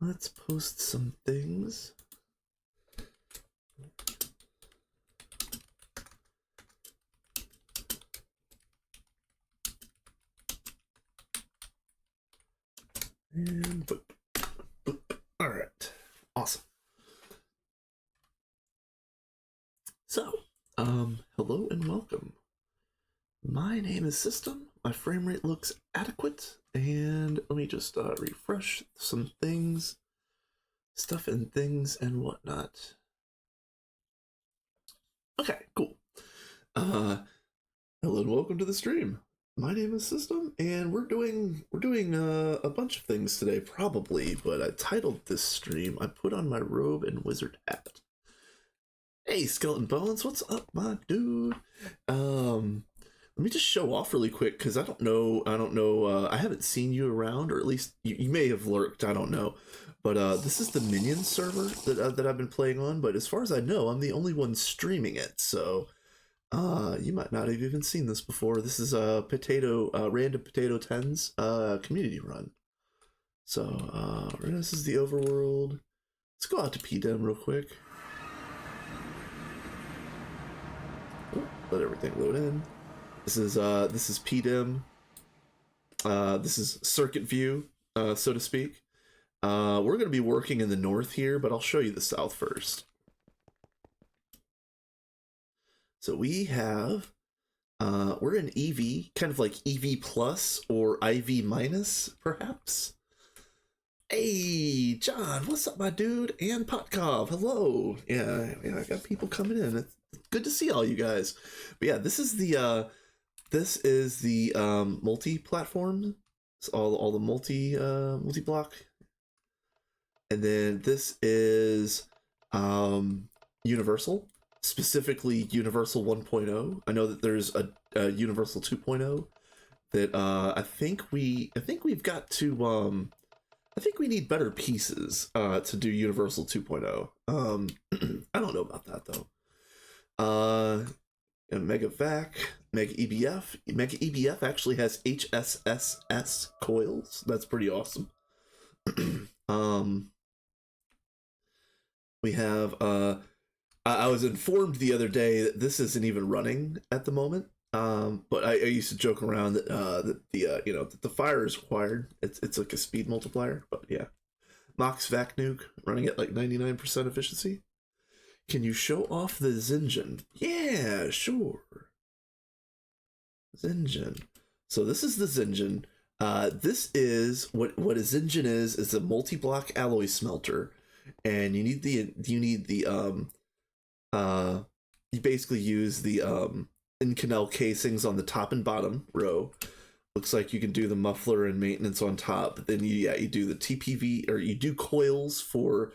Let's post some things. And boop, boop. All right, awesome. So, hello and welcome. My name is System. My frame rate looks adequate, and let me just refresh some things, stuff and things and whatnot. Okay, cool. Hello and welcome to the stream. My name is System, and we're doing a bunch of things today, probably. But I titled this stream. I put on my robe and wizard hat. Hey, Skeleton Bones, what's up, my dude? Let me just show off really quick because I don't know. I haven't seen you around, or at least you may have lurked. I don't know. But this is the Minions server that I've been playing on. But as far as I know, I'm the only one streaming it. So you might not have even seen this before. This is a random potato tens community run. So this is the overworld. Let's go out to PDEM real quick. Let everything load in. This is PDEM. This is circuit view, so to speak. We're going to be working in the north here, but I'll show you the south first. So we have, we're in EV, kind of like EV plus or IV minus, perhaps. Hey, John, what's up, my dude? And Potkov, hello. Yeah, I got people coming in. It's good to see all you guys. But yeah, this is the multi-platform. It's all the multi-block. And then this is Universal, specifically Universal 1.0. I know that there's a Universal 2.0 that I think we've got to I think we need better pieces to do Universal 2.0. I don't know about that though. Mega Vac, Mega EBF. Mega EBF actually has HSSS coils. That's pretty awesome. We have I was informed the other day that this isn't even running at the moment. But I used to joke around that that the fire is required. It's like a speed multiplier, but yeah. Mox Vac Nuke running at like 99% efficiency. Can you show off the Zinjin? Yeah, sure. Zinjin. So this is the Zinjin. This is what a Zinjin is a multi-block alloy smelter, and you basically use the Inconel casings on the top and bottom row. Looks like you can do the muffler and maintenance on top, but then you do the TPV, or you do coils for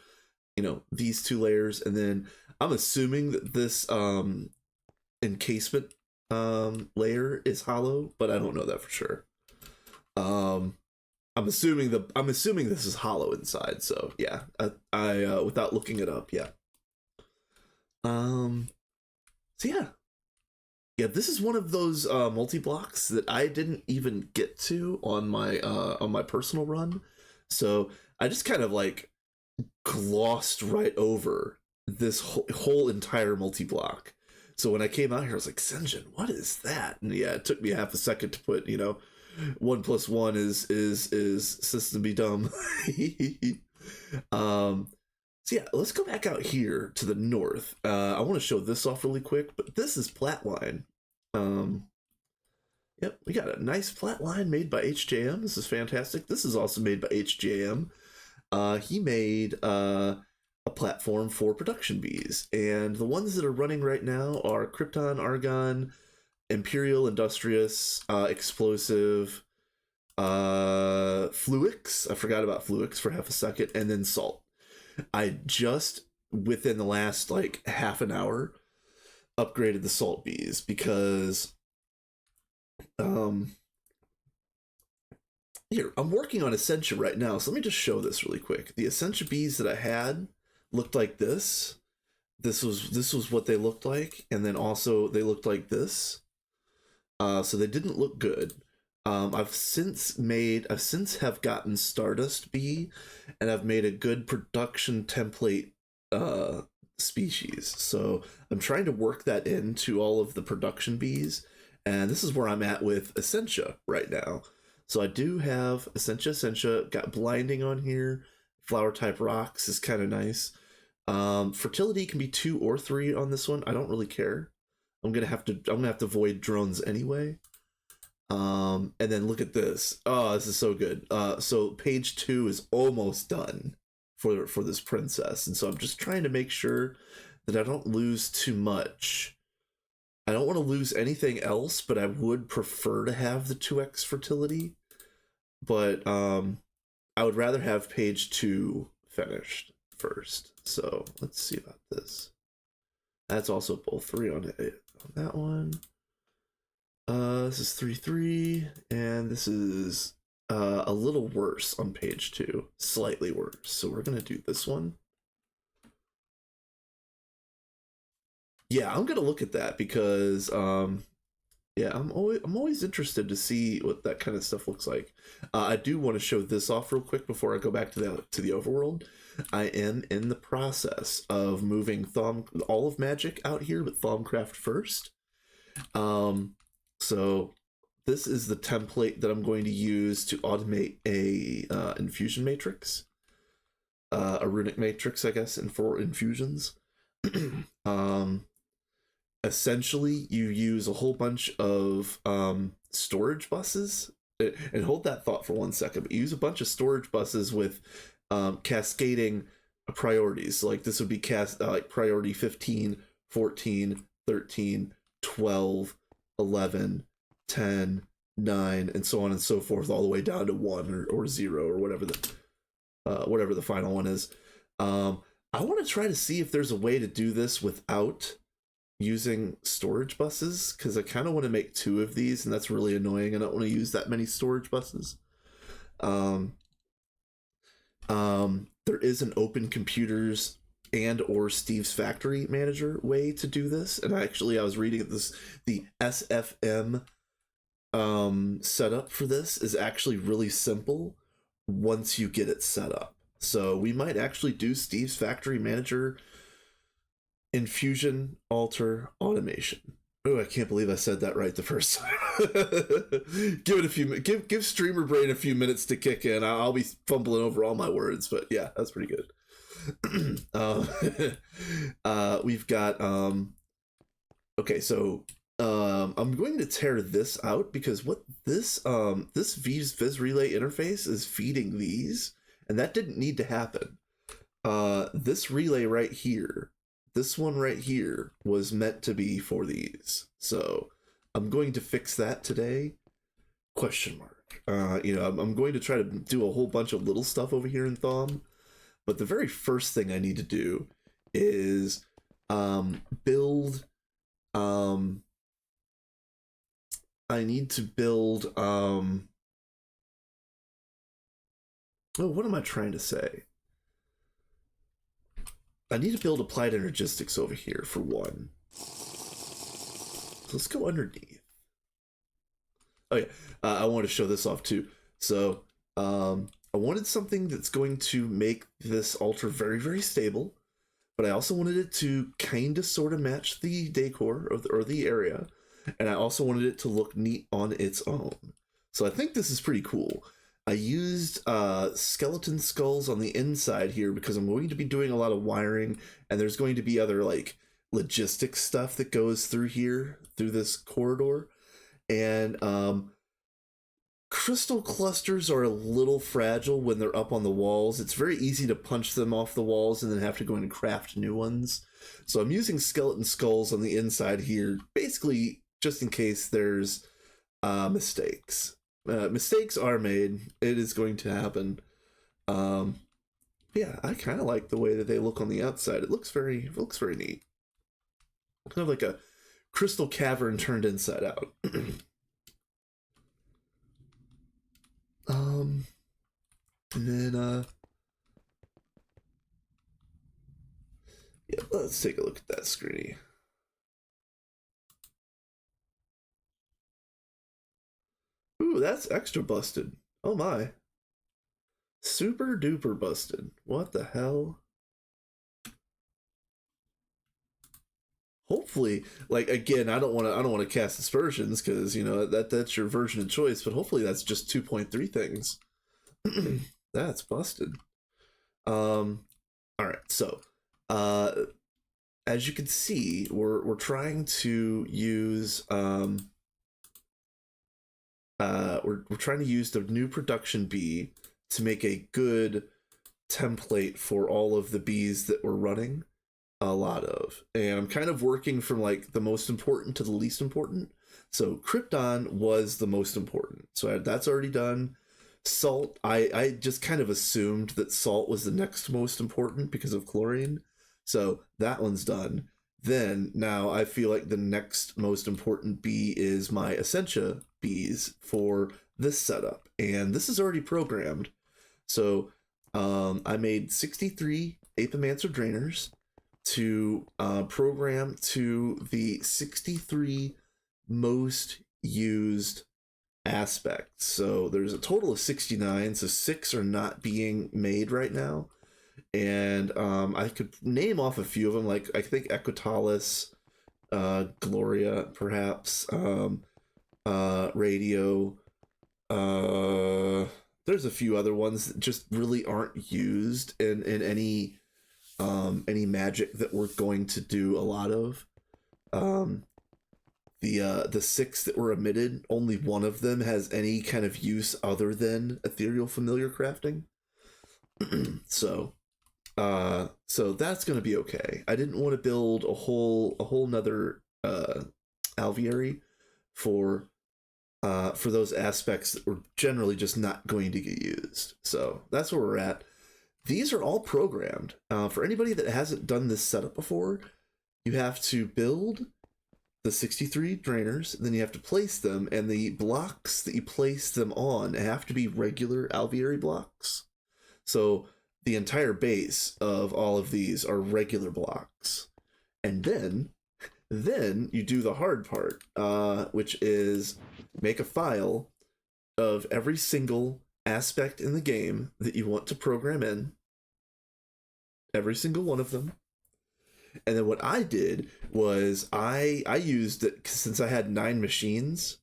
these two layers, and then I'm assuming that this encasement layer is hollow, but I don't know that for sure. I'm assuming this is hollow inside, so yeah. I without looking it up, yeah. So yeah, this is one of those multi-blocks that I didn't even get to on my personal run, so I just kind of like glossed right over this whole entire multi-block. So when I came out here, I was like, Senjin, what is that? And yeah, it took me half a second to put 1 + 1 is system be dumb. So yeah, let's go back out here to the north. I want to show this off really quick, but this is Flatline. Yep, we got a nice Flatline made by HJM. This is fantastic. This is also made by HJM. He made a platform for production bees, and the ones that are running right now are Krypton, Argon, Imperial, Industrious, Explosive, Fluix. I forgot about Fluix for half a second, and then Salt. I just, within the last like half an hour, upgraded the Salt bees because here, I'm working on Essentia right now, so let me just show this really quick. The Essentia bees that I had looked like this. This was what they looked like, and then also they looked like this. So they didn't look good. I've since have gotten Stardust Bee, and I've made a good production template uh, species. So I'm trying to work that into all of the production bees, and this is where I'm at with Essentia right now. So I do have Essentia, got Blinding on here. Flower type rocks is kind of nice. Fertility can be 2 or 3 on this one. I don't really care. I'm gonna have to void drones anyway. And then look at this. Oh, this is so good. So page 2 is almost done for this princess, and so I'm just trying to make sure that I don't lose too much. I don't want to lose anything else, but I would prefer to have the 2x fertility. But I would rather have page 2 finished first. So let's see about this. That's also both 3 on that one. This is 3-3, and this is a little worse on page 2, slightly worse. So we're gonna do this one. Yeah, I'm gonna look at that because yeah, I'm always interested to see what that kind of stuff looks like. I do want to show this off real quick before I go back to the overworld. I am in the process of moving all of Magic out here with Thaumcraft first. So this is the template that I'm going to use to automate a infusion matrix, a runic matrix, I guess, and for infusions. Essentially, you use a whole bunch of storage buses, and hold that thought for 1 second. But you use a bunch of storage buses with cascading priorities. Like this would be like priority 15, 14, 13, 12, 11, 10, 9, and so on and so forth, all the way down to 1 or 0 or whatever the final one is. I want to try to see if there's a way to do this without using storage buses, because I kind of want to make 2 of these, and that's really annoying. I don't want to use that many storage buses. There is an Open Computers and or Steve's Factory Manager way to do this, and I was reading the SFM setup for this is actually really simple once you get it set up. So we might actually do Steve's Factory Manager infusion alter automation. Oh, I can't believe I said that right the first time. Give streamer brain a few minutes to kick in. I'll be fumbling over all my words, but yeah, that's pretty good. We've got okay, so I'm going to tear this out because what this Viz relay interface is feeding these, and that didn't need to happen. This relay right here, this one right here, was meant to be for these. So I'm going to fix that today. Question mark. I'm going to try to do a whole bunch of little stuff over here in Thom, but the very first thing I need to do is build. I need to build. Oh, what am I trying to say? I need to build applied energistics over here for 1. So let's go underneath. Oh yeah, I want to show this off too. So I wanted something that's going to make this altar very, very stable, but I also wanted it to kind of sort of match the decor or the area, and I also wanted it to look neat on its own. So I think this is pretty cool. I used skeleton skulls on the inside here because I'm going to be doing a lot of wiring, and there's going to be other like logistics stuff that goes through here, through this corridor. And crystal clusters are a little fragile when they're up on the walls. It's very easy to punch them off the walls and then have to go in and craft new ones. So I'm using skeleton skulls on the inside here, basically just in case there's mistakes. Mistakes are made. It is going to happen. Yeah, I kind of like the way that they look on the outside. It looks very neat. Kind of like a crystal cavern turned inside out. And then yeah, let's take a look at that screeny. Ooh, that's extra busted. Oh my. Super duper busted. What the hell? Hopefully, like again, I don't want to cast aspersions because that's your version of choice, but hopefully that's just 2.3 things. That's busted. All right, so uh as you can see, we're trying to use we're trying to use the new production bee to make a good template for all of the bees that we're running a lot of. And I'm kind of working from like the most important to the least important. So Krypton was the most important. So that's already done. Salt, I just kind of assumed that salt was the next most important because of chlorine. So that one's done. Then now I feel like the next most important bee is my Essentia bees for this setup. And this is already programmed. So I made 63 Apimancer drainers to program to the 63 most used aspects. So there's a total of 69, so 6 are not being made right now. And I could name off a few of them, like I think Equitalis, Gloria, perhaps, Radio. There's a few other ones that just really aren't used in any magic that we're going to do a lot of. The 6 that were emitted, only one of them has any kind of use other than ethereal familiar crafting. So that's gonna be okay. I didn't want to build a whole nother alveary for those aspects that were generally just not going to get used. So that's where we're at. These are all programmed. For anybody that hasn't done this setup before, you have to build the 63 drainers, then you have to place them, and the blocks that you place them on have to be regular alveary blocks. So the entire base of all of these are regular blocks. And then you do the hard part, which is make a file of every single aspect in the game that you want to program in, every single one of them. And then what I did was I used it since I had 9 machines,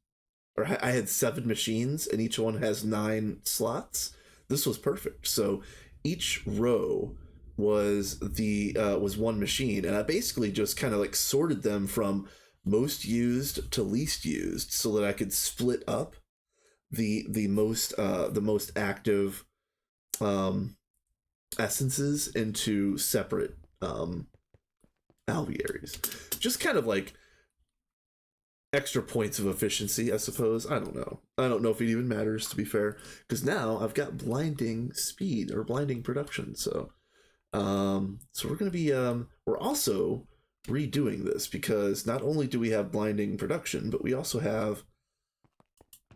or I had 7 machines, and each one has 9 slots. This was perfect. So each row was one machine, and I basically just kind of like sorted them from most used to least used, so that I could split up the most active essences into separate alvearies. Just kind of like extra points of efficiency, I suppose. I don't know if it even matters, to be fair, because now I've got blinding speed or blinding production. So we're gonna be we're also redoing this, because not only do we have blinding production, but we also have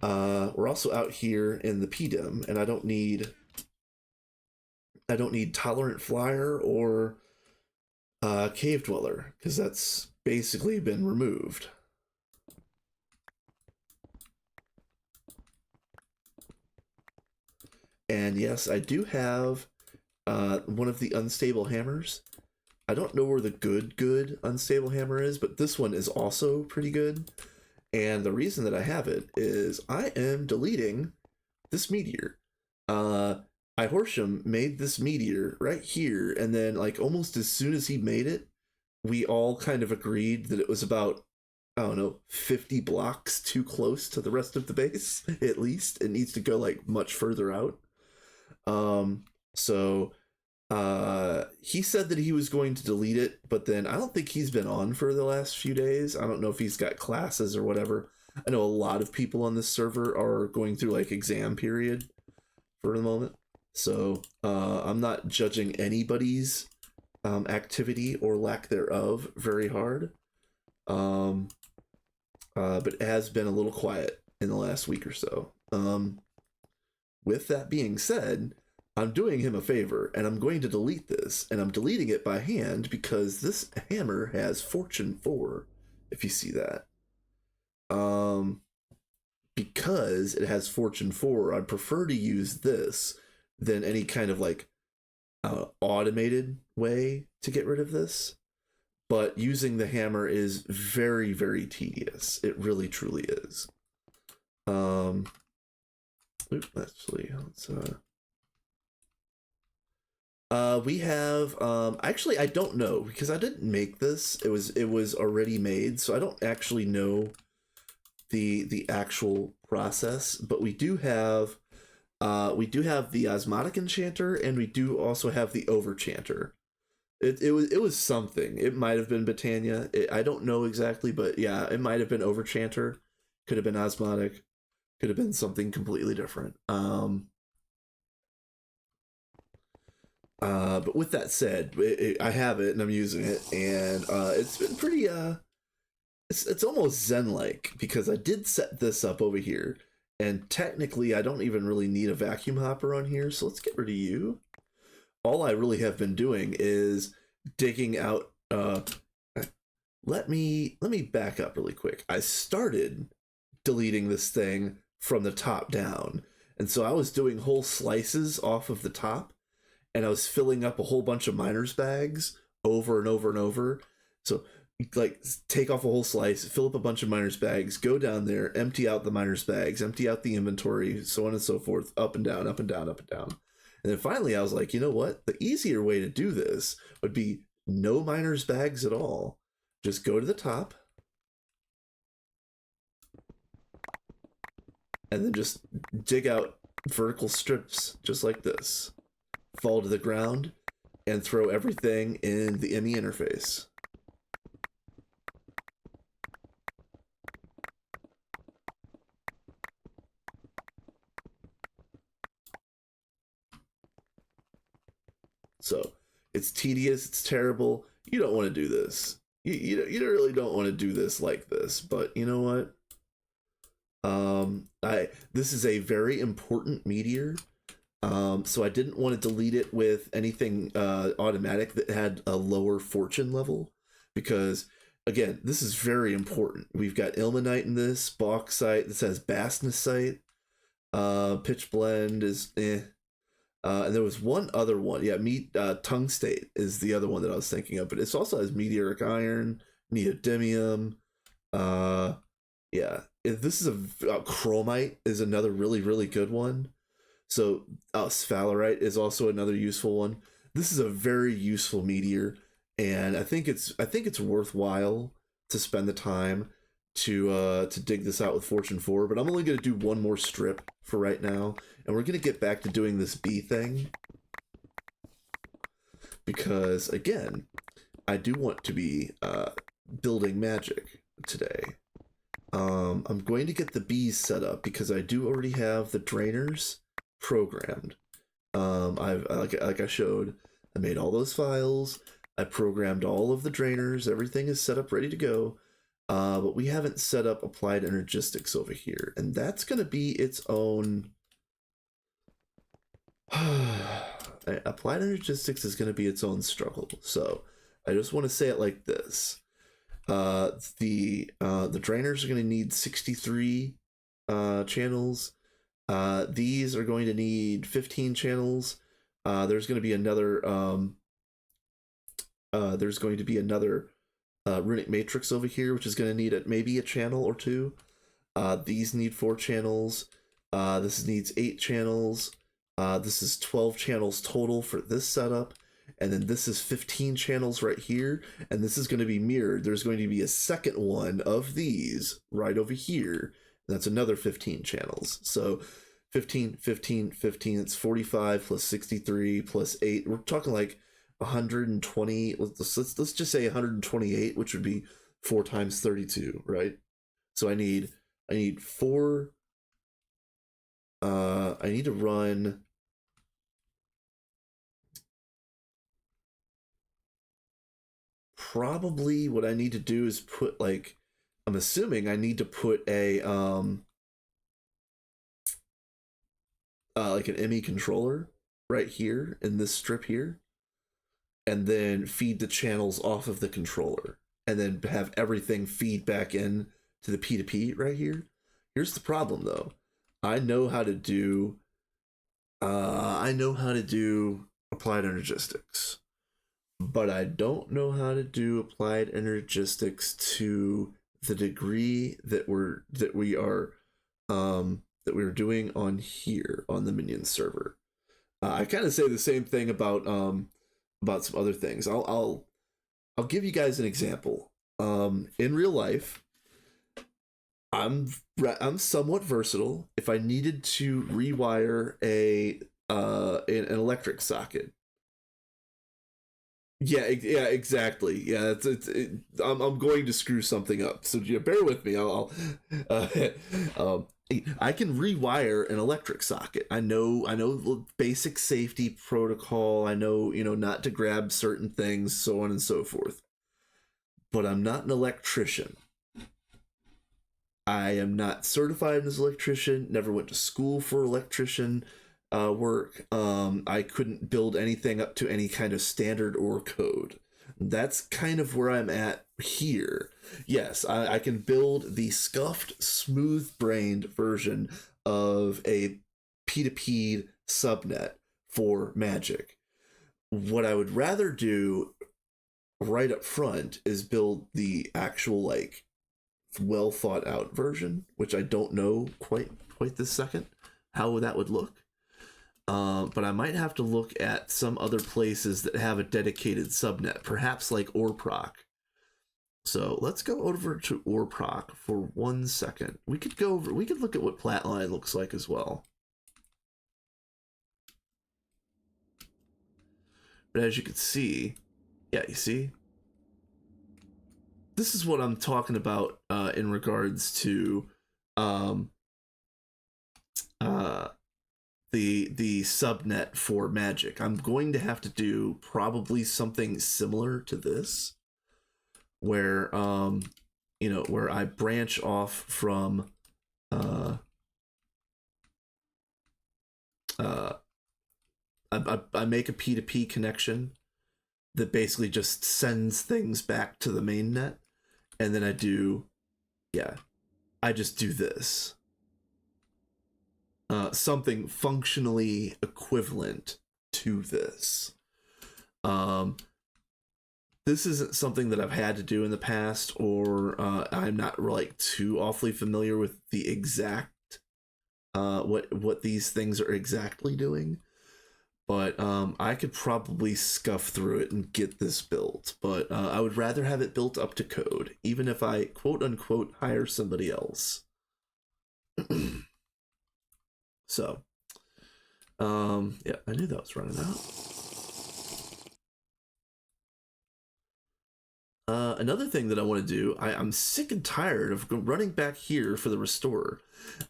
we're also out here in the PDEM, and I don't need tolerant flyer or cave dweller, because that's basically been removed. And yes, I do have one of the unstable hammers. I don't know where the good unstable hammer is, but this one is also pretty good. And the reason that I have it is I am deleting this meteor. Ihorsham made this meteor right here, and then like almost as soon as he made it, we all kind of agreed that it was about, I don't know, 50 blocks too close to the rest of the base. At least it needs to go like much further out. So he said that he was going to delete it, but then I don't think he's been on for the last few days. I don't know if he's got classes or whatever. I know a lot of people on this server are going through like exam period for the moment. So I'm not judging anybody's activity or lack thereof very hard. But it has been a little quiet in the last week or so. With that being said, I'm doing him a favor, and I'm going to delete this, and I'm deleting it by hand because this hammer has Fortune 4, if you see that. because it has Fortune 4, I'd prefer to use this than any kind of like automated way to get rid of this. But using the hammer is very, very tedious. It really, truly is. Actually, we have actually I don't know because I didn't make this. It was already made, so I don't actually know the actual process. But we do have the Osmotic Enchanter, and we do also have the Overchanter. It was something. It might have been Botania. I don't know exactly, but yeah, it might have been Overchanter. Could have been Osmotic. Could have been something completely different. But with that said, I have it and I'm using it, and it's been pretty. It's almost zen-like because I did set this up over here, and technically I don't even really need a vacuum hopper on here. So let's get rid of you. All I really have been doing is digging out. Let me back up really quick. I started deleting this thing from the top down, and so I was doing whole slices off of the top, and I was filling up a whole bunch of miner's bags over and over and over. So like take off a whole slice, fill up a bunch of miner's bags, go down there, empty out the miner's bags, empty out the inventory, so on and so forth, up and down, up and down, up and down. And then finally I was like, you know what? The easier way to do this would be no miner's bags at all. Just go to the top and then just dig out vertical strips just like this. Fall to the ground and throw everything in the ME interface. So it's tedious, it's terrible. You don't want to do this. You really don't want to do this like this. But you know what? This is a very important meteor. So I didn't want to delete it with anything automatic that had a lower fortune level, because again, this is very important. We've got ilmenite in this, bauxite. This has bastnasite. Pitch blend is and there was one other one. Yeah, tungstate is the other one that I was thinking of, but it also has meteoric iron, neodymium. Yeah, this is a chromite is another really, really good one. So sphalerite is also another useful one. This is a very useful meteor, and I think it's worthwhile to spend the time to dig this out with Fortune 4. But I'm only going to do one more strip for right now, and we're going to get back to doing this bee thing because again, I do want to be building magic today. I'm going to get the bees set up because I do already have the drainers programmed. I've like I showed, I made all those files. I programmed all of the drainers. Everything is set up, ready to go. But we haven't set up applied energistics over here, and that's going to be its own. Applied energistics is going to be its own struggle. So I just want to say it like this: the drainers are going to need 63 channels. These are going to need 15 channels. There's going to be another runic matrix over here, which is going to need maybe a channel or two. These need 4 channels. This needs 8 channels. This is 12 channels total for this setup. And then this is 15 channels right here. And this is going to be mirrored. There's going to be a second one of these right over here. That's another 15 channels. So 15, 15, 15, it's 45 plus 63 plus 8. We're talking like 120. Let's just say 128, which would be 4 times 32, right? So I need 4. I need to run. Probably what I need to do is put like, I'm assuming I need to put a like an ME controller right here in this strip here, and then feed the channels off of the controller, and then have everything feed back in to the P2P right here. Here's the problem though. I know how to do I know how to do applied energistics, but I don't know how to do applied energistics to the degree that we're doing on here on the Minions server. I kind of say the same thing about some other things. I'll give you guys an example. In real life, I'm somewhat versatile. If I needed to rewire an electric socket, yeah, exactly. Yeah, I'm going to screw something up. So yeah, bear with me. Uh, um, I can rewire an electric socket. I know the basic safety protocol. I know, not to grab certain things, so on and so forth. But I'm not an electrician. I am not certified as an electrician, never went to school for electrician work. I couldn't build anything up to any kind of standard or code. That's kind of where I'm at here. Yes, I can build the scuffed, smooth-brained version of a P2P subnet for Magic. What I would rather do right up front is build the actual, like, well thought out version, which I don't know quite this second how that would look. But I might have to look at some other places that have a dedicated subnet, perhaps like Orproc. So let's go over to Orproc for 1 second. We could look at what Flatline looks like as well. But as you can see, yeah, you see, this is what I'm talking about in regards to the subnet for Magic. I'm going to have to do probably something similar to this, where where I branch off from I make a P2P connection that basically just sends things back to the mainnet, and then I just do this. Something functionally equivalent to this. This isn't something that I've had to do in the past, or I'm not like too awfully familiar with the exact what these things are exactly doing. But I could probably scuff through it and get this built. But I would rather have it built up to code, even if I quote unquote hire somebody else. So, yeah, I knew that was running out. Another thing that I want to do, I'm sick and tired of running back here for the restorer.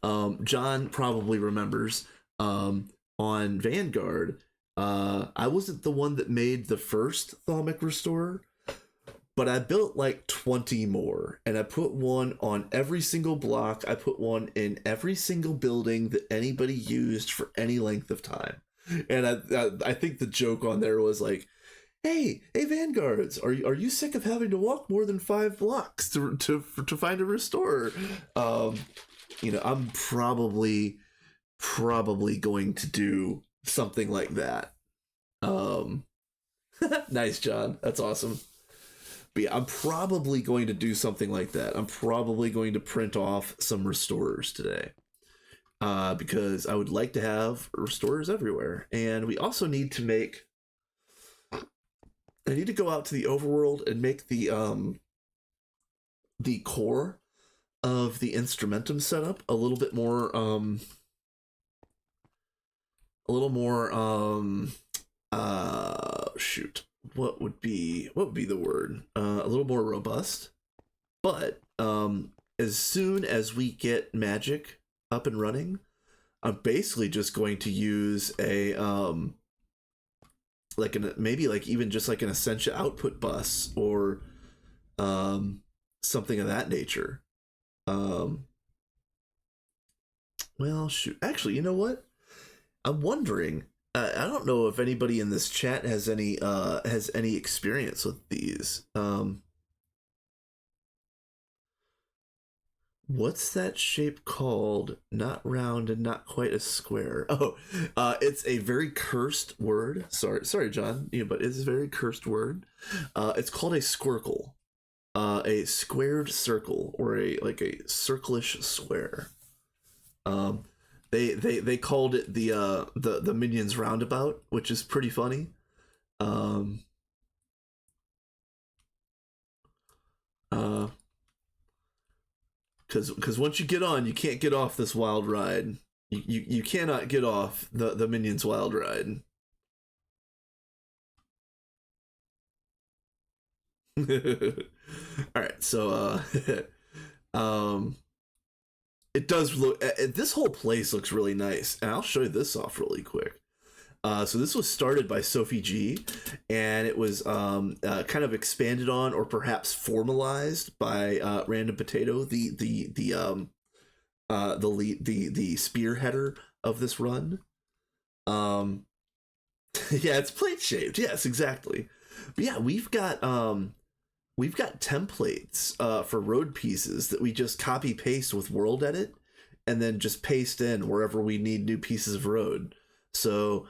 John probably remembers on Vanguard, I wasn't the one that made the first Thaumic restorer, but I built like 20 more, and I put one on every single block. I put one in every single building that anybody used for any length of time. And I think the joke on there was like, hey Vanguards, are you sick of having to walk more than 5 blocks to find a restorer? I'm probably going to do something like that. Nice, John. That's awesome. But yeah, I'm probably going to do something like that. I'm probably going to print off some restorers today. Because I would like to have restorers everywhere. And we also need to I need to go out to the overworld and make the core of the instrumentum setup a little bit more shoot, what would be the word? A little more robust. But as soon as we get Magic up and running, I'm basically just going to use a maybe even just like an Essentia output bus, or something of that nature. Well, shoot. Actually, you know what? I'm wondering. I don't know if anybody in this chat has any experience with these. What's that shape called? Not round and not quite a square. Oh, it's a very cursed word. Sorry, John. Yeah, but it's a very cursed word. It's called a squircle. A squared circle, or a like a circlish square. Um, they called it the Minions roundabout, which is pretty funny. Um, uh, because once you get on, you can't get off this wild ride. You cannot get off the Minions wild ride. All right, so um, it does look. This whole place looks really nice, and I'll show you this off really quick. So this was started by Sophie G, and it was kind of expanded on or perhaps formalized by Random Potato, the spearheader of this run. Um, yeah, it's plate shaped. Yes, exactly. But yeah, we've got templates for road pieces that we just copy paste with world edit, and then just paste in wherever we need new pieces of road. So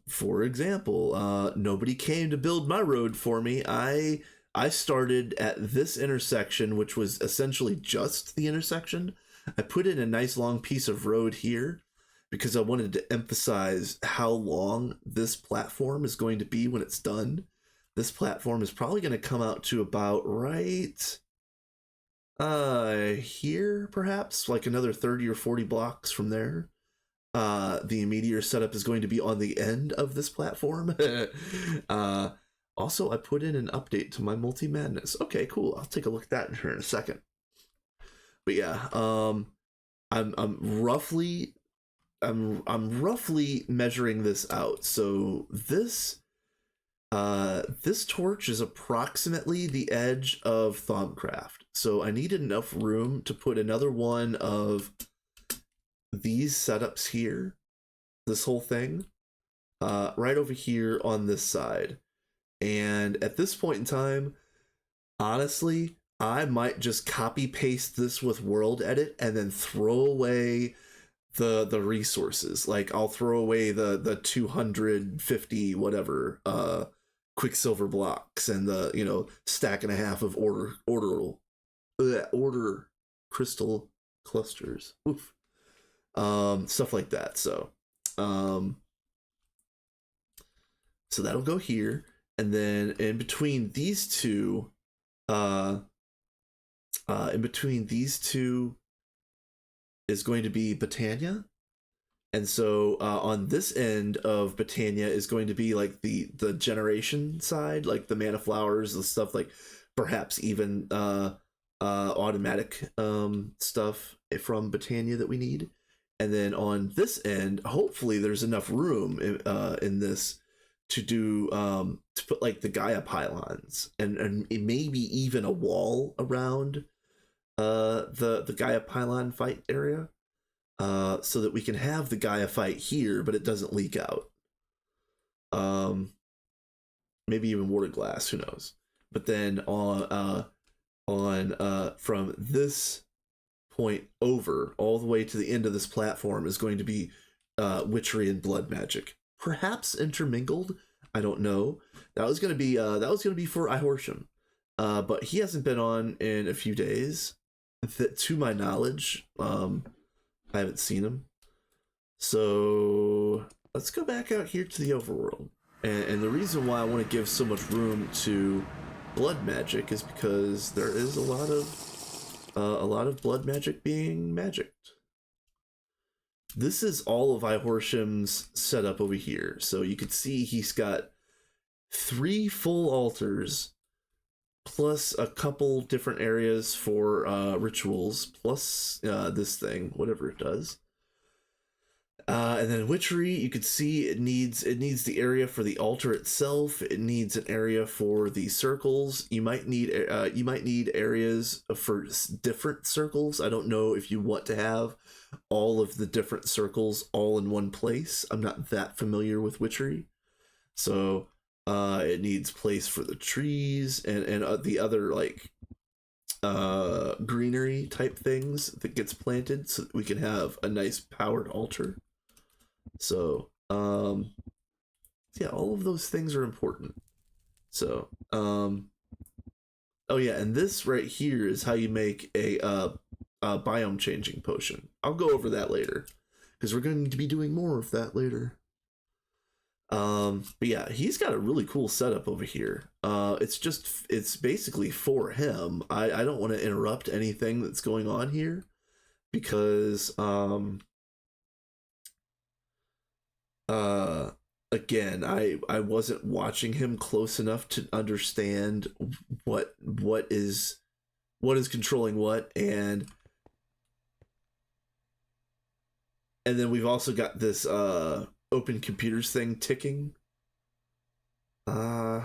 for example, nobody came to build my road for me. I started at this intersection, which was essentially just the intersection. I put in a nice long piece of road here because I wanted to emphasize how long this platform is going to be when it's done. This platform is probably going to come out to about right here, perhaps, like another 30 or 40 blocks from there. The meteor setup is going to be on the end of this platform. uh, Also, I put in an update to my multi madness. Okay, cool. I'll take a look at that here in a second. But yeah, I'm roughly measuring this out. So this torch is approximately the edge of Thaumcraft. So I need enough room to put another one of these setups here, this whole thing, right over here on this side. And at this point in time, honestly, I might just copy paste this with world edit and then throw away the resources. Like I'll throw away the 250 whatever quicksilver blocks and the stack and a half of order crystal clusters. Oof. Stuff like that. Um so that'll go here, and then in between these two is going to be Botania. And so on this end of Botania is going to be like the generation side, like the mana flowers, the stuff like perhaps even automatic stuff from Botania that we need. And then on this end, hopefully there's enough room in this to do to put like the Gaia pylons and maybe even a wall around the Gaia pylon fight area, so that we can have the Gaia fight here, but it doesn't leak out. Maybe even water glass, who knows? But then on from this point over all the way to the end of this platform is going to be witchery and blood magic, perhaps intermingled. I don't know. That was gonna be for Ihorsham, but he hasn't been on in a few days, to my knowledge. I haven't seen him. So let's go back out here to the overworld. And the reason why I want to give so much room to blood magic is because there is a lot of blood magic being magicked. This is all of Ihorsham's setup over here. So you can see he's got 3 full altars, plus a couple different areas for rituals, plus this thing, whatever it does. And then witchery, you could see it needs the area for the altar itself. It needs an area for the circles. You might need areas for different circles. I don't know if you want to have all of the different circles all in one place. I'm not that familiar with witchery, so it needs place for the trees and the other like greenery type things that gets planted so that we can have a nice powered altar. So yeah, all of those things are important. So oh yeah, and this right here is how you make a biome changing potion. I'll go over that later because we're going to be doing more of that later. But yeah, he's got a really cool setup over here. It's basically for him. I don't want to interrupt anything that's going on here because uh again, I wasn't watching him close enough to understand what is controlling what, and then we've also got this open computers thing ticking. uh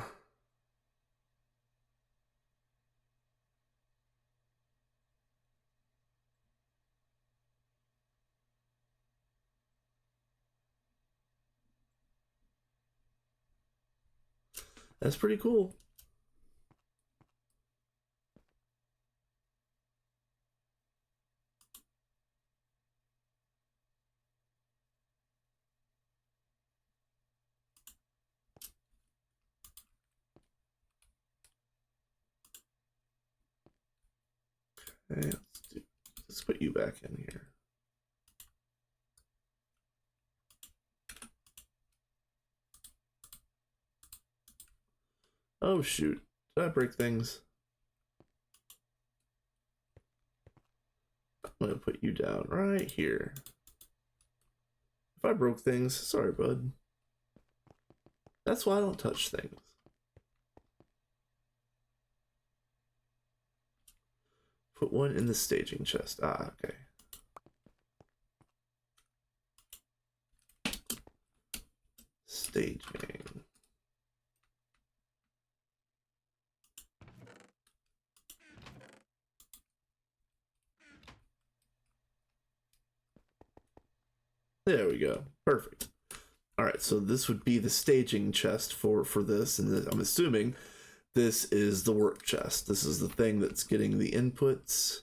that's pretty cool. Okay, let's put you back in here. Oh shoot, did I break things? I'm gonna put you down right here. If I broke things, sorry bud. That's why I don't touch things. Put one in the staging chest. Ah, okay. Staging. There we go. Perfect. All right, so this would be the staging chest for this, and I'm assuming this is the work chest. This is the thing that's getting the inputs,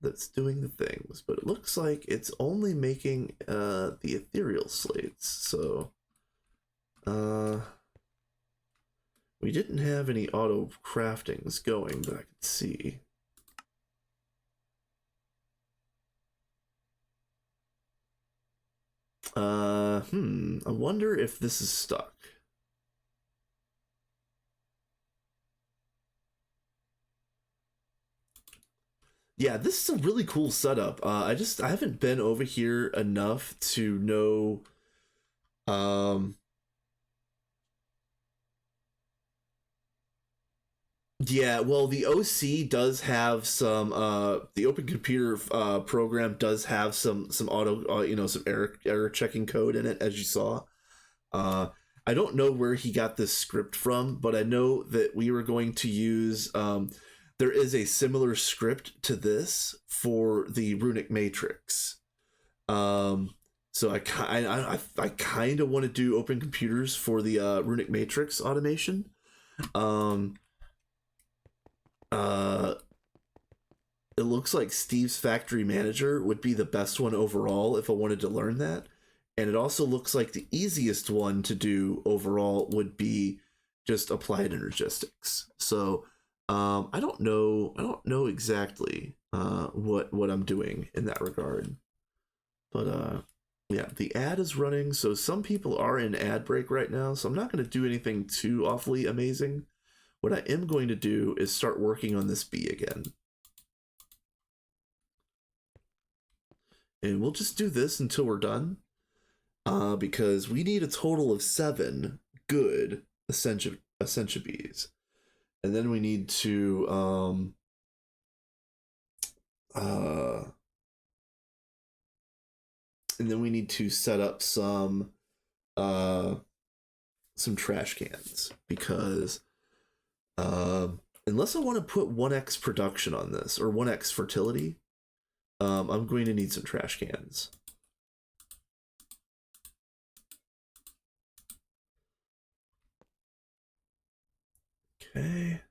that's doing the things. But it looks like it's only making the ethereal slates. So we didn't have any auto craftings going that I could see. I wonder if this is stuck. Yeah, this is a really cool setup. I haven't been over here enough to know. Um, yeah, well, the OC does have some. The Open Computer program does have some auto, some error checking code in it, as you saw. Uh, I don't know where he got this script from, but I know that we were going to use. There is a similar script to this for the runic matrix. Um, so I kind of want to do open computers for the runic matrix automation. Um, uh, it looks like Steve's factory manager would be the best one overall if I wanted to learn that. And it also looks like the easiest one to do overall would be just applied energistics. So I don't know exactly what I'm doing in that regard. But yeah, the ad is running, so some people are in ad break right now, so I'm not going to do anything too awfully amazing. What I am going to do is start working on this bee again. And we'll just do this until we're done. Because we need a total of 7 good Essentia bees. And then we need to set up some trash cans, because unless I want to put 1x production on this or 1x fertility, I'm going to need some trash cans. Okay.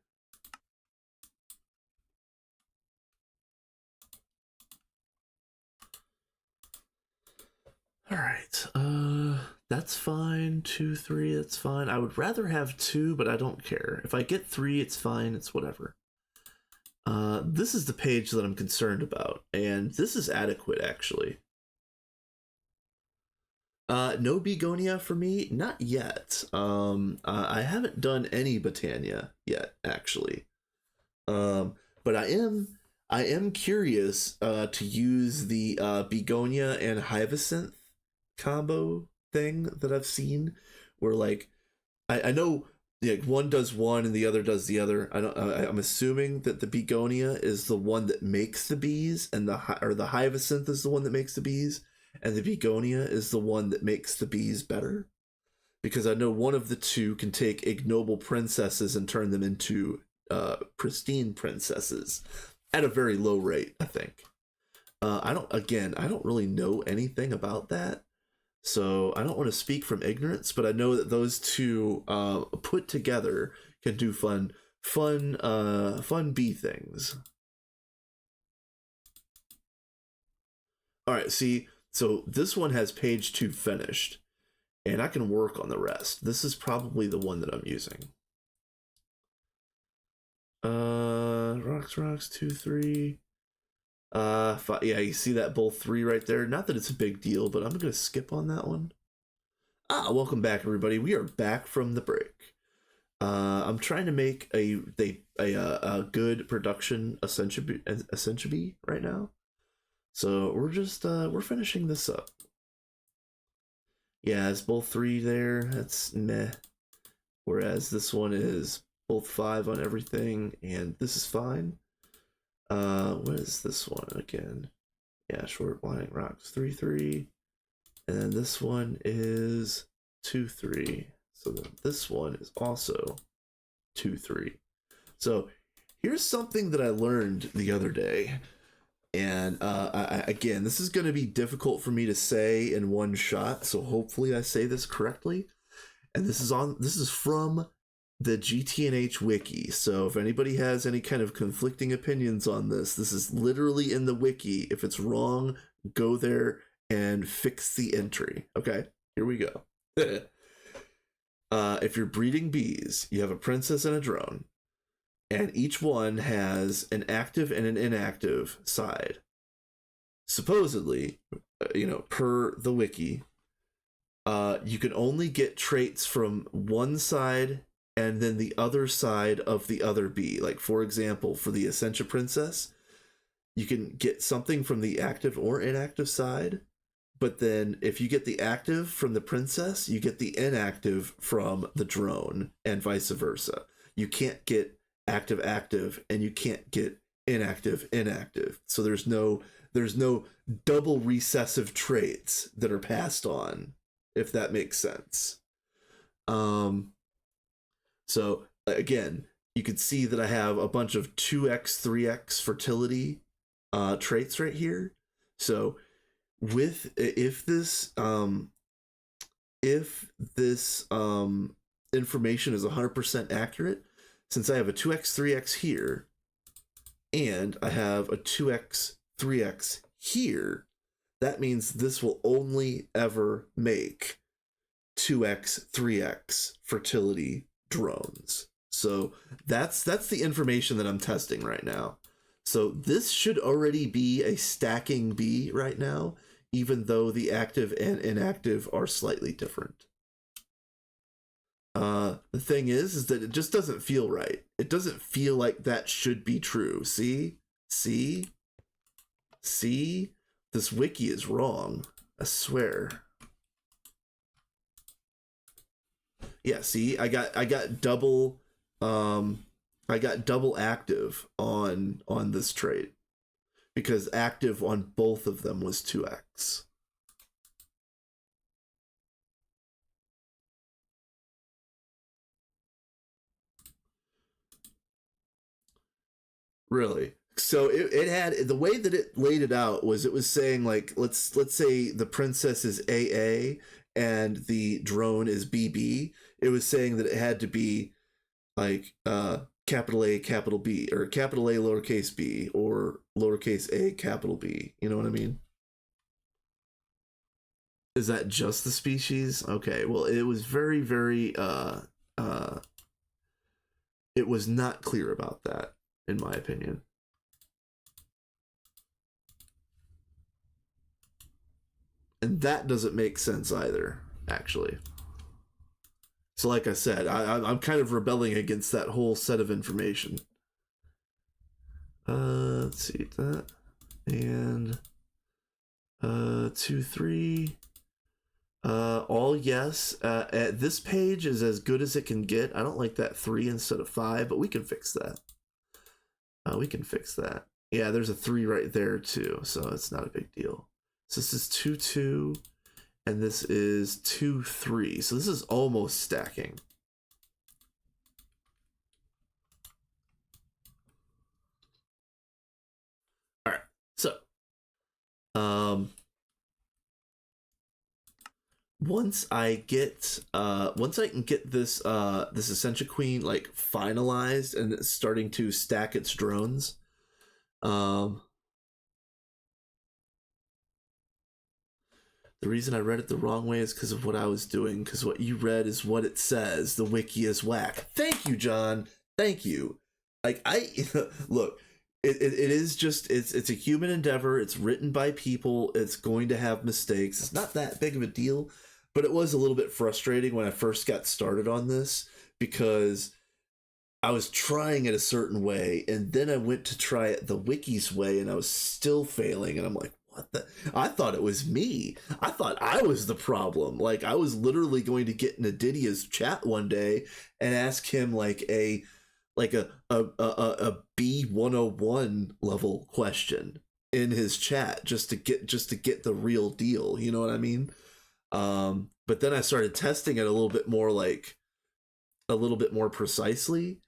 right. That's fine. 2, 3, that's fine. I would rather have 2, but I don't care. If I get 3, it's fine. It's whatever. This is the page that I'm concerned about, and this is adequate, actually. No begonia for me, not yet. I haven't done any Botania yet, actually. But I am curious to use the begonia and hyacinth combo thing that I've seen, where like I know like one does one and the other does the other. I'm assuming that the begonia is the one that makes the bees, and the hyacinth is the one that makes the bees, and the begonia is the one that makes the bees better. Because I know one of the two can take ignoble princesses and turn them into pristine princesses at a very low rate, I think. I don't really know anything about that, so I don't want to speak from ignorance, but I know that those two put together can do fun bee things. All right, see, so this one has page 2 finished, and I can work on the rest. This is probably the one that I'm using. Rocks, 2, 3. 5, yeah, you see that both 3 right there. Not that it's a big deal, but I'm gonna skip on that one. Welcome back, everybody. We are back from the break. I'm trying to make a good production essentially right now. So we're just we're finishing this up. Yeah, it's both 3 there. That's meh. Whereas this one is both 5 on everything, and this is fine. What is this one again? Yeah, short blind rocks 3, 3. And then this one is 2, 3. So then this one is also 2, 3. So here's something that I learned the other day. And again, this is going to be difficult for me to say in one shot, so hopefully I say this correctly. And this is from the GTNH wiki. So if anybody has any kind of conflicting opinions on this is literally in the wiki. If it's wrong, go there and fix the entry. Okay, here we go. If you're breeding bees, you have a princess and a drone, and each one has an active and an inactive side. Supposedly, per the wiki, you can only get traits from one side and then the other side of the other bee. Like, for example, for the Essentia Princess, you can get something from the active or inactive side, but then if you get the active from the princess, you get the inactive from the drone, and vice versa. You can't get active, and you can't get inactive. So there's no double recessive traits that are passed on, if that makes sense. So again, you can see that I have a bunch of 2x, 3x fertility traits right here. So if this information is 100% accurate, since I have a 2x, 3x here, and I have a 2x, 3x here, that means this will only ever make 2x, 3x fertility drones. So that's the information that I'm testing right now. So this should already be a stacking bee right now, even though the active and inactive are slightly different. The thing is that it just doesn't feel right. It doesn't feel like that should be true. See? This wiki is wrong. I swear. Yeah, see, I got double active on this trait, because active on both of them was 2x. Really? So it had, the way that it laid it out was, it was saying like, let's say the princess is AA and the drone is BB. It was saying that it had to be like capital A, capital B, or capital A, lowercase b, or lowercase a, capital B. You know what I mean? Is that just the species? Okay, well, it was very, very, it was not clear about that, in my opinion. And that doesn't make sense either, actually. So, like I said, I'm kind of rebelling against that whole set of information. Let's see that. And 2, 3. All yes. This page is as good as it can get. I don't like that 3 instead of 5, but we can fix that. We can fix that. Yeah, there's a 3 right there too, so it's not a big deal. So this is 2, 2, and this is 2, 3. So this is almost stacking. All right. So, once I can get this this Ascension Queen like finalized and it's starting to stack its drones, the reason I read it the wrong way is because of what I was doing, because what you read is what it says. The wiki is whack. Thank you, John. Thank you. Like, I look, it is just it's a human endeavor. It's written by people. It's going to have mistakes. It's not that big of a deal, but it was a little bit frustrating when I first got started on this, because I was trying it a certain way, and then I went to try it the wiki's way, and I was still failing, and I'm like, what the? I thought it was me. I thought I was the problem. Like, I was literally going to get in Adidia's chat one day and ask him like a B101 level question in his chat just to get the real deal. You know what I mean? But then I started testing it a little bit more, like a little bit more precisely,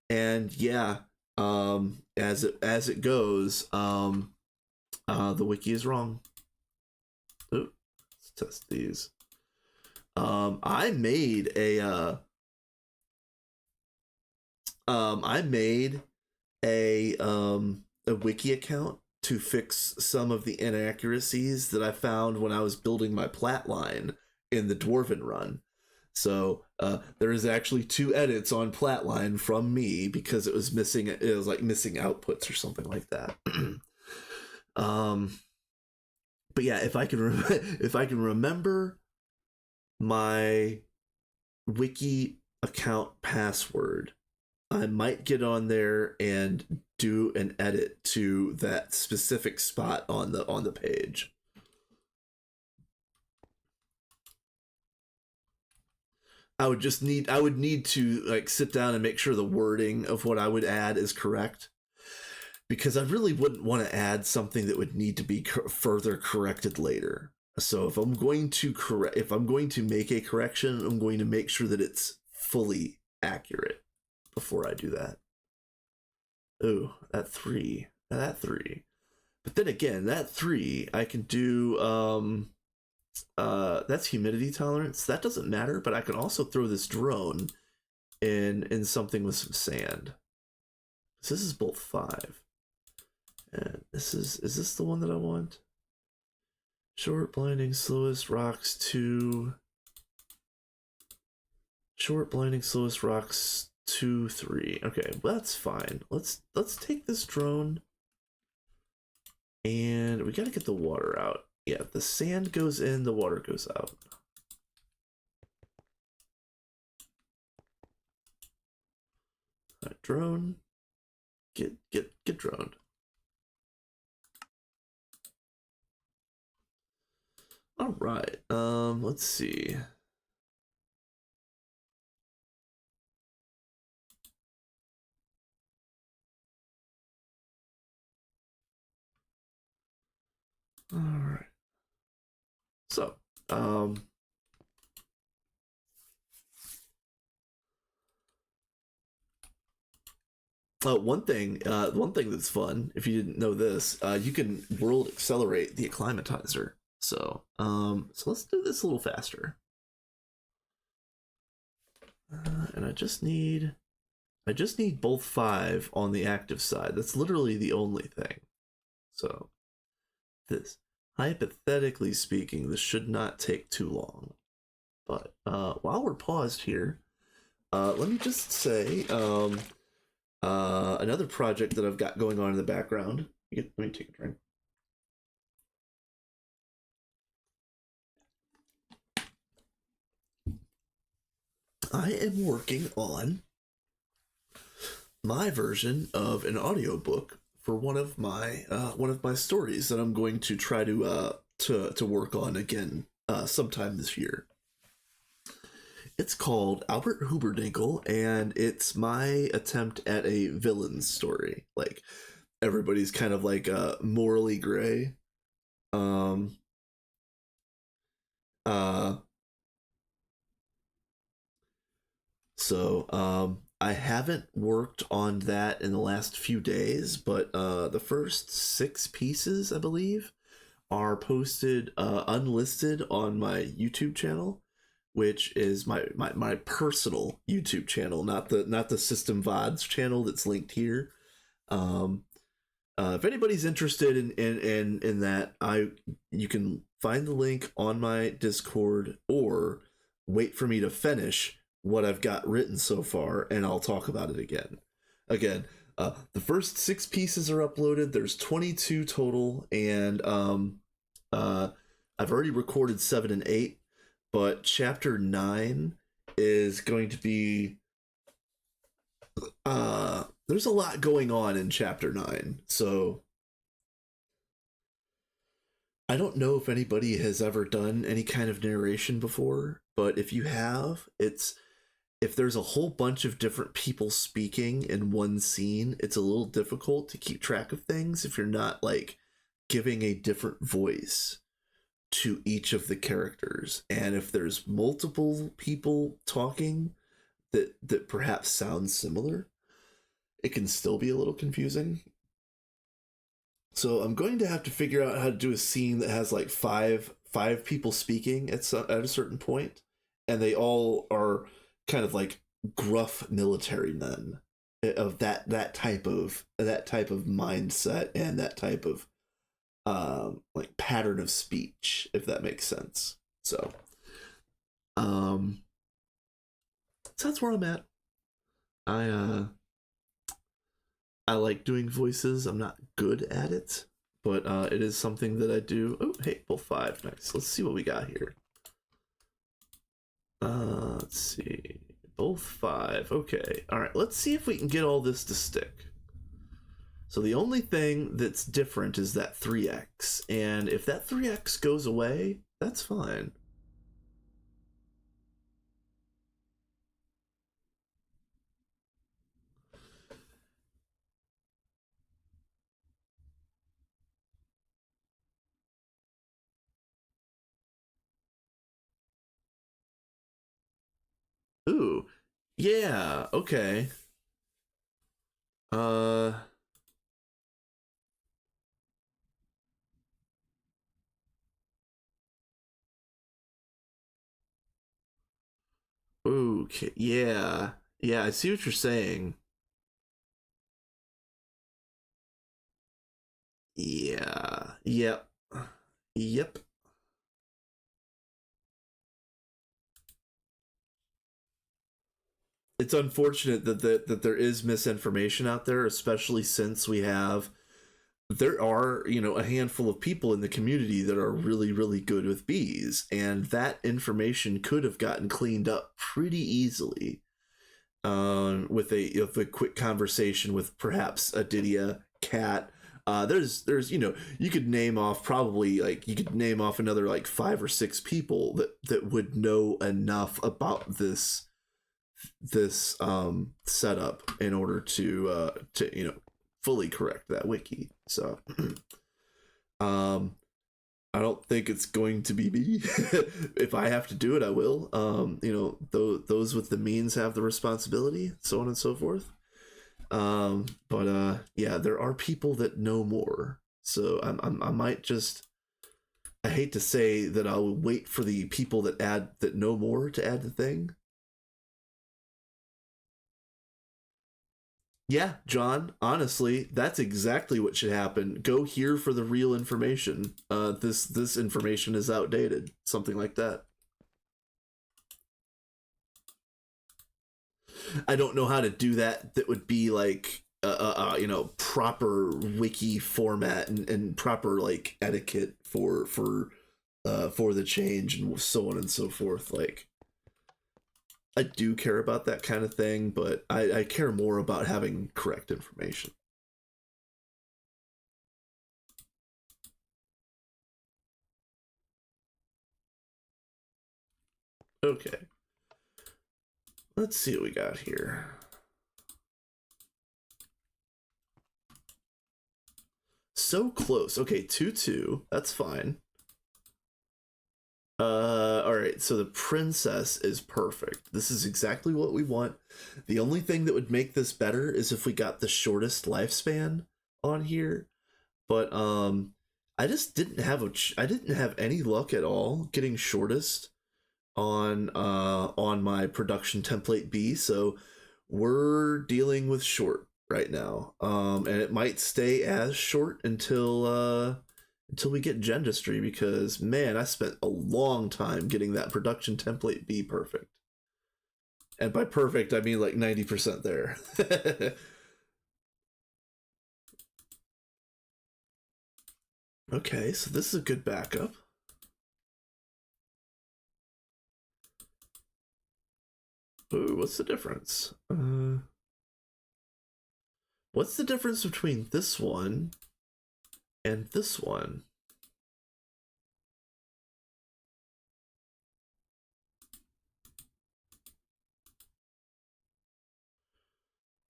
and yeah, as it goes, the wiki is wrong. Ooh, let's test these. I made a wiki account to fix some of the inaccuracies that I found when I was building my plat line in the Dwarven run. So there is actually 2 edits on Platline from me because it was missing. It was like missing outputs or something like that. But yeah, if I can remember my wiki account password, I might get on there and do an edit to that specific spot on the page. I would need to like sit down and make sure the wording of what I would add is correct, because I really wouldn't want to add something that would need to be further corrected later. So if I'm going to make a correction, I'm going to make sure that it's fully accurate before I do that. Oh, that 3. But then again, that 3 I can do that's humidity tolerance. That doesn't matter, but I can also throw this drone in something with some sand. So this is bolt 5. And is this the one that I want? Short, blinding, slowest, rocks 2. Short, blinding, slowest, rocks 2, 3. Okay, well, that's fine. Let's take this drone, and we gotta get the water out. Yeah, the sand goes in, the water goes out. All right, drone, get droned. All right, let's see. All right. So, one thing that's fun, if you didn't know this, you can world accelerate the acclimatizer. So let's do this a little faster. And I just need both 5 on the active side. That's literally the only thing. So this hypothetically speaking, this should not take too long. But while we're paused here, let me just say another project that I've got going on in the background. Let me take a drink. I am working on my version of an audiobook for one of my stories that I'm going to try to work on again sometime this year. It's called Albert Huberdinkle, and it's my attempt at a villain story. Like, everybody's kind of like morally gray. Um, uh, I haven't worked on that in the last few days, but the first 6 pieces, I believe, are posted unlisted on my YouTube channel, which is my personal YouTube channel, not the System VODs channel that's linked here. Um, if anybody's interested in that, you can find the link on my Discord, or wait for me to finish what I've got written so far, and I'll talk about it again. The first 6 pieces are uploaded. There's 22 total, and I've already recorded 7 and 8, but chapter 9 is going to be there's a lot going on in chapter 9, so I don't know if anybody has ever done any kind of narration before, but if you have, if there's a whole bunch of different people speaking in one scene, it's a little difficult to keep track of things if you're not like giving a different voice to each of the characters. And if there's multiple people talking that perhaps sound similar, it can still be a little confusing. So I'm going to have to figure out how to do a scene that has like five people speaking at a certain point, and they all are kind of like gruff military men of that type of mindset and that type of like pattern of speech, if that makes sense. So so that's where I'm at. I I like doing voices. I'm not good at it, but it is something that I do. Oh, hey, both 5. Nice. Let's see what we got here. Let's see. Both 5. Okay. All right. Let's see if we can get all this to stick. So the only thing that's different is that 3x. And if that 3x goes away, that's fine. Ooh. Yeah. Okay. Uh... Okay. Yeah. Yeah, I see what you're saying. Yeah. Yep. Yep. It's unfortunate that there is misinformation out there, especially since there are, a handful of people in the community that are really, really good with bees, and that information could have gotten cleaned up pretty easily with a quick conversation with perhaps a Didia cat. There's you could name off another like 5 or 6 people that would know enough about this setup in order to fully correct that wiki. So I don't think it's going to be me. If I have to do it, I will. Those with the means have the responsibility, so on and so forth. But yeah, there are people that know more, so I might just. I hate to say that I'll wait for the people that know more to add the thing. Yeah, John, honestly, that's exactly what should happen. Go here for the real information. This information is outdated. Something like that. I don't know how to do that. That would be like proper wiki format and proper like etiquette for the change and so on and so forth. Like I do care about that kind of thing, but I care more about having correct information. Okay, let's see what we got here. So close. Okay, 2-2. That's fine. All right. So the princess is perfect. This is exactly what we want. The only thing that would make this better is if we got the shortest lifespan on here. But I just didn't have I didn't have any luck at all getting shortest on my production template B. So we're dealing with short right now. And it might stay as short until we get Gendustry, because man, I spent a long time getting that production template B perfect. And by perfect, I mean like 90% there. Okay, so this is a good backup. Ooh, what's the difference? What's the difference between this one and this one?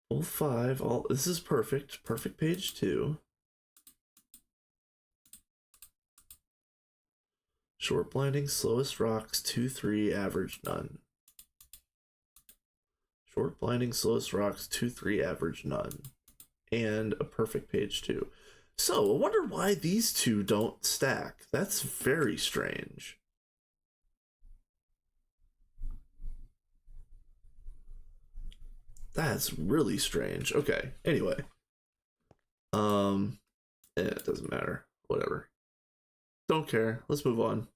All five, all this is perfect. Perfect page 2. Short blinding, slowest rocks, 2-3, average none. Short blinding, slowest rocks, 2-3, average none. And a perfect page 2. So I wonder why these two don't stack. That's very strange. That's really strange. Okay. Anyway. It doesn't matter. Whatever. Don't care. Let's move on.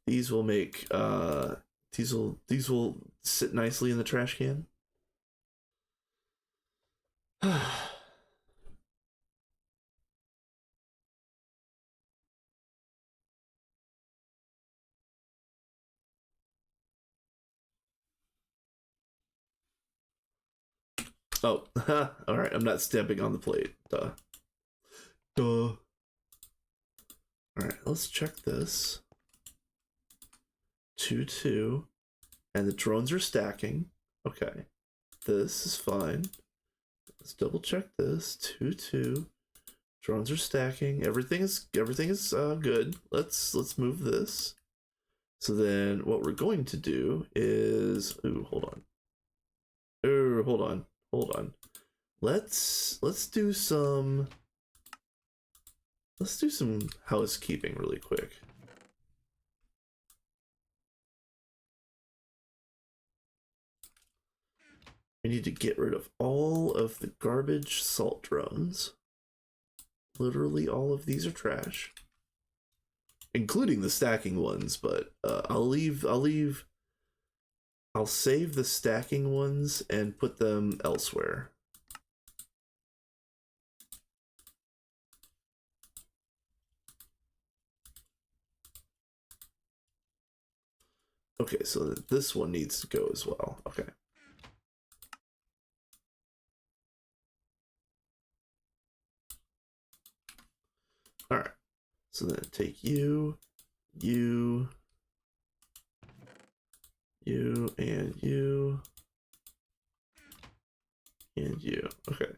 These will make these will sit nicely in the trash can. Oh, all right. I'm not stamping on the plate. Duh. Duh. All right. Let's check this. 2-2, and the drones are stacking. Okay, this is fine. Let's double check this. 2-2. Drones are stacking. Everything is good. Let's move this. So then what we're going to do is hold on. Hold on. Let's do some housekeeping really quick. We need to get rid of all of the garbage salt drones. Literally all of these are trash, including the stacking ones, but I'll save the stacking ones and put them elsewhere. Okay, so this one needs to go as well. Okay. All right. So then take you, and you. Okay.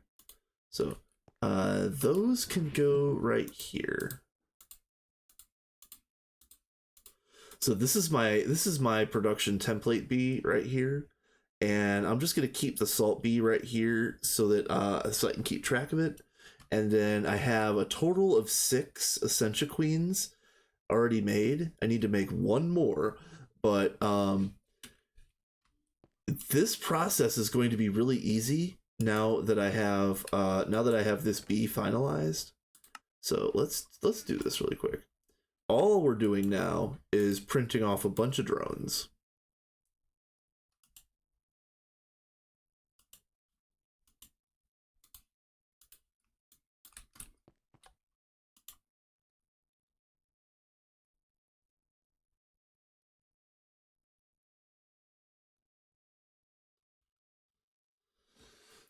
So those can go right here. So this is my production template B right here, and I'm just gonna keep the salt B right here so that so I can keep track of it. And then I have a total of 6 Essentia Queens already made. I need to make one more, but this process is going to be really easy now that I have this bee finalized. So let's do this really quick. All we're doing now is printing off a bunch of drones.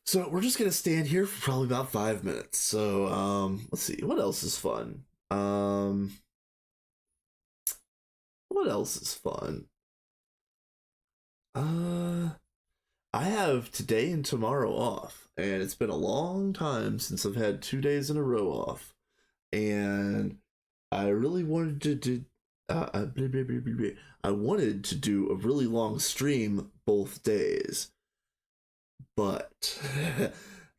So we're just gonna stand here for probably about 5 minutes. So let's see, what else is fun? What else is fun? Uh, I have today and tomorrow off, and it's been a long time since I've had 2 days in a row off, and I really wanted to do. I wanted to do a really long stream both days, but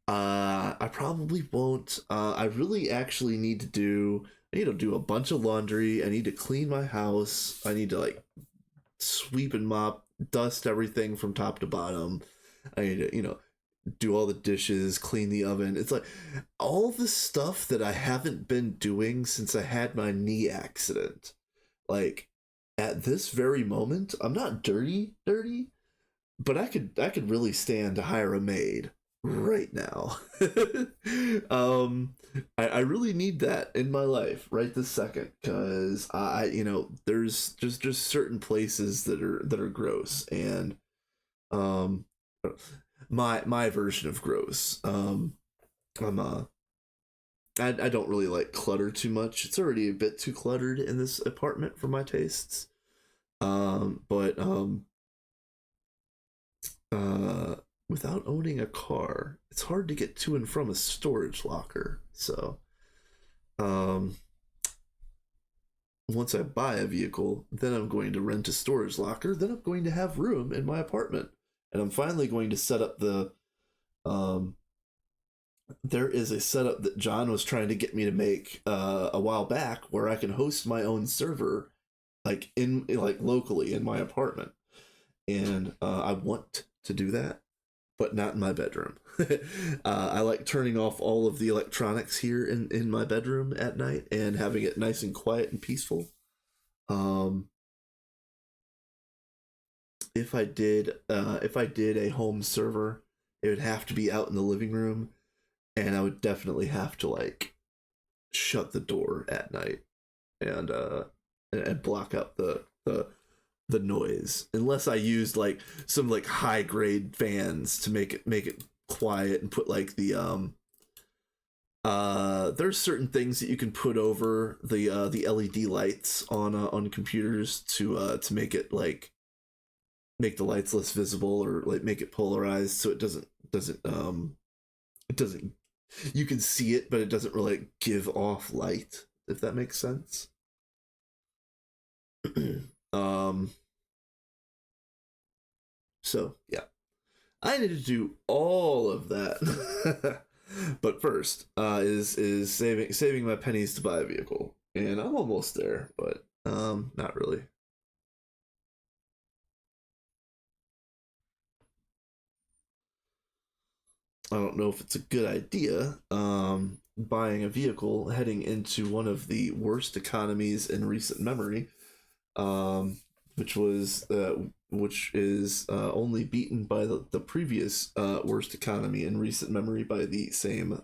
I probably won't. I really actually need to do. I need to do a bunch of laundry. I need to clean my house. I need to like sweep and mop, dust everything from top to bottom. I need to, do all the dishes, clean the oven. It's like all the stuff that I haven't been doing since I had my knee accident. Like at this very moment, I'm not dirty, but I could really stand to hire a maid right now. I really need that in my life right this second because there's just certain places that are gross and um my version of gross. I'm I don't really like clutter too much. It's already a bit too cluttered in this apartment for my tastes. But uh without owning a car, it's hard to get to and from a storage locker. So um once I buy a vehicle, then I'm going to rent a storage locker, then I'm going to have room in my apartment. And I'm finally going to set up the um there is a setup that John was trying to get me to make a while back where I can host my own server like locally in my apartment. And I want to do that, but not in my bedroom. I like turning off all of the electronics here in my bedroom at night and having it nice and quiet and peaceful. Um, if I did a home server, it would have to be out in the living room, and I would definitely have to like shut the door at night and block out the noise unless I used like some like high grade fans to make it quiet and put like there's certain things that you can put over the LED lights on computers to make it like make the lights less visible or like make it polarized so it doesn't you can see it but it doesn't really like, give off light, if that makes sense. um so yeah, I need to do all of that. But first, is saving my pennies to buy a vehicle, and I'm almost there, but not really. I don't know if it's a good idea. Buying a vehicle heading into one of the worst economies in recent memory, um, which is only beaten by the previous worst economy in recent memory by the same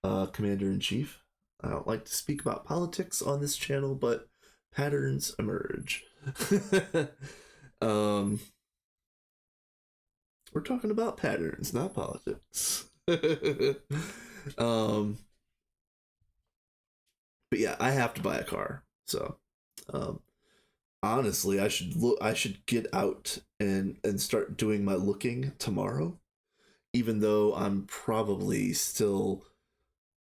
commander in chief. I don't like to speak about politics on this channel, but patterns emerge. um, we're talking about patterns, not politics. um, but yeah, I have to buy a car. So, um, honestly, I should get out and start doing my looking tomorrow, even though I'm probably still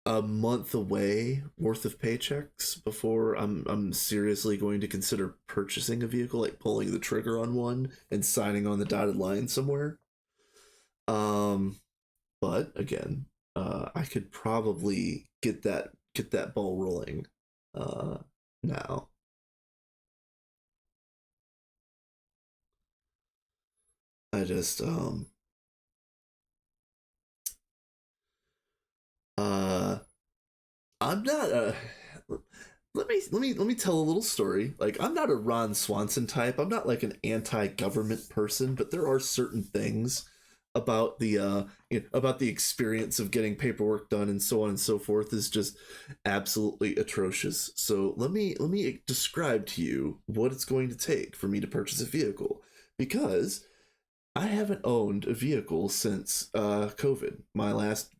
a month away worth of paychecks before I'm seriously going to consider purchasing a vehicle, like pulling the trigger on one and signing on the dotted line somewhere. Um, but again, I could probably get that ball rolling uh now. I just Uh, I'm not a. Let me tell a little story. Like, I'm not a Ron Swanson type. I'm not like an anti-government person, but there are certain things about about the experience of getting paperwork done and so on and so forth is just absolutely atrocious. So let me describe to you what it's going to take for me to purchase a vehicle, because I haven't owned a vehicle since COVID. My last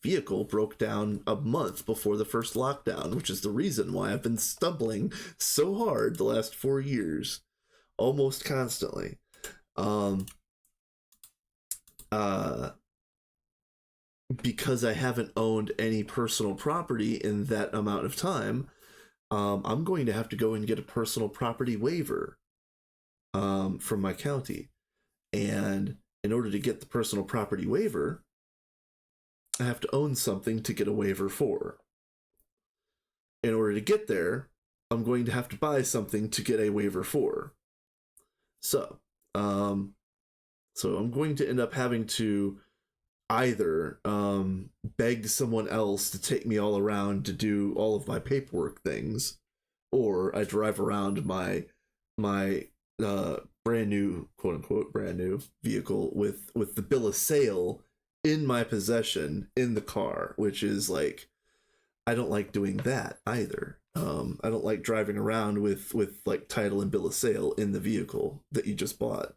vehicle broke down a month before the first lockdown, which is the reason why I've been stumbling so hard the last 4 years, almost constantly. Um, uh, because I haven't owned any personal property in that amount of time, I'm going to have to go and get a personal property waiver from my county. And in order to get the personal property waiver, I have to own something to get a waiver for. In order to get there, I'm going to have to buy something to get a waiver for. So, um, so I'm going to end up having to either beg someone else to take me all around to do all of my paperwork things, or I drive around my brand new, quote unquote brand new vehicle with the bill of sale in my possession in the car, which is like, I don't like doing that either. I don't like driving around with like title and bill of sale in the vehicle that you just bought.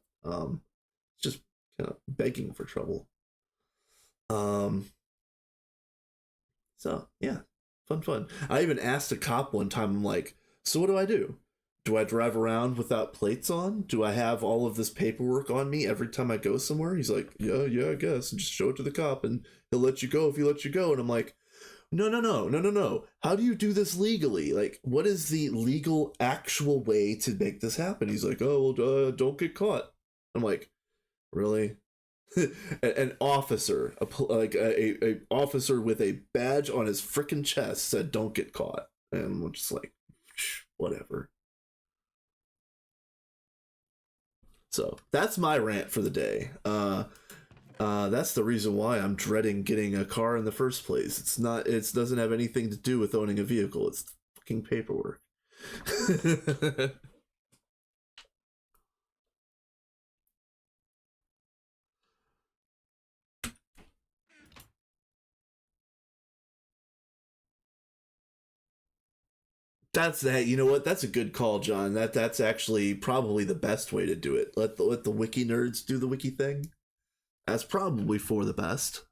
Just kind of begging for trouble. Um, so yeah, fun. I even asked a cop one time. I'm like, so what do I do? Do I drive around without plates on? Do I have all of this paperwork on me every time I go somewhere? He's like, yeah, I guess. And just show it to the cop, and he'll let you go if he lets you go. And I'm like, no. How do you do this legally? Like, what is the legal, actual way to make this happen? He's like, oh, well, don't get caught. I'm like, really? An officer, like a officer with a badge on his freaking chest said, "Don't get caught," and I'm just like, whatever. So that's my rant for the day. That's the reason why I'm dreading getting a car in the first place. It's not. It doesn't have anything to do with owning a vehicle. It's fucking paperwork. That's that. You know what? That's a good call, John. That's actually probably the best way to do it. Let the wiki nerds do the wiki thing. That's probably for the best.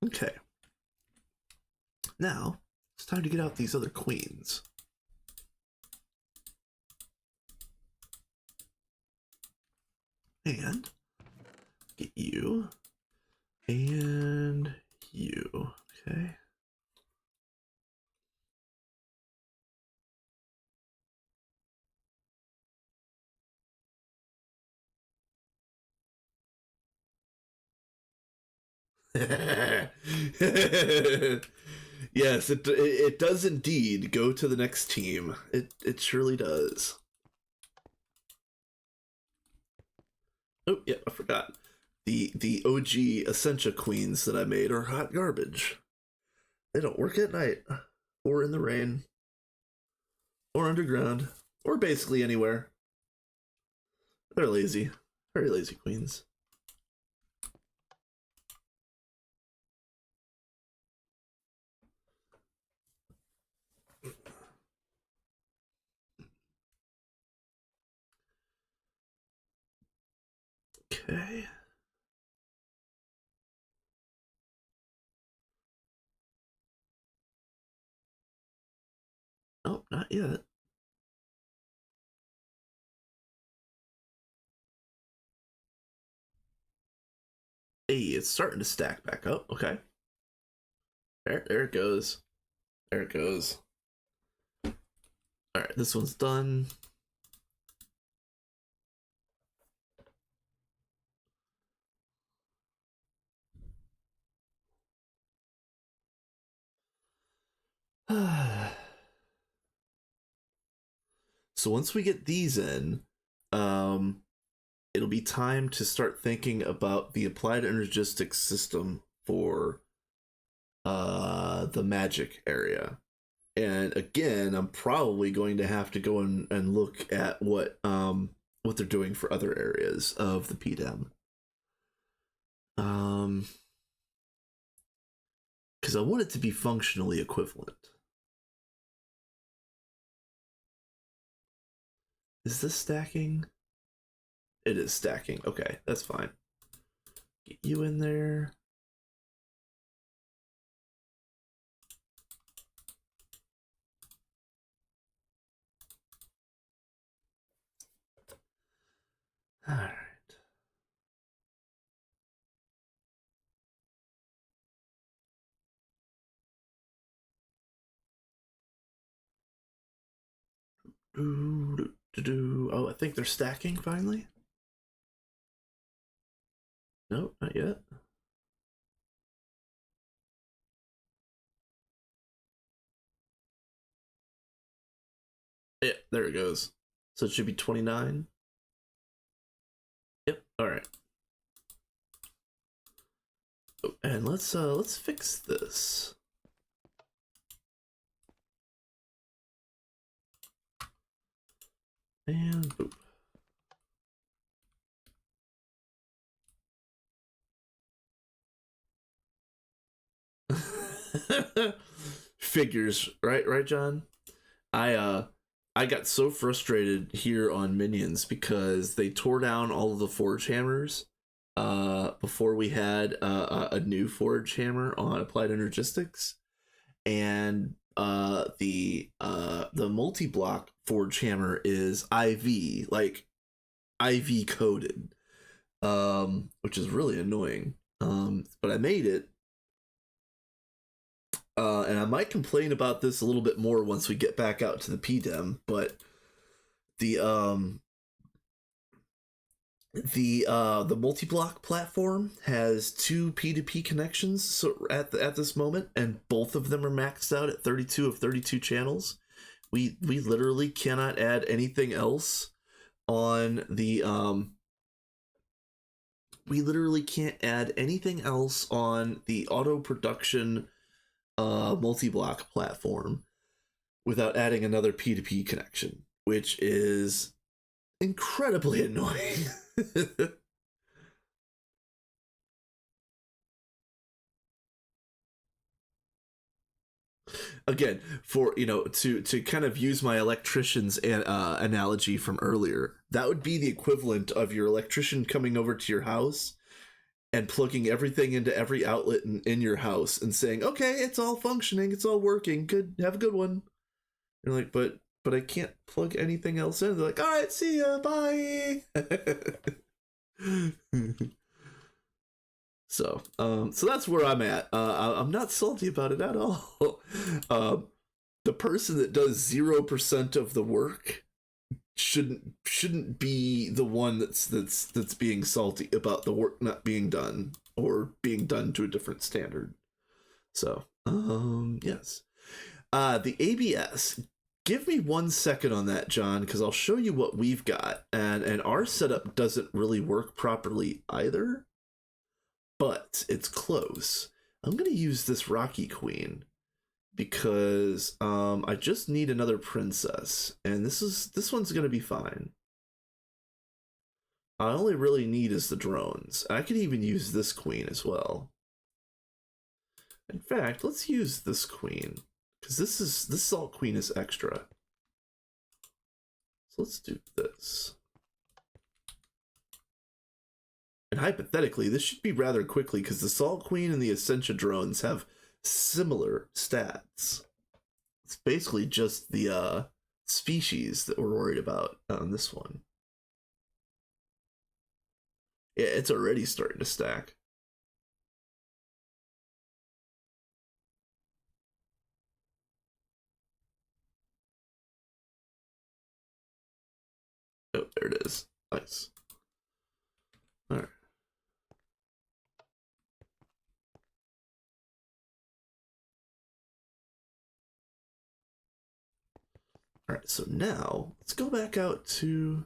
Okay. Now it's time to get out these other queens. And get you. And you. Okay. Yes, it does indeed go to the next team. It surely does. Oh yeah, I forgot. The OG Essentia queens that I made are hot garbage. They don't work at night, or in the rain, or underground, or basically anywhere. They're lazy. Very lazy queens. Okay. Oh, not yet. Hey, it's starting to stack back up. Okay. There it goes. There it goes. All right, this one's done. So once we get these in, um, it'll be time to start thinking about the applied energistics system for the magic area. And again, I'm probably going to have to go and look at what they're doing for other areas of the PDEM. Because I want it to be functionally equivalent. Is this stacking? It is stacking. Okay, that's fine. Get you in there. All right. Oh, I think they're stacking finally. No, not yet. Yeah, there it goes. So it should be 29. Yep. All right. Oh, and let's fix this. And boop. Figures, right, John? I got so frustrated here on Minions because they tore down all of the forge hammers before we had a new forge hammer on applied energistics, and the multi-block forge hammer is IV, like IV coded, which is really annoying. But I made it. And I might complain about this a little bit more once we get back out to the PDEM, but the the multi-block platform has two P2P connections so at this moment, and both of them are maxed out at 32 of 32 channels. We literally cannot add anything else on the we literally can't add anything else on the auto production multi-block platform without adding another P2P connection, which is incredibly annoying. Again, for to kind of use my electrician's analogy from earlier, that would be the equivalent of your electrician coming over to your house and plugging everything into every outlet in your house and saying, okay, it's all functioning, it's all working, good, have a good one. You're like, but I can't plug anything else in. They're like, all right, see ya, bye. So that's where I'm at. I'm not salty about it at all. The person that does 0% of the work shouldn't be the one that's being salty about the work not being done or being done to a different standard. So yes. The ABS. Give me 1 second on that, John, because I'll show you what we've got. And our setup doesn't really work properly either, but it's close. I'm gonna use this Rocky Queen because I just need another princess, and this one's gonna be fine. I only really need is the drones. I could even use this queen as well. In fact, let's use this queen because this Salt Queen is extra. So let's do this. And hypothetically, this should be rather quickly because the Salt Queen and the Essentia drones have similar stats. It's basically just the species that we're worried about on this one. Yeah, it's already starting to stack. Oh, there it is. Nice. All right. All right, so now let's go back out to...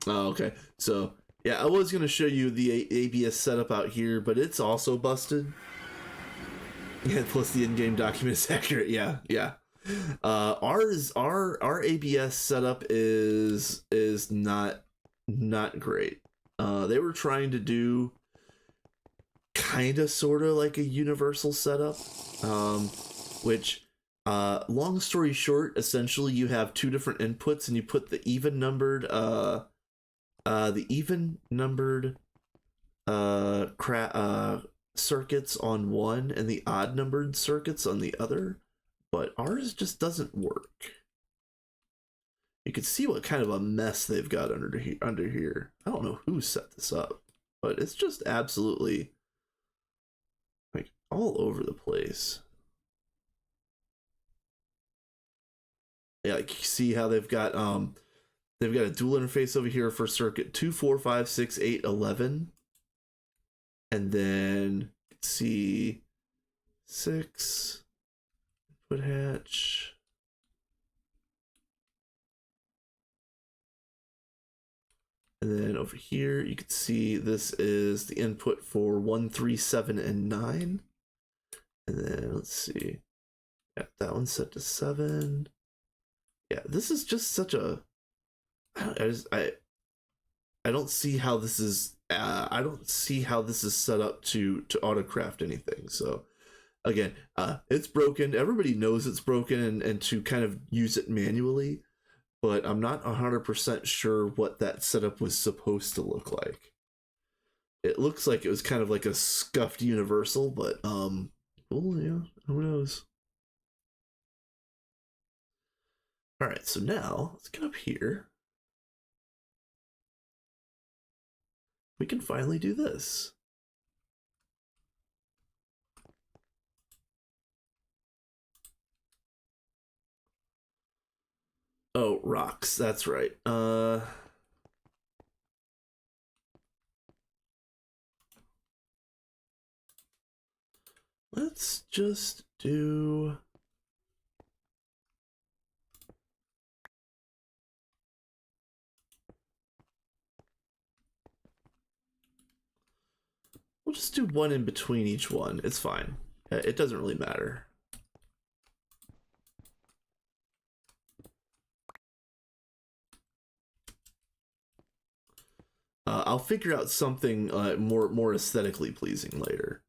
Oh, okay. So, yeah, I was going to show you the ABS setup out here, but it's also busted. Yeah, plus the in-game document is accurate. Yeah, yeah. Our ABS setup is not great. They were trying to do kind of sort of like a universal setup, which long story short, essentially you have two different inputs and you put the even numbered circuits on one and the odd numbered circuits on the other, but ours just doesn't work. You can see what kind of a mess they've got under here. I don't know who set this up, but it's just absolutely like all over the place. Yeah, like you see how they've got a dual interface over here for circuit 2, 4, 5, 6, 8, 11. And then see 6 input hatch. And then over here, you can see this is the input for 1, 3, 7, and 9. And then let's see. Yeah, that one's set to 7. Yeah, this is just such a... I don't see how this is... I don't see how this is set up to autocraft anything. So again, it's broken. Everybody knows it's broken, and to kind of use it manually. But I'm not 100% sure what that setup was supposed to look like. It looks like it was kind of like a scuffed universal, but well, yeah, who knows? All right, so now let's get up here. We can finally do this. Oh, rocks. That's right. Let's just do... We'll just do one in between each one. It's fine. It doesn't really matter. I'll figure out something more aesthetically pleasing later.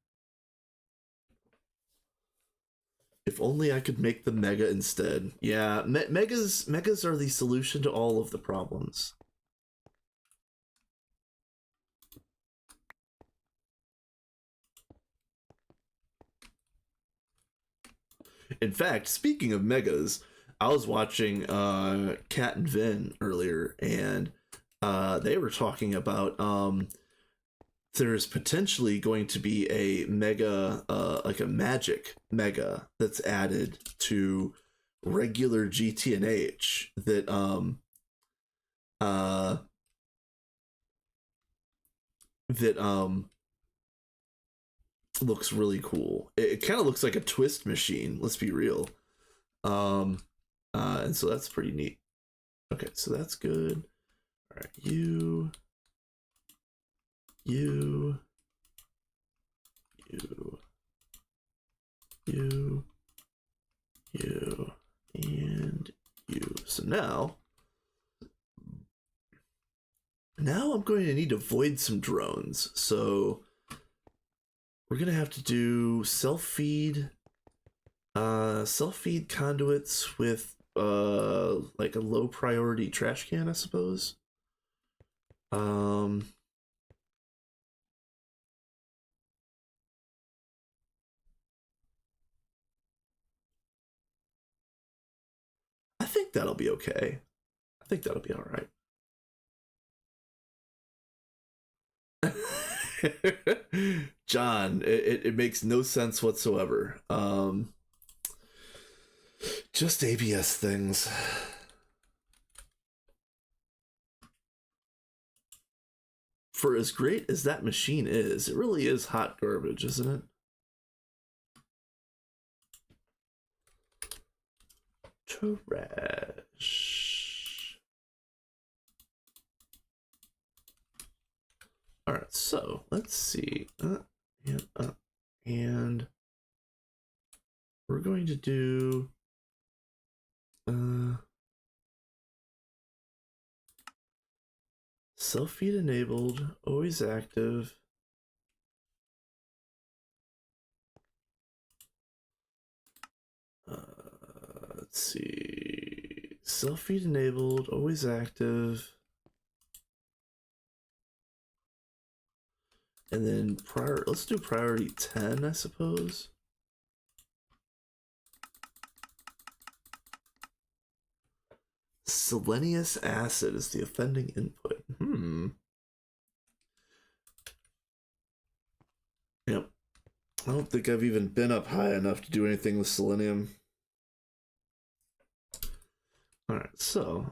If only I could make the mega instead. Yeah, megas are the solution to all of the problems. In fact, speaking of megas, I was watching Kat and Vin earlier, and they were talking about there's potentially going to be a mega, like a magic mega that's added to regular GTNH that that looks really cool. It kind of looks like a twist machine, let's be real. And so that's pretty neat. Okay, so that's good. All right, you, you, and you. So now I'm going to need to void some drones. So we're gonna have to do self-feed conduits with like a low priority trash can, I suppose. I think that'll be okay. I think that'll be all right. John, it makes no sense whatsoever. Just ABS things. For as great as that machine is, it really is hot garbage, isn't it? Trash. All right, so let's see. And we're going to do self-feed enabled, always active. Let's see. Self-feed enabled, always active. And then let's do priority 10, I suppose. Selenious acid is the offending input. Yep. I don't think I've even been up high enough to do anything with selenium. Alright, so,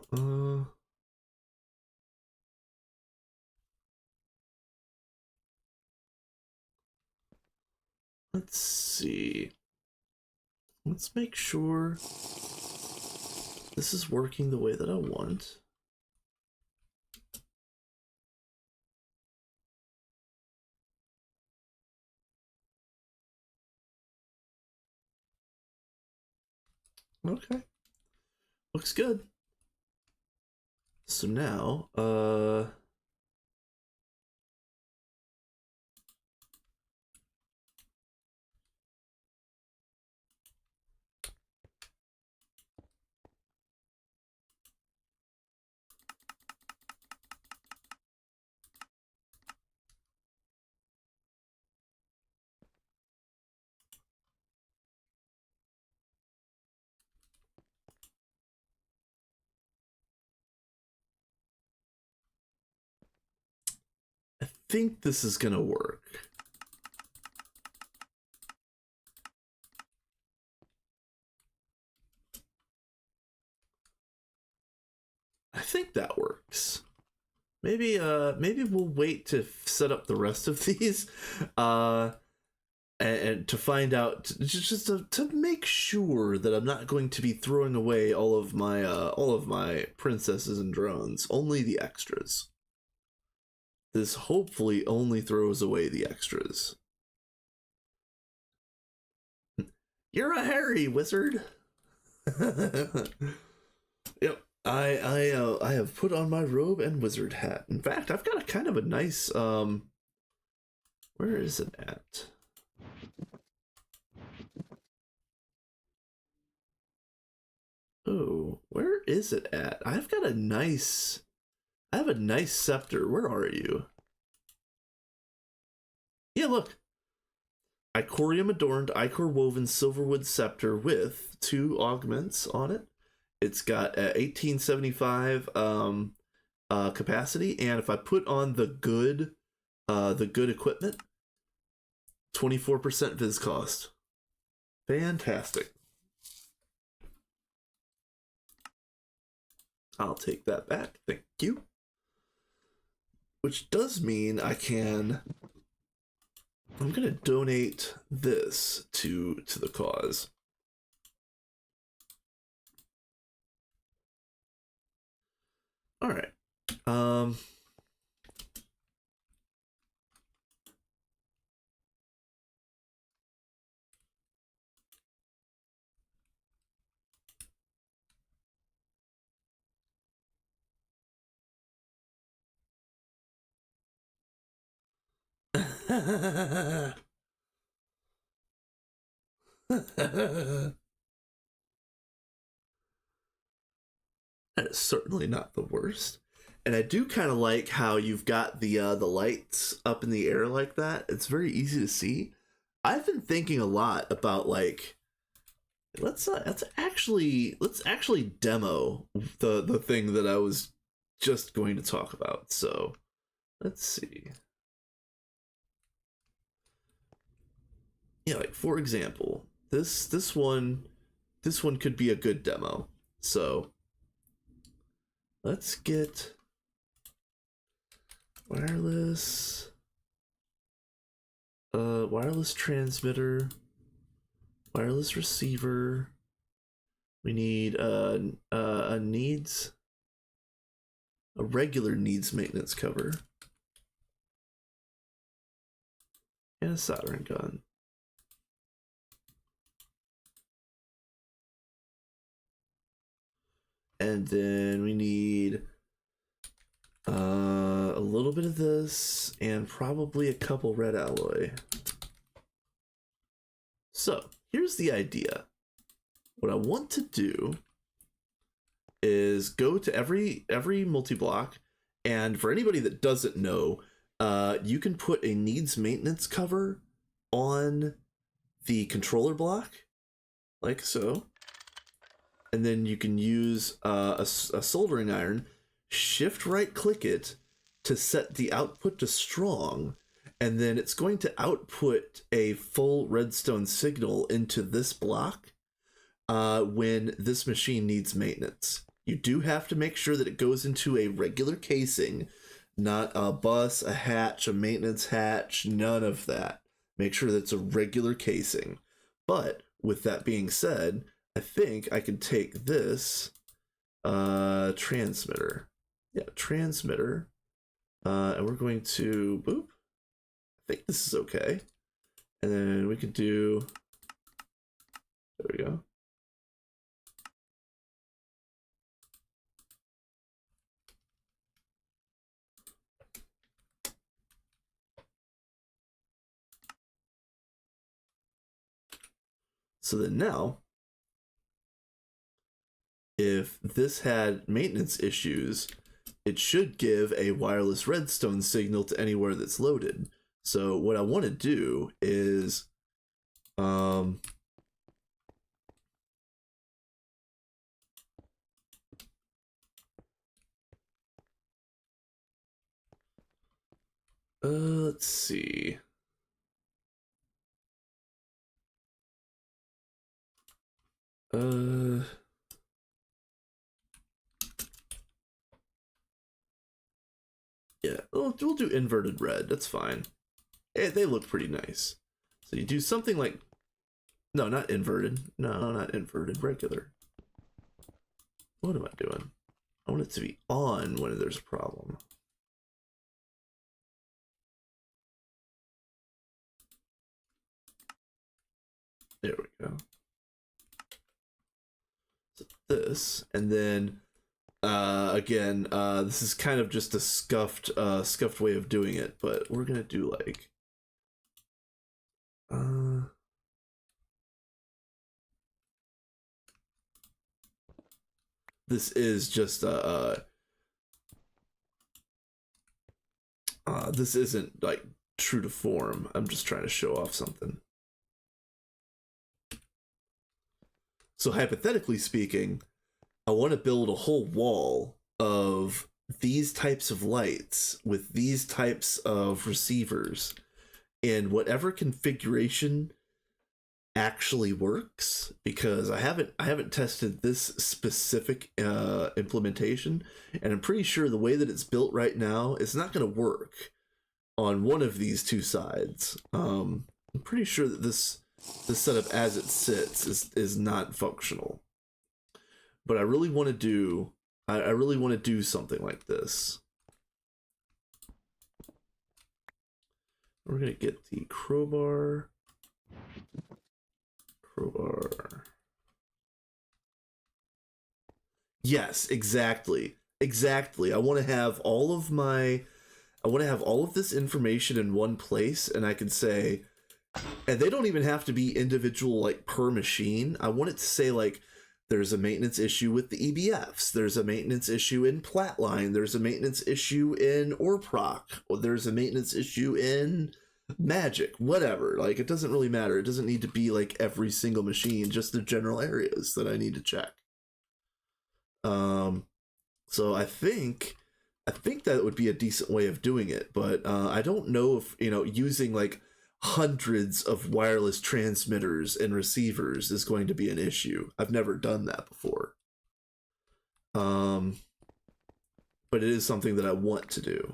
let's see. Let's make sure this is working the way that I want. Okay. Looks good. So now, I think this is gonna work. I think that works. Maybe we'll wait to set up the rest of these, and to find out, just to make sure that I'm not going to be throwing away all of my princesses and drones. Only the extras. This hopefully only throws away the extras. You're a hairy wizard. Yep. I have put on my robe and wizard hat. In fact, I've got a kind of a nice where is it at? Oh, where is it at? I have a nice scepter. Where are you? Yeah, look. Icorium adorned, ichor woven silverwood scepter with 2 augments on it. It's got 1875 capacity, and if I put on the good equipment, 24% viz cost. Fantastic. I'll take that back. Thank you. Which does mean I'm gonna donate this to the cause. All right. That is certainly not the worst. And I do kind of like how you've got the lights up in the air like that. It's very easy to see. I've been thinking a lot about like let's actually demo the thing that I was just going to talk about. So let's see. Yeah, like for example, this one could be a good demo. So let's get wireless wireless transmitter, wireless receiver, We need a regular needs maintenance cover. And a soldering gun. And then we need a little bit of this and probably a couple red alloy. So here's the idea. What I want to do is go to every multi-block, and for anybody that doesn't know, you can put a needs maintenance cover on the controller block, like so. And then you can use a soldering iron, shift right click it to set the output to strong, and then it's going to output a full redstone signal into this block when this machine needs maintenance. You do have to make sure that it goes into a regular casing, not a bus, a hatch, a maintenance hatch, none of that. Make sure that it's a regular casing. But with that being said, I think I can take this transmitter. Yeah, transmitter. And we're going to boop. I think this is okay. And then we can do, there we go. So then now, if this had maintenance issues, it should give a wireless redstone signal to anywhere that's loaded. So what I want to do is let's see. Yeah, we'll do inverted red. That's fine. They look pretty nice. So you do something like, no, not inverted. No, not inverted. Regular. What am I doing? I want it to be on when there's a problem. There we go. So this, and then again, this is kind of just a scuffed way of doing it, but we're gonna do like this is just this isn't like true to form. I'm just trying to show off something. So hypothetically speaking, I want to build a whole wall of these types of lights with these types of receivers in whatever configuration actually works, because I haven't tested this specific implementation, and I'm pretty sure the way that it's built right now is not going to work on one of these two sides. I'm pretty sure that this setup as it sits is not functional. But I really want to do something like this. We're gonna get the crowbar. Yes, exactly. I want to have all of this information in one place, and I can say, and they don't even have to be individual like per machine. I want it to say like, there's a maintenance issue with the EBFs. There's a maintenance issue in Platline. There's a maintenance issue in Orproc. Or there's a maintenance issue in Magic. Whatever. Like, it doesn't really matter. It doesn't need to be like every single machine, just the general areas that I need to check. So I think that would be a decent way of doing it, but I don't know if, using like hundreds of wireless transmitters and receivers is going to be an issue. I've never done that before. But it is something that I want to do.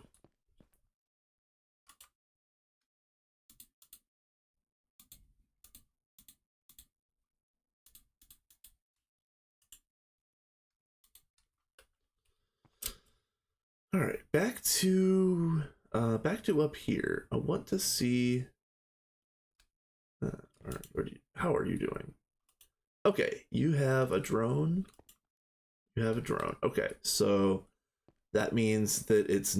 back to up here. I want to see. All right, how are you doing? Okay, you have a drone. You have a drone. Okay, so that means that it's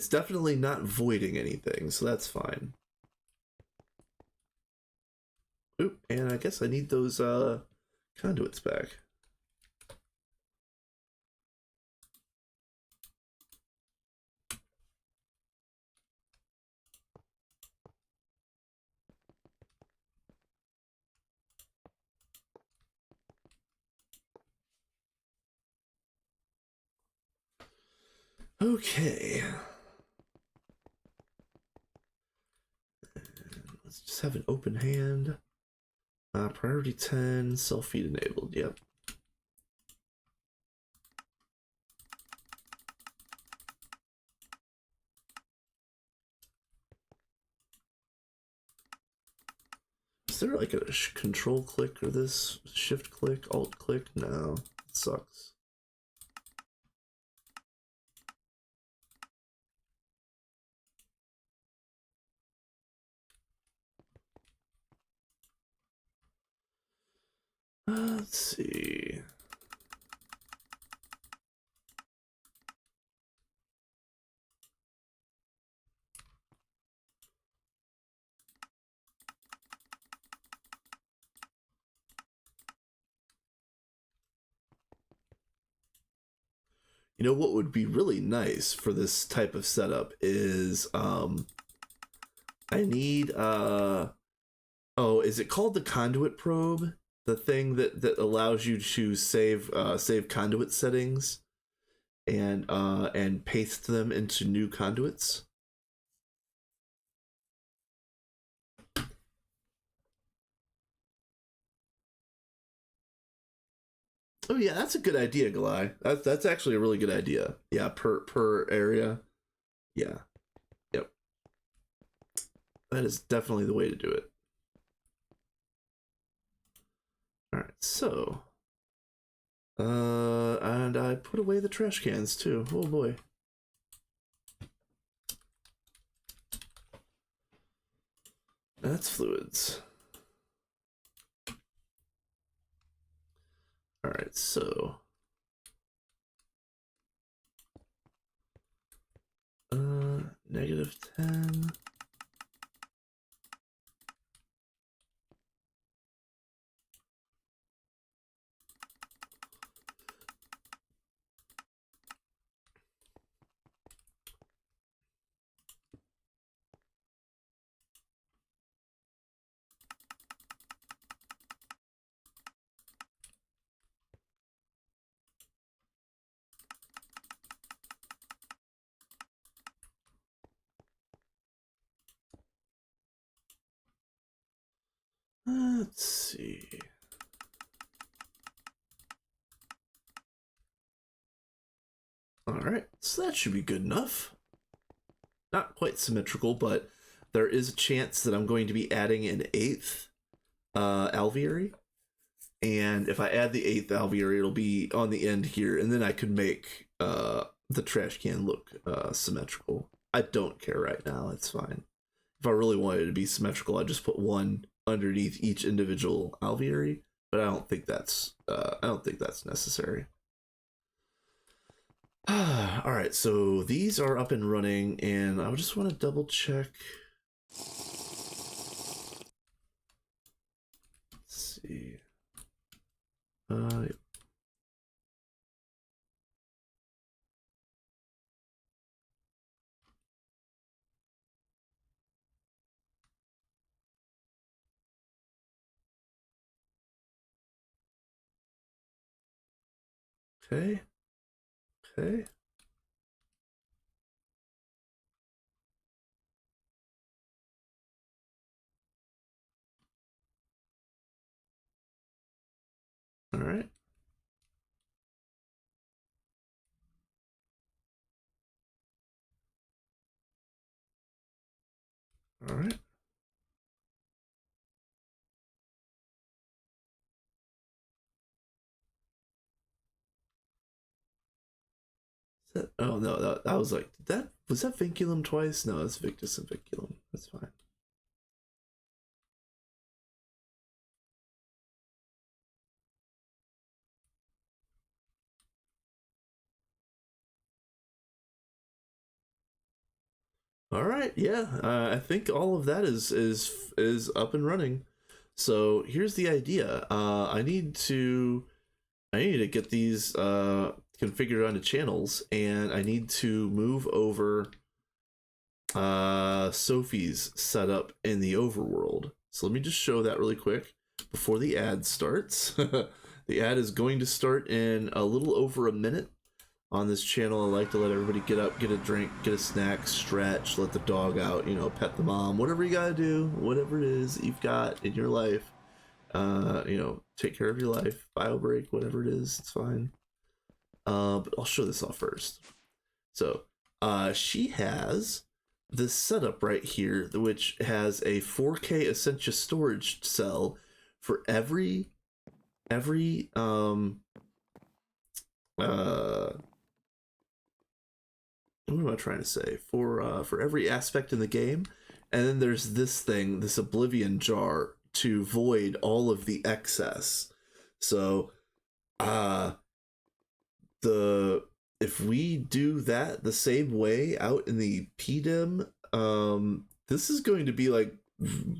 definitely not voiding anything, so that's fine. Oop, and I guess I need those conduits back. Okay. Let's just have an open hand. Priority 10, self-feed enabled. Yep. Is there like a control click or this? Shift click, alt click? No, it sucks. Let's see. You know what would be really nice for this type of setup is I need oh, is it called the conduit probe? The thing that allows you to save conduit settings and paste them into new conduits. Oh yeah, that's a good idea, Galai. That's actually a really good idea. Yeah, per area. Yeah. Yep. That is definitely the way to do it. All right, so and I put away the trash cans too. Oh boy. That's fluids. All right, so -10. Let's see. All right, so that should be good enough. Not quite symmetrical, but there is a chance that I'm going to be adding an 8th alveary. And if I add the 8th alveary, it'll be on the end here, and then I could make the trash can look symmetrical. I don't care right now, it's fine. If I really wanted it to be symmetrical, I'd just put one underneath each individual alveary, but I don't think that's necessary. All right, so these are up and running, and I just want to double check. Let's see. Okay. Okay. All right. All right. Oh no, that was like that was that vinculum twice? No, that's Victus and vinculum. That's fine. All right, yeah. I think all of that is up and running. So here's the idea. I need to get these configured onto channels, and I need to move over Sophie's setup in the overworld. So let me just show that really quick before the ad starts. The ad is going to start in a little over a minute. On this channel, I like to let everybody get up, get a drink, get a snack, stretch, let the dog out, pet the mom, whatever you gotta do, whatever it is that you've got in your life. Take care of your life, bio break, whatever it is, it's fine. But I'll show this off first. So, she has this setup right here, which has a 4K Essentia storage cell for every uh what am I trying to say? For every aspect in the game, and then there's this thing, this Oblivion jar to void all of the excess. So, uh, the if we do that the same way out in the PDEM, this is going to be like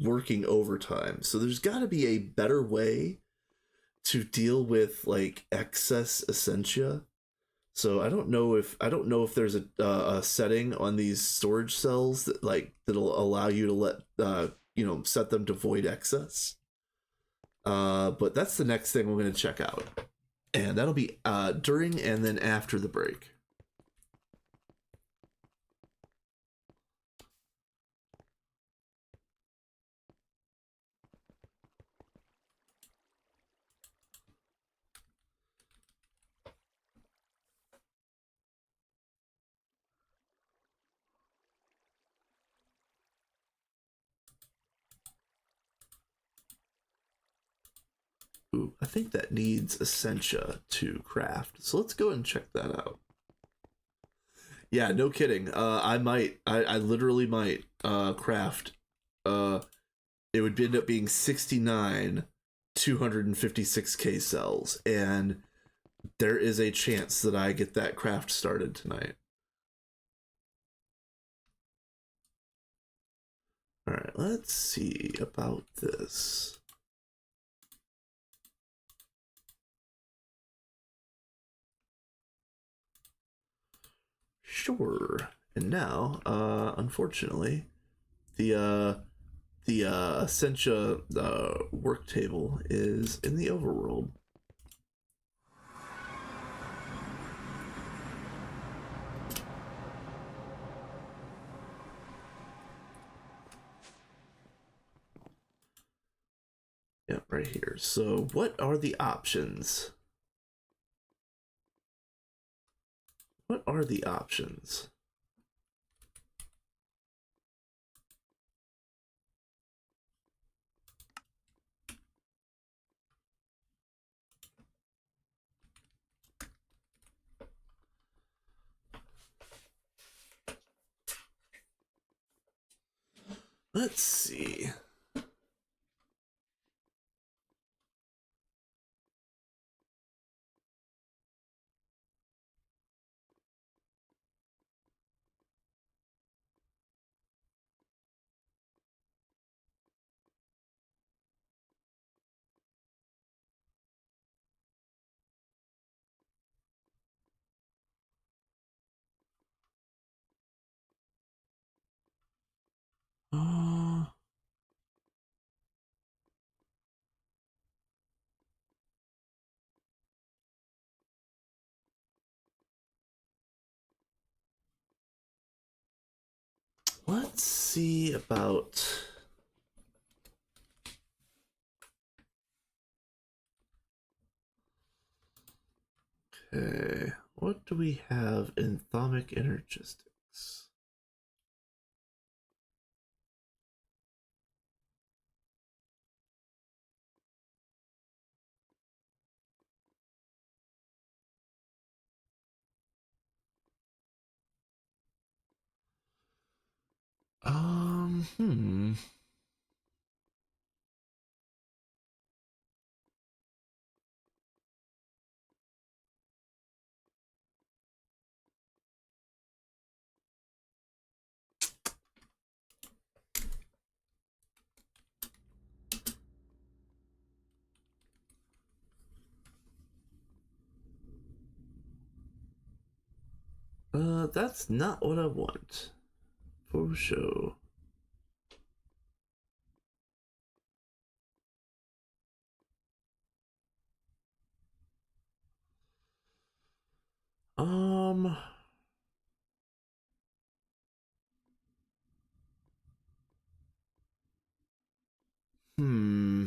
working overtime. So there's got to be a better way to deal with like excess essentia. So I don't know if there's a setting on these storage cells that that'll allow you to let set them to void excess. But that's the next thing we're going to check out, and that'll be during and then after the break. Ooh, I think that needs Essentia to craft. So let's go and check that out. Yeah, no kidding. I literally might craft. Uh, it would end up being 69 256K cells, and there is a chance that I get that craft started tonight. All right, let's see about this. Sure. And now, unfortunately, the Essentia work table is in the overworld. Yep, right here. So what are the options? What are the options? Let's see. Uh, let's see about. Okay, what do we have in Thaumic Energistics? Hmm. That's not what I want. For sure. Um. Hmm.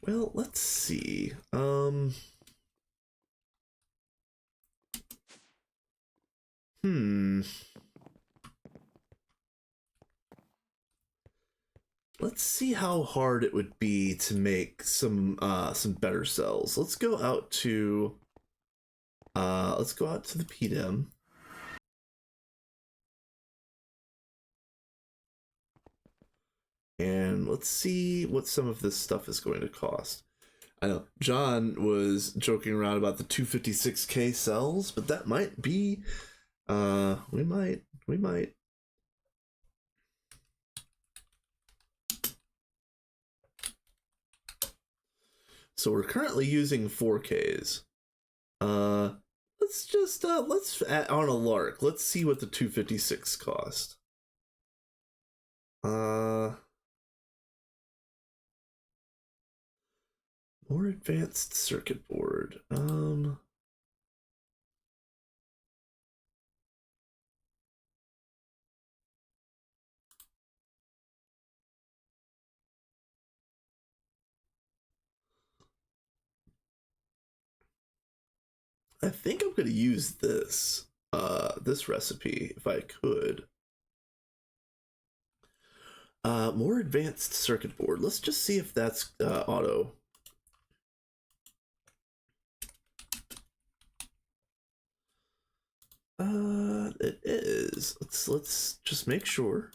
Well, let's see. Hmm. Let's see how hard it would be to make some better cells. Let's go out to the PDM, and let's see what some of this stuff is going to cost. I know John was joking around about the 256K cells, but that might be we might. So we're currently using 4Ks. Uh let's add on a lark. Let's see what the 256 cost. Uh More advanced circuit board. I think I'm gonna use this recipe if I could. More advanced circuit board. Let's just see if that's auto. It is. Let's just make sure.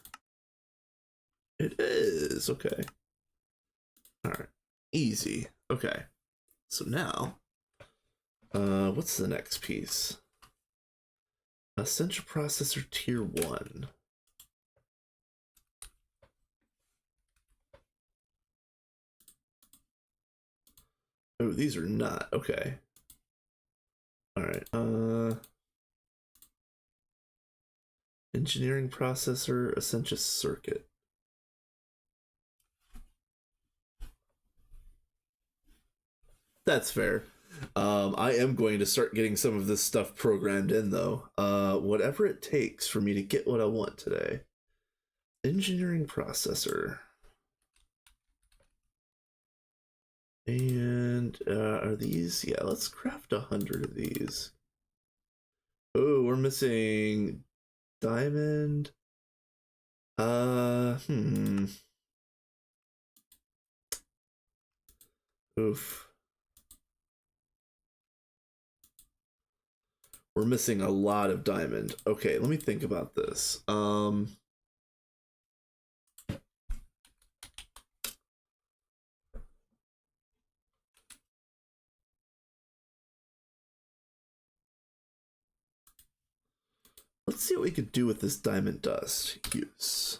It is. Okay. All right. Easy. Okay. So now, what's the next piece? Essential processor tier 1. Oh, these are not. Okay. All right. Engineering processor, essential circuit. That's fair. I am going to start getting some of this stuff programmed in, though. Whatever it takes for me to get what I want today. Engineering processor. And are these? Yeah, let's craft 100 of these. Oh, we're missing diamond. Hmm. Oof. We're missing a lot of diamond. Okay, let me think about this. Let's see what we could do with this diamond dust use.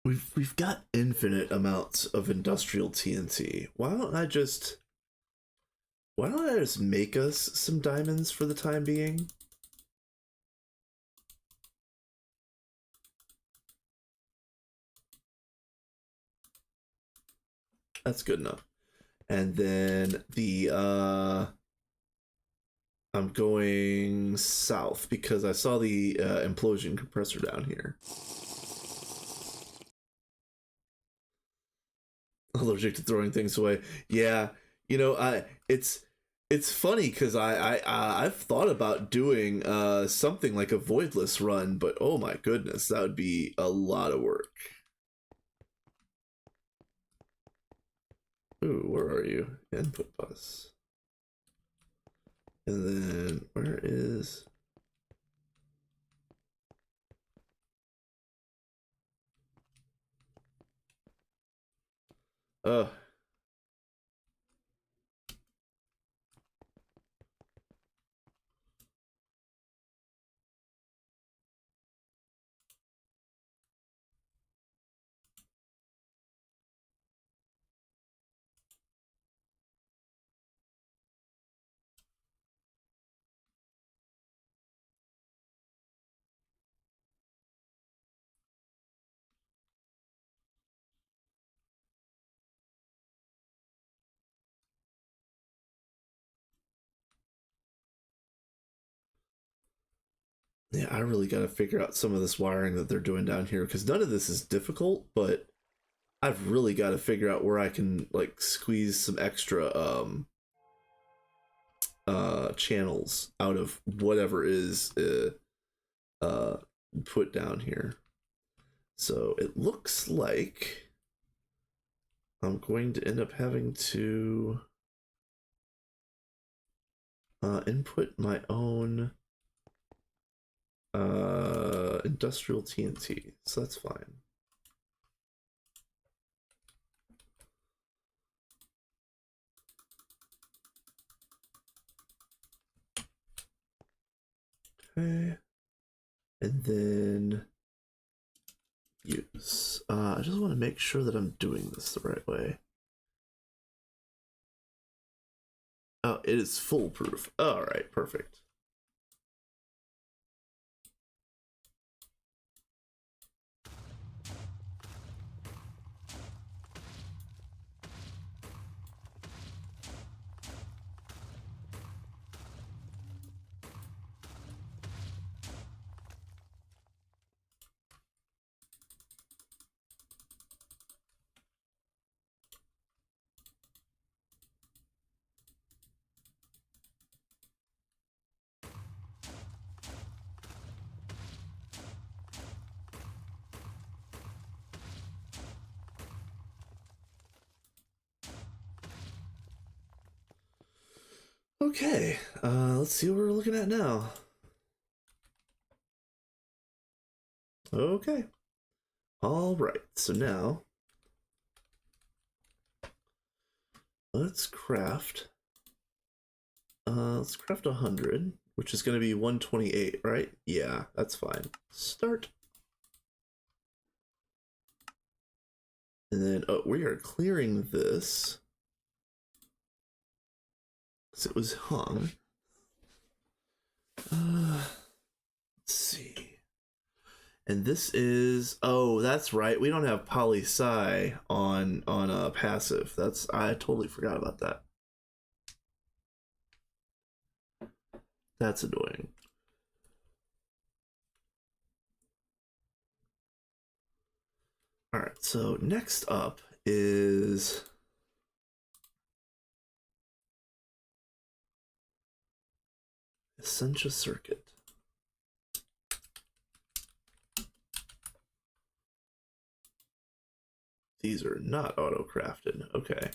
We've got infinite amounts of industrial TNT. Why don't I just make us some diamonds for the time being? That's good enough. And then I'm going south because I saw the implosion compressor down here. allergic to throwing things away. Yeah, you know, it's funny because I've thought about doing something like a voidless run, but oh my goodness, that would be a lot of work. Ooh, where are you? Input bus. And then where is? Uh, yeah, I really got to figure out some of this wiring that they're doing down here because none of this is difficult, but I've really got to figure out where I can like squeeze some extra channels out of whatever is uh put down here. So it looks like I'm going to end up having to input my own industrial TNT, so that's fine. Okay, and then use. I just want to make sure that I'm doing this the right way. Oh, it is foolproof. All right, perfect. Okay, let's see what we're looking at now. Okay. All right, so now let's craft. Let's craft 100, which is going to be 128, right? Yeah, that's fine. Start. And then, oh, we are clearing this. Because it was hung. Let's see. And this is, oh, that's right. We don't have poli-sci on passive. I totally forgot about that. That's annoying. All right, so next up is Essential Circuit. These are not auto-crafted. Okay.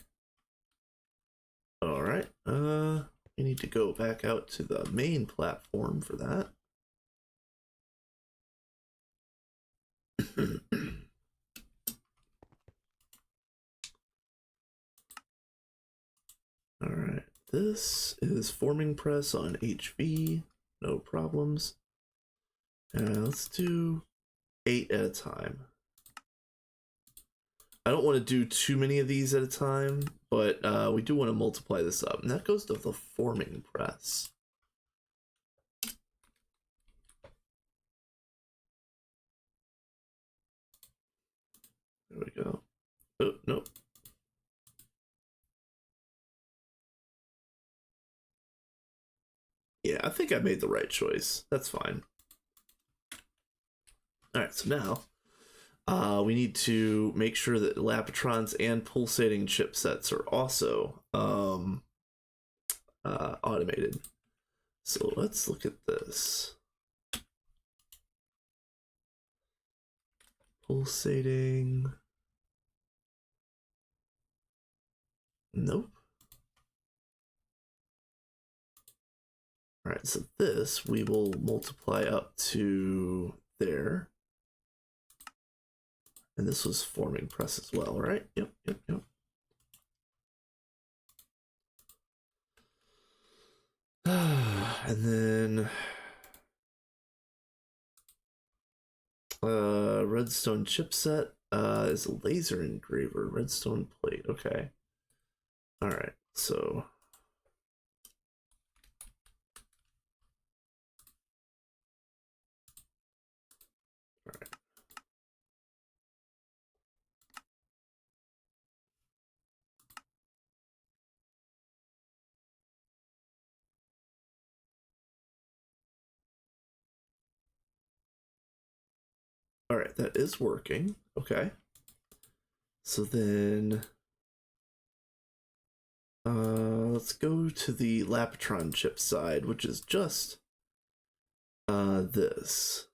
All right. We need to go back out to the main platform for that. All right. This is forming press on HV. No problems. Let's do 8 at a time. I don't want to do too many of these at a time, but we do want to multiply this up. And that goes to the forming press. There we go. Oh, no. Yeah, I think I made the right choice. That's fine. All right, so now We need to make sure that Lapitrons and pulsating chipsets are also automated. So let's look at this. Pulsating. Nope. All right, so this we will multiply up to there. And this was forming press as well, right? Yep. And then redstone chipset is a laser engraver, redstone plate. Okay. All right. So all right, that is working. Okay. So then let's go to the Lapitron chip side, which is just this.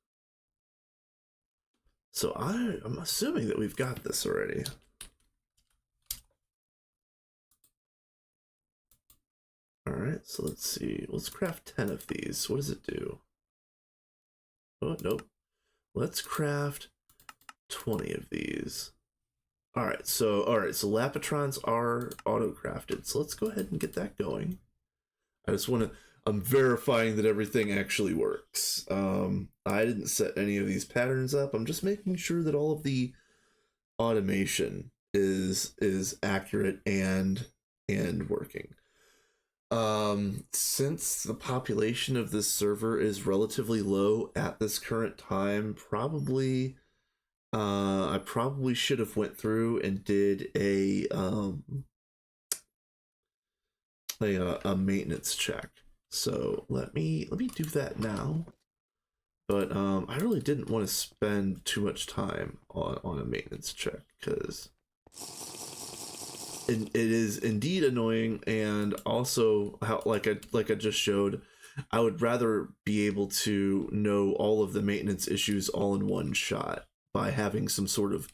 So I'm assuming that we've got this already. All right, so let's see. Let's craft 10 of these. What does it do? Oh, nope. Let's craft 20 of these. All right, so Lapitrons are auto-crafted. So let's go ahead and get that going. I just want to, I'm verifying that everything actually works. I didn't set any of these patterns up. I'm just making sure that all of the automation is accurate and working. Since the population of this server is relatively low at this current time, I probably should have went through and did a maintenance check. So let me do that now. But I really didn't want to spend too much time on a maintenance check because it is indeed annoying, and also how like I just showed, I would rather be able to know all of the maintenance issues all in one shot by having some sort of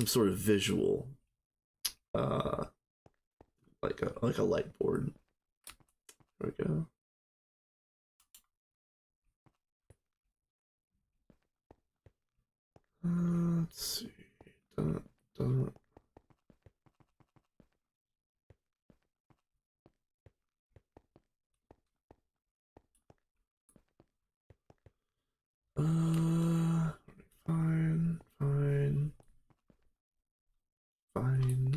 visual, like a light board. There we go. Let's see. Dun. Fine.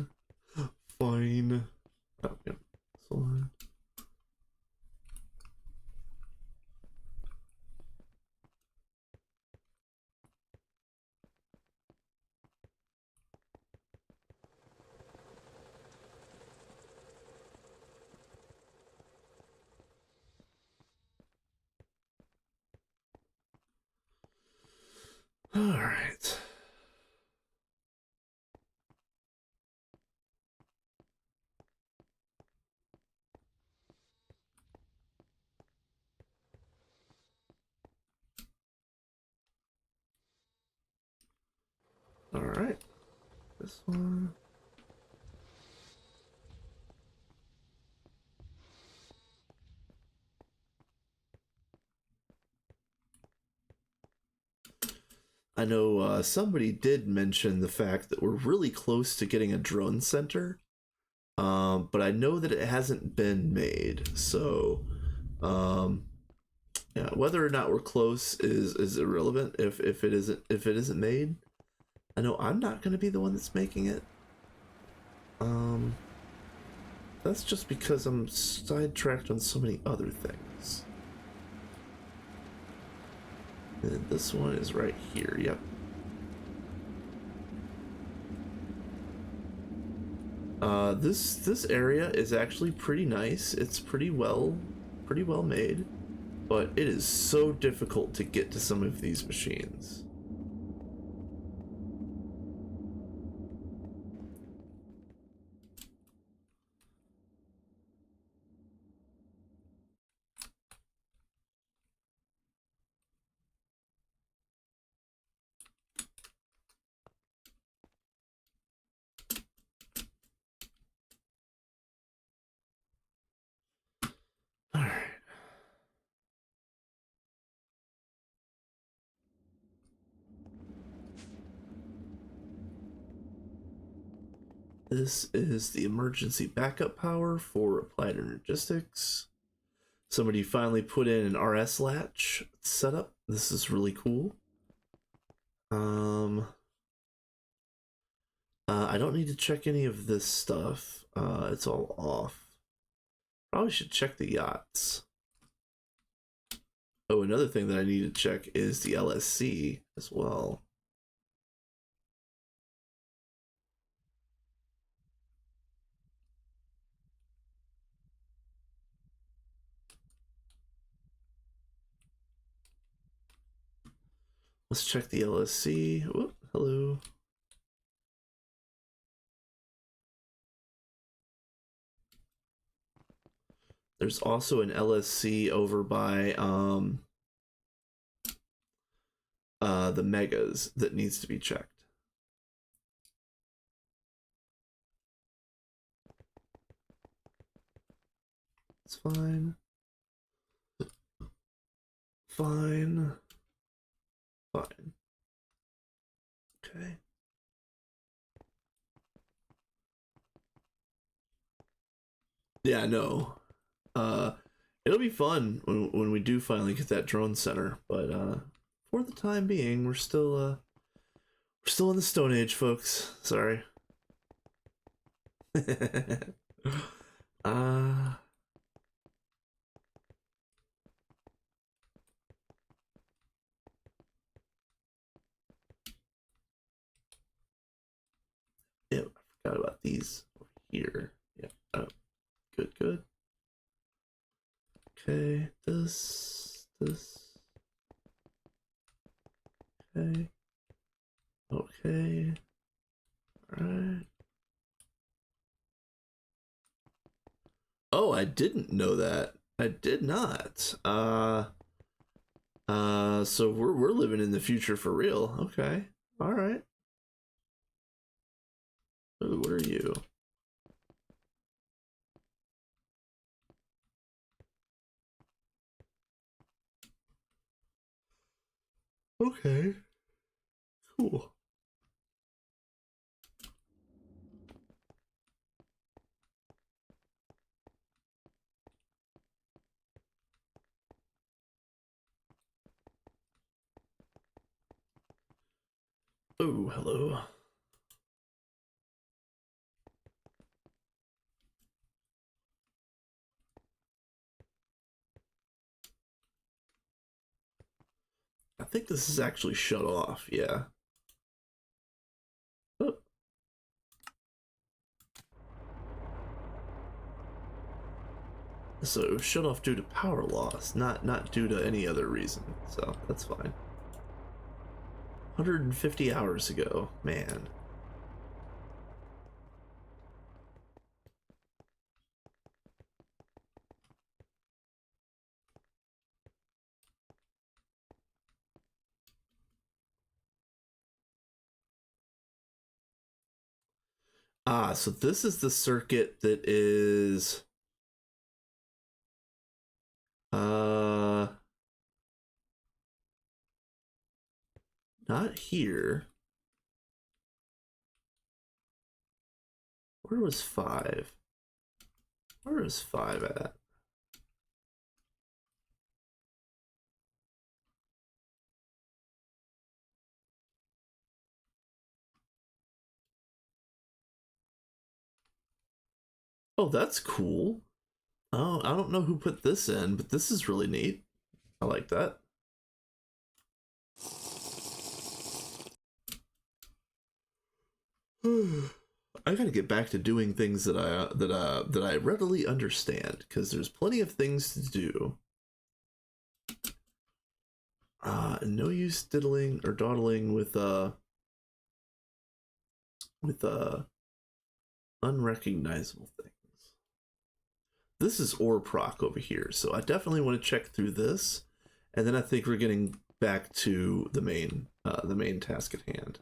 Oh, yeah. Fine. All right. All right. This one. I know somebody did mention the fact that we're really close to getting a drone center, but I know that it hasn't been made. So, yeah, whether or not we're close is irrelevant if it isn't made. I know I'm not going to be the one that's making it. That's just because I'm sidetracked on so many other things. And this one is right here. Yep. This area is actually pretty nice. It's pretty well made. but it is so difficult to get to some of these machines. All right. This is the emergency backup power for applied energistics. Somebody finally put in an RS latch setup. This is really cool. I don't need to check any of this stuff. It's all off. Probably should check the yachts. Oh, another thing that I need to check is the LSC as well. Let's check the LSC. Whoop, hello. There's also an LSC over by the megas that needs to be checked. It's fine. Fine. Fine. Okay. Yeah, no. It'll be fun when we do finally get that drone center, but for the time being, we're still in the Stone Age, folks. Sorry. uh yeah, I forgot about these over here. Yeah. Oh, good. Okay, this. Okay. Alright. Oh, I didn't know that. I did not. So we're living in the future for real. Okay. Alright. Ooh, what are you? Okay. Cool. Oh, hello. I think this is actually shut off, yeah. Oh. So it was shut off due to power loss, not due to any other reason. So that's fine. 150 hours ago, man. Ah, so this is the circuit that is uh not here. Where was 5? Where is 5 at? Oh, that's cool. Oh, I don't know who put this in, but this is really neat. I like that. I gotta get back to doing things that I readily understand, because there's plenty of things to do. No use diddling or dawdling with unrecognizable things. This is ore proc over here, so I definitely want to check through this, and then I think we're getting back to the main task at hand.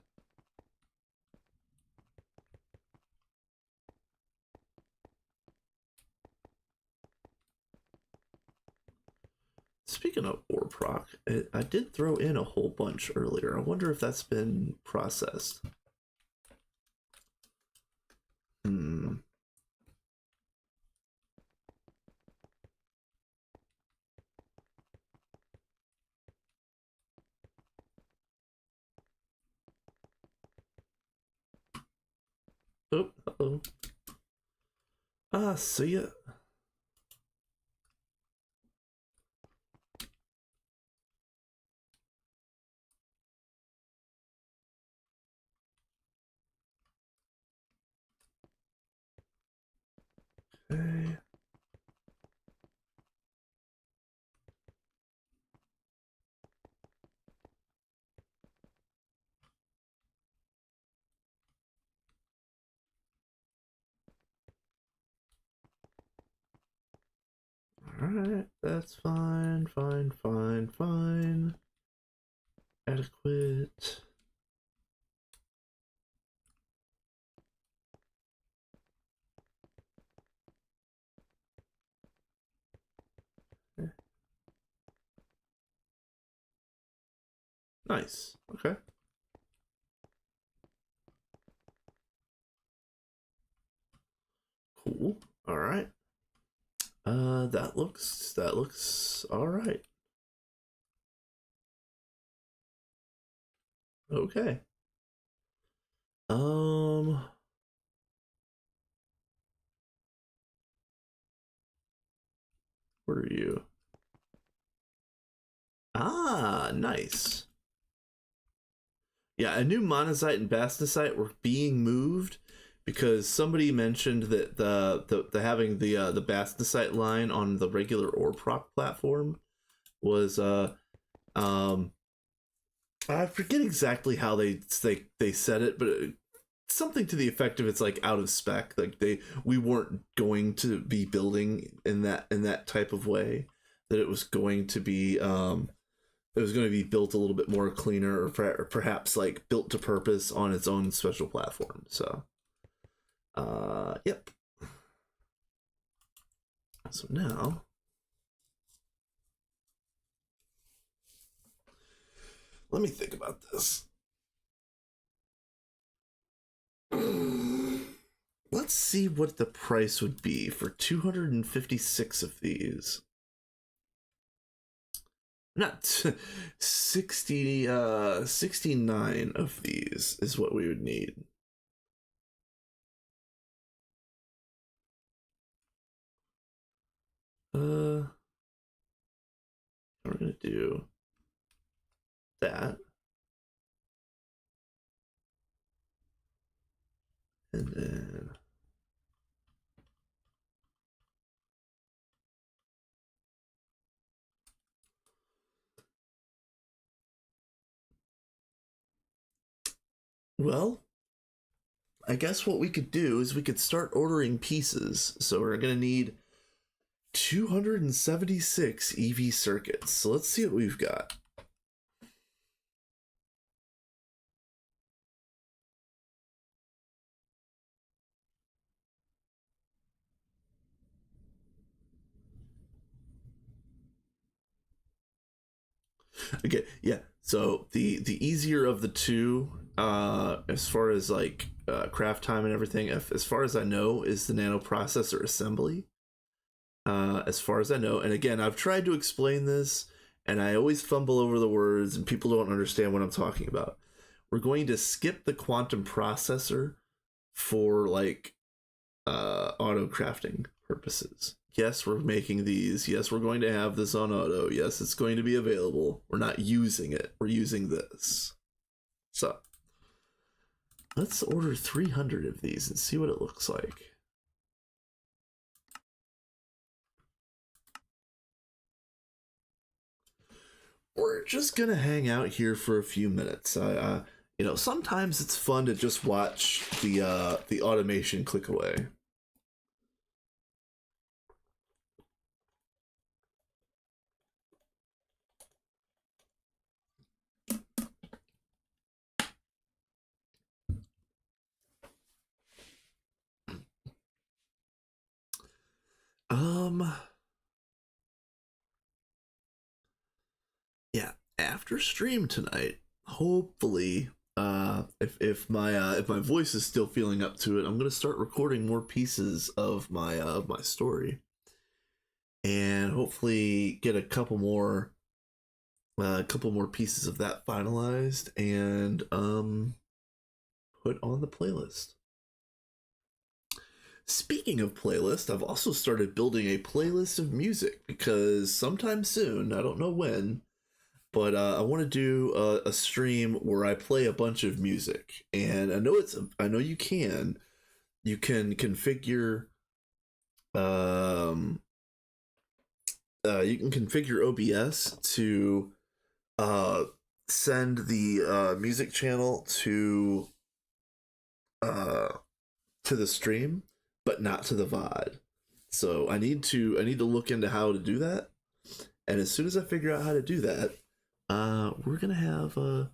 Speaking of ore proc, I did throw in a whole bunch earlier. I wonder if that's been processed. Oh, uh-oh. See ya. Okay. Alright, that's fine, fine. Adequate. Nice. Okay. Cool. All right. That looks all right. Okay. Where are you? Ah, nice. Yeah, I knew monazite and bastnasite were being moved because somebody mentioned that the having the bastnasite line on the regular ore proc platform was um I forget exactly how they said it, but something to the effect of it's like out of spec. Like we weren't going to be building in that type of way. That it was going to be built a little bit more cleaner, or perhaps like built to purpose on its own special platform. So, yep. So now, let me think about this. Let's see what the price would be for 256 of these. Not 69 of these is what we would need. We're gonna do that. And then well, I guess what we could do is we could start ordering pieces. So we're gonna need 276 EV circuits. So let's see what we've got. Okay, yeah. So the easier of the two, as far as like craft time and everything, as far as I know, is the nano processor assembly. As far as I know, and again, I've tried to explain this, and I always fumble over the words, and people don't understand what I'm talking about. We're going to skip the quantum processor for like auto crafting purposes. Yes, we're making these. Yes, we're going to have this on auto. Yes, it's going to be available. We're not using it. We're using this. So let's order 300 of these and see what it looks like. we're just gonna hang out here for a few minutes. You know, sometimes it's fun to just watch the automation click away. Um, yeah, after stream tonight, hopefully, if my voice is still feeling up to it, I'm gonna start recording more pieces of my story, and hopefully get a couple more pieces of that finalized and put on the playlist. Speaking of playlist, I've also started building a playlist of music because sometime soon, I don't know when, but I want to do a stream where I play a bunch of music, and I know you can configure um you can configure OBS to uh send the music channel uh to the stream, but not to the VOD. So I need to look into how to do that, and as soon as I figure out how to do that, we're gonna have a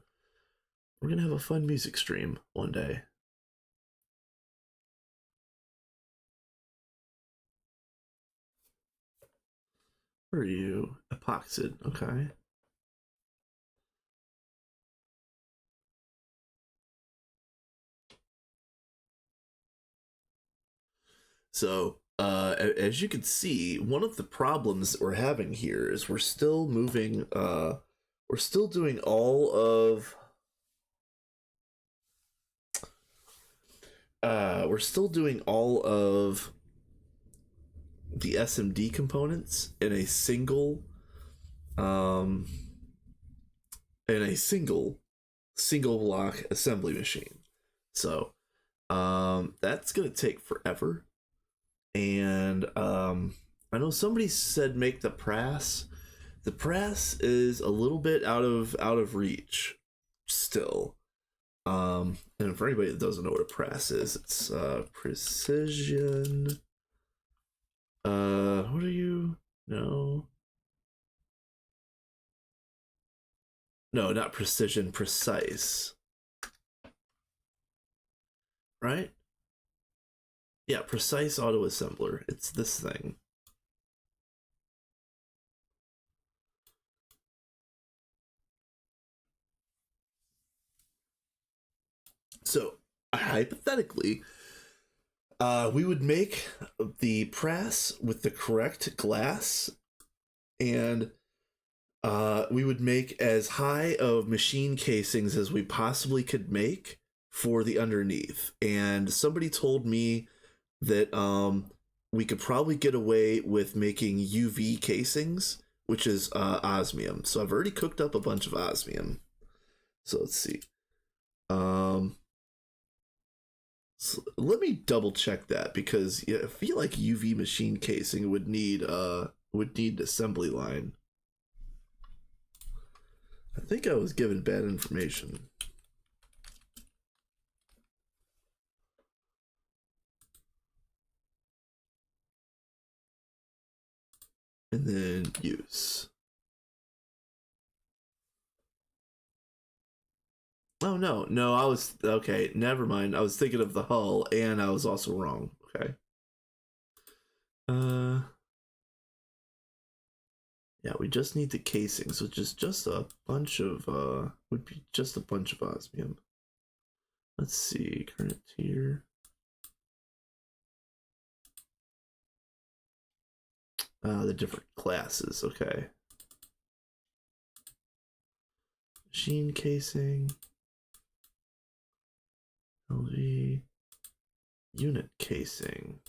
fun music stream one day. Where are you? Epoxid. Okay. So, as you can see, one of the problems that we're having here is we're still doing we're still doing all of the SMD components um, in a single block assembly machine. So, that's gonna take forever. And I know somebody said make the press. The press is a little bit out of reach still. And for anybody that doesn't know what a press is, it's precision. What are you? No, no, not precision, precise. Right? Yeah, precise auto assembler. It's this thing. So hypothetically, we would make the press with the correct glass, and we would make as high of machine casings as we possibly could make for the underneath. And somebody told me that we could probably get away with making UV casings, which is osmium. So I've already cooked up a bunch of osmium. So let's see. So let me double check that, because yeah, I feel like UV machine casing would need assembly line. I think I was given bad information. And then use. Oh no, no, I was okay, never mind. I was thinking of the hull and I was also wrong. Okay. Uh yeah, we just need the casings, which is just a bunch of would be just a bunch of osmium. Let's see, current tier. The different classes, okay. Machine casing. LV. Unit casing.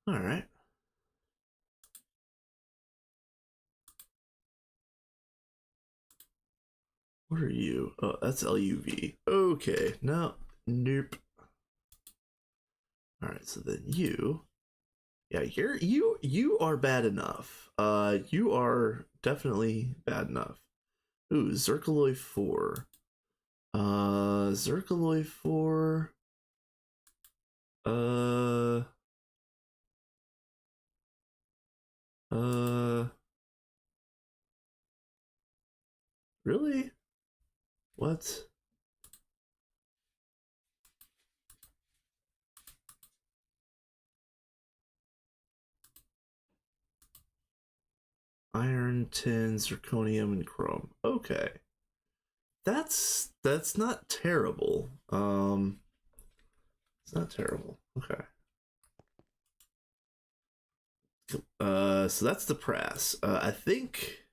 All right. What are you? Oh, that's LUV. Okay, no, nope. All right, so then you, yeah, you are bad enough. You are definitely bad enough. Ooh, Zircaloy 4. Zircaloy 4. Uh, uh, really? What? Iron, tin, zirconium, and chrome. Okay. That's not terrible. It's not terrible. Okay. So that's the press. I think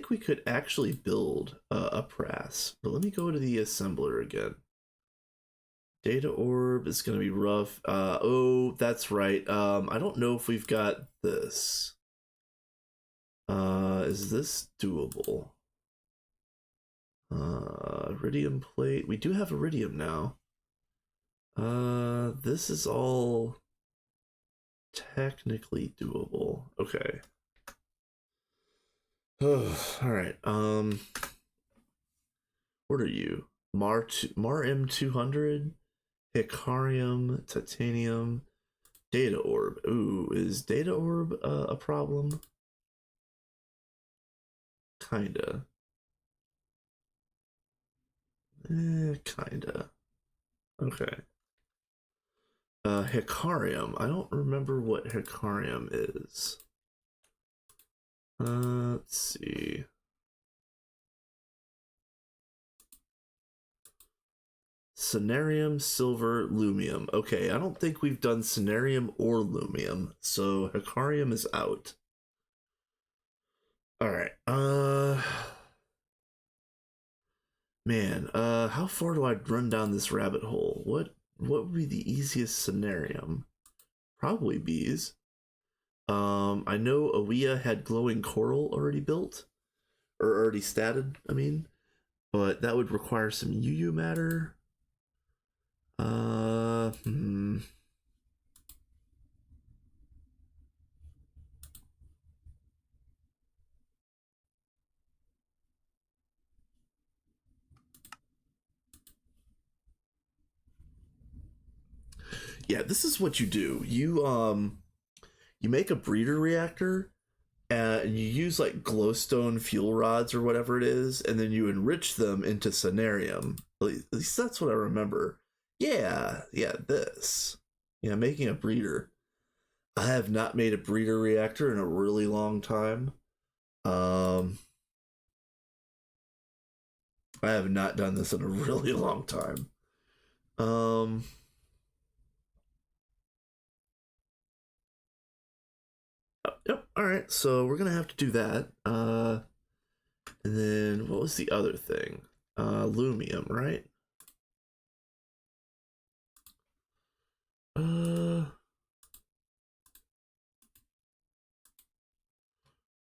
we could actually build a press, but let me go to the assembler again. Data orb is gonna be rough. Oh, that's right. I don't know if we've got this. Is this doable? Iridium plate. We do have iridium now. This is all technically doable. Okay. All right. What are you? Mar M200, Hicarium, Titanium, Data Orb. Ooh, is Data Orb a problem? Kinda. Kinda. Okay. Hicarium. I don't remember what Hicarium is. Let's see. Cenarium, silver, lumium. Okay, I don't think we've done cenarium or lumium, so Hicarium is out. All right. Man, how far do I run down this rabbit hole? What would be the easiest cenarium? Probably bees. I know Awea had glowing coral already built, or already statted, I mean, but that would require some UU matter. Hmm. Yeah, this is what you do. You make a breeder reactor and you use like glowstone fuel rods or whatever it is, and then you enrich them into cenarium. At least that's what I remember. Yeah, yeah, this. Yeah, making a breeder. I have not made a breeder reactor in a really long time. Um, I have not done this in a really long time. Um, yep. All right, so we're gonna have to do that. And then what was the other thing? Lumium, right? Uh,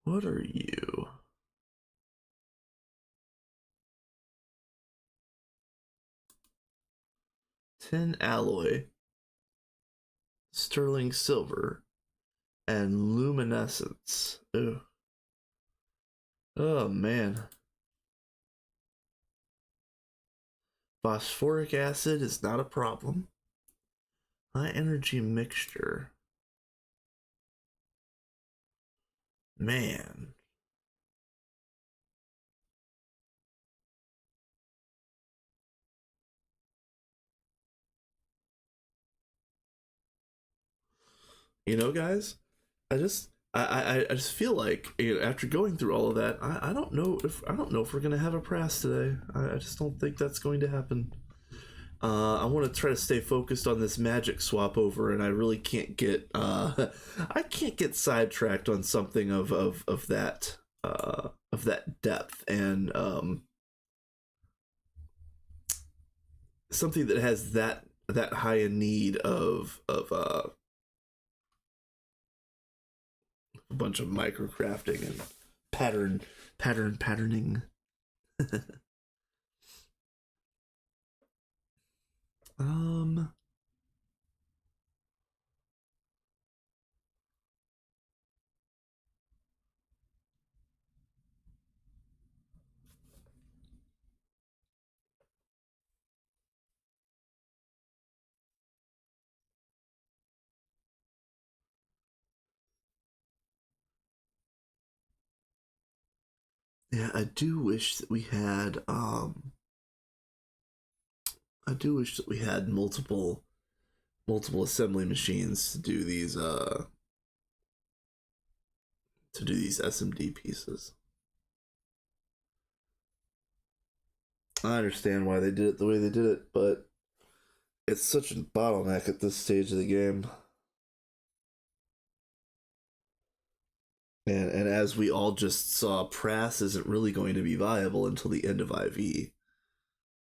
what are you? Tin alloy, sterling silver, and luminescence. Ooh. Oh man. Phosphoric acid is not a problem. High energy mixture. Man. You know, guys, I just feel like, you know, after going through all of that, I don't know if we're gonna have a press today. I just don't think that's going to happen. I want to try to stay focused on this magic swap over, and I really can't get I can't get sidetracked on something of that depth and something that has that high a need of a bunch of micro crafting and patterning. um yeah, I do wish that we had multiple assembly machines to do these SMD pieces. I understand why they did it the way they did it, but it's such a bottleneck at this stage of the game. And as we all just saw, Prass isn't really going to be viable until the end of IV. I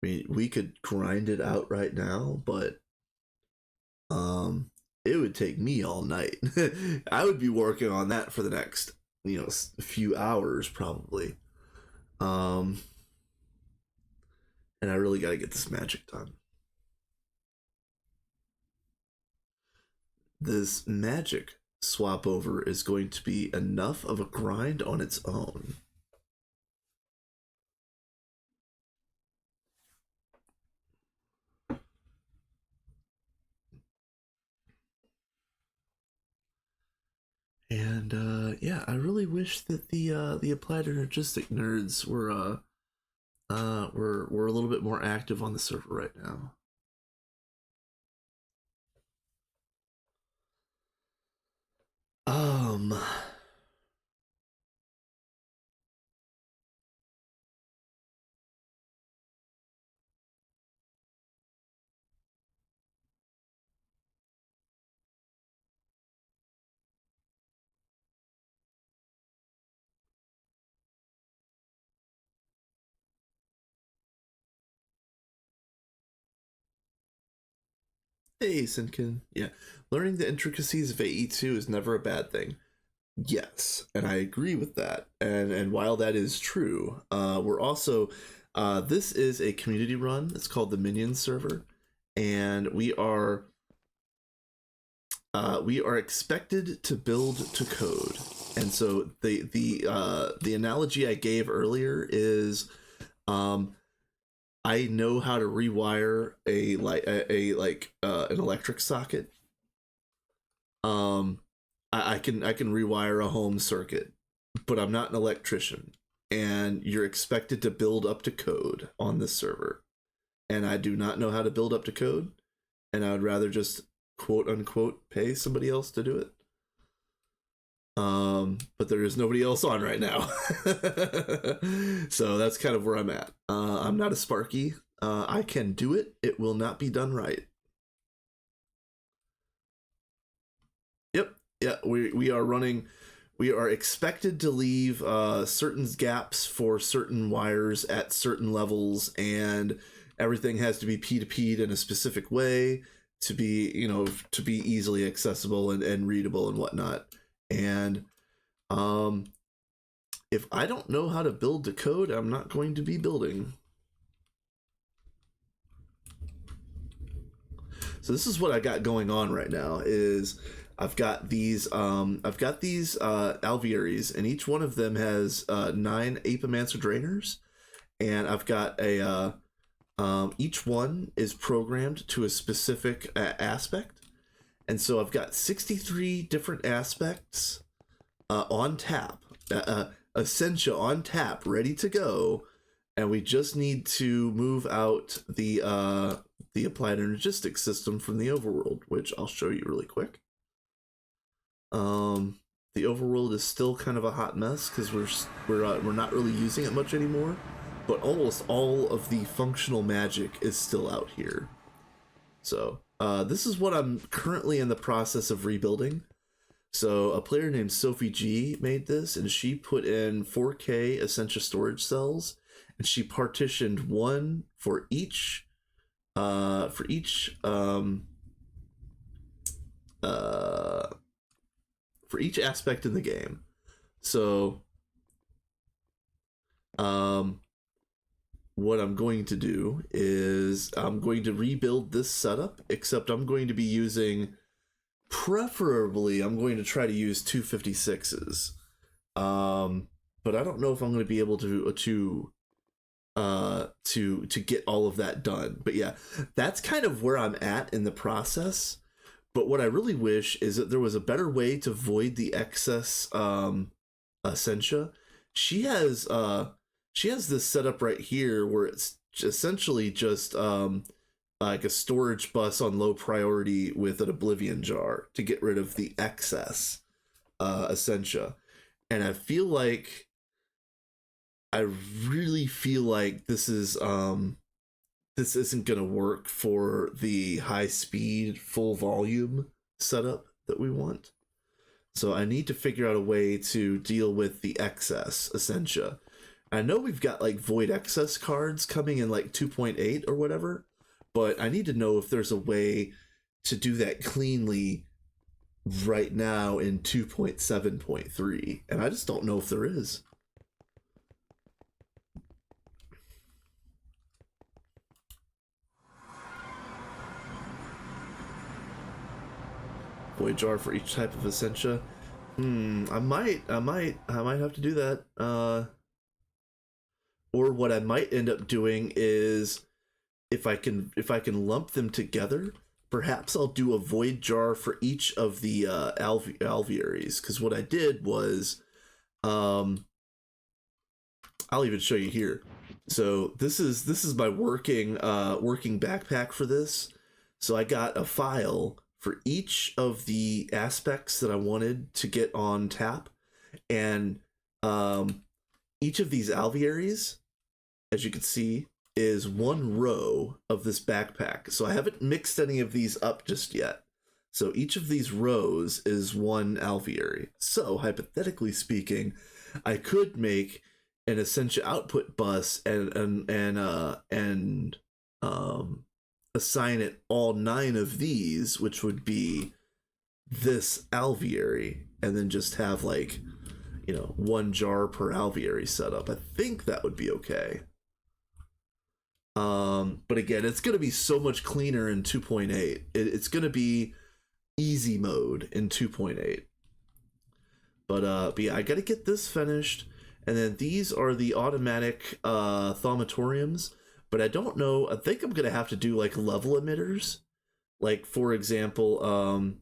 mean, we could grind it out right now, but it would take me all night. I would be working on that for the next, few hours probably. And I really got to get this magic done. This magic swap over is going to be enough of a grind on its own. And yeah, I really wish that the applied energistic nerds were a little bit more active on the server right now. Um Hey, Sinkin. Yeah, learning the intricacies of AE2 is never a bad thing. Yes, and I agree with that. And while that is true, we're also this is a community run. It's called the Minions server, and we are expected to build to code. And so the analogy I gave earlier is, I know how to rewire an electric socket. I can rewire a home circuit, but I'm not an electrician. And you're expected to build up to code on this server, and I do not know how to build up to code, and I would rather just quote unquote pay somebody else to do it. But there is nobody else on right now. So that's kind of where I'm at. I'm not a Sparky. I can do it. It will not be done right. Yep. Yeah, we are running. We are expected to leave certain gaps for certain wires at certain levels, and everything has to be P2P'd in a specific way to be, to be easily accessible and readable and whatnot. And if I don't know how to build the code, I'm not going to be building. So this is what I got going on right now. Is I've got these alvearies, and each one of them has 9 Apemancer drainers, and I've got a each one is programmed to a specific aspect, and so I've got 63 different aspects on tap, Essentia on tap, ready to go, and we just need to move out the applied energistic system from the overworld, which I'll show you really quick. The overworld is still kind of a hot mess because we're not really using it much anymore, but almost all of the functional magic is still out here. So this is what I'm currently in the process of rebuilding. So a player named Sophie G made this, and she put in 4K Essentia storage cells, and she partitioned one for each for each aspect in the game. So what I'm going to do is I'm going to rebuild this setup, except I'm going to be using, preferably I'm going to try to use 256s. But I don't know if I'm going to be able to get all of that done. But yeah, that's kind of where I'm at in the process. But what I really wish is that there was a better way to void the excess Essentia. She has this setup right here where it's essentially just like a storage bus on low priority with an Oblivion jar to get rid of the excess Essentia. And I really feel like this isn't gonna work for the high speed full volume setup that we want. So I need to figure out a way to deal with the excess Essentia. I know we've got like void excess cards coming in like 2.8 or whatever, but I need to know if there's a way to do that cleanly right now in 2.7.3, and I just don't know if there is. Void jar for each type of Essentia. I might have to do that. Or what I might end up doing is, if I can lump them together, perhaps I'll do a void jar for each of the alvearies. Because what I did was, I'll even show you here. So this is my working backpack for this. So I got a file for each of the aspects that I wanted to get on tap, and each of these alvearies, as you can see, is one row of this backpack. So I haven't mixed any of these up just yet. So each of these rows is one alveary. So hypothetically speaking, I could make an Essentia output bus and assign it all 9 of these, which would be this alveary, and then just have like, you know, 1 jar per alveary setup. I think that would be okay. But again, it's going to be so much cleaner in 2.8. It's going to be easy mode in 2.8. But yeah, I got to get this finished. And then these are the automatic thaumatoriums. But I don't know. I think I'm going to have to do like level emitters. Like, for example, I'm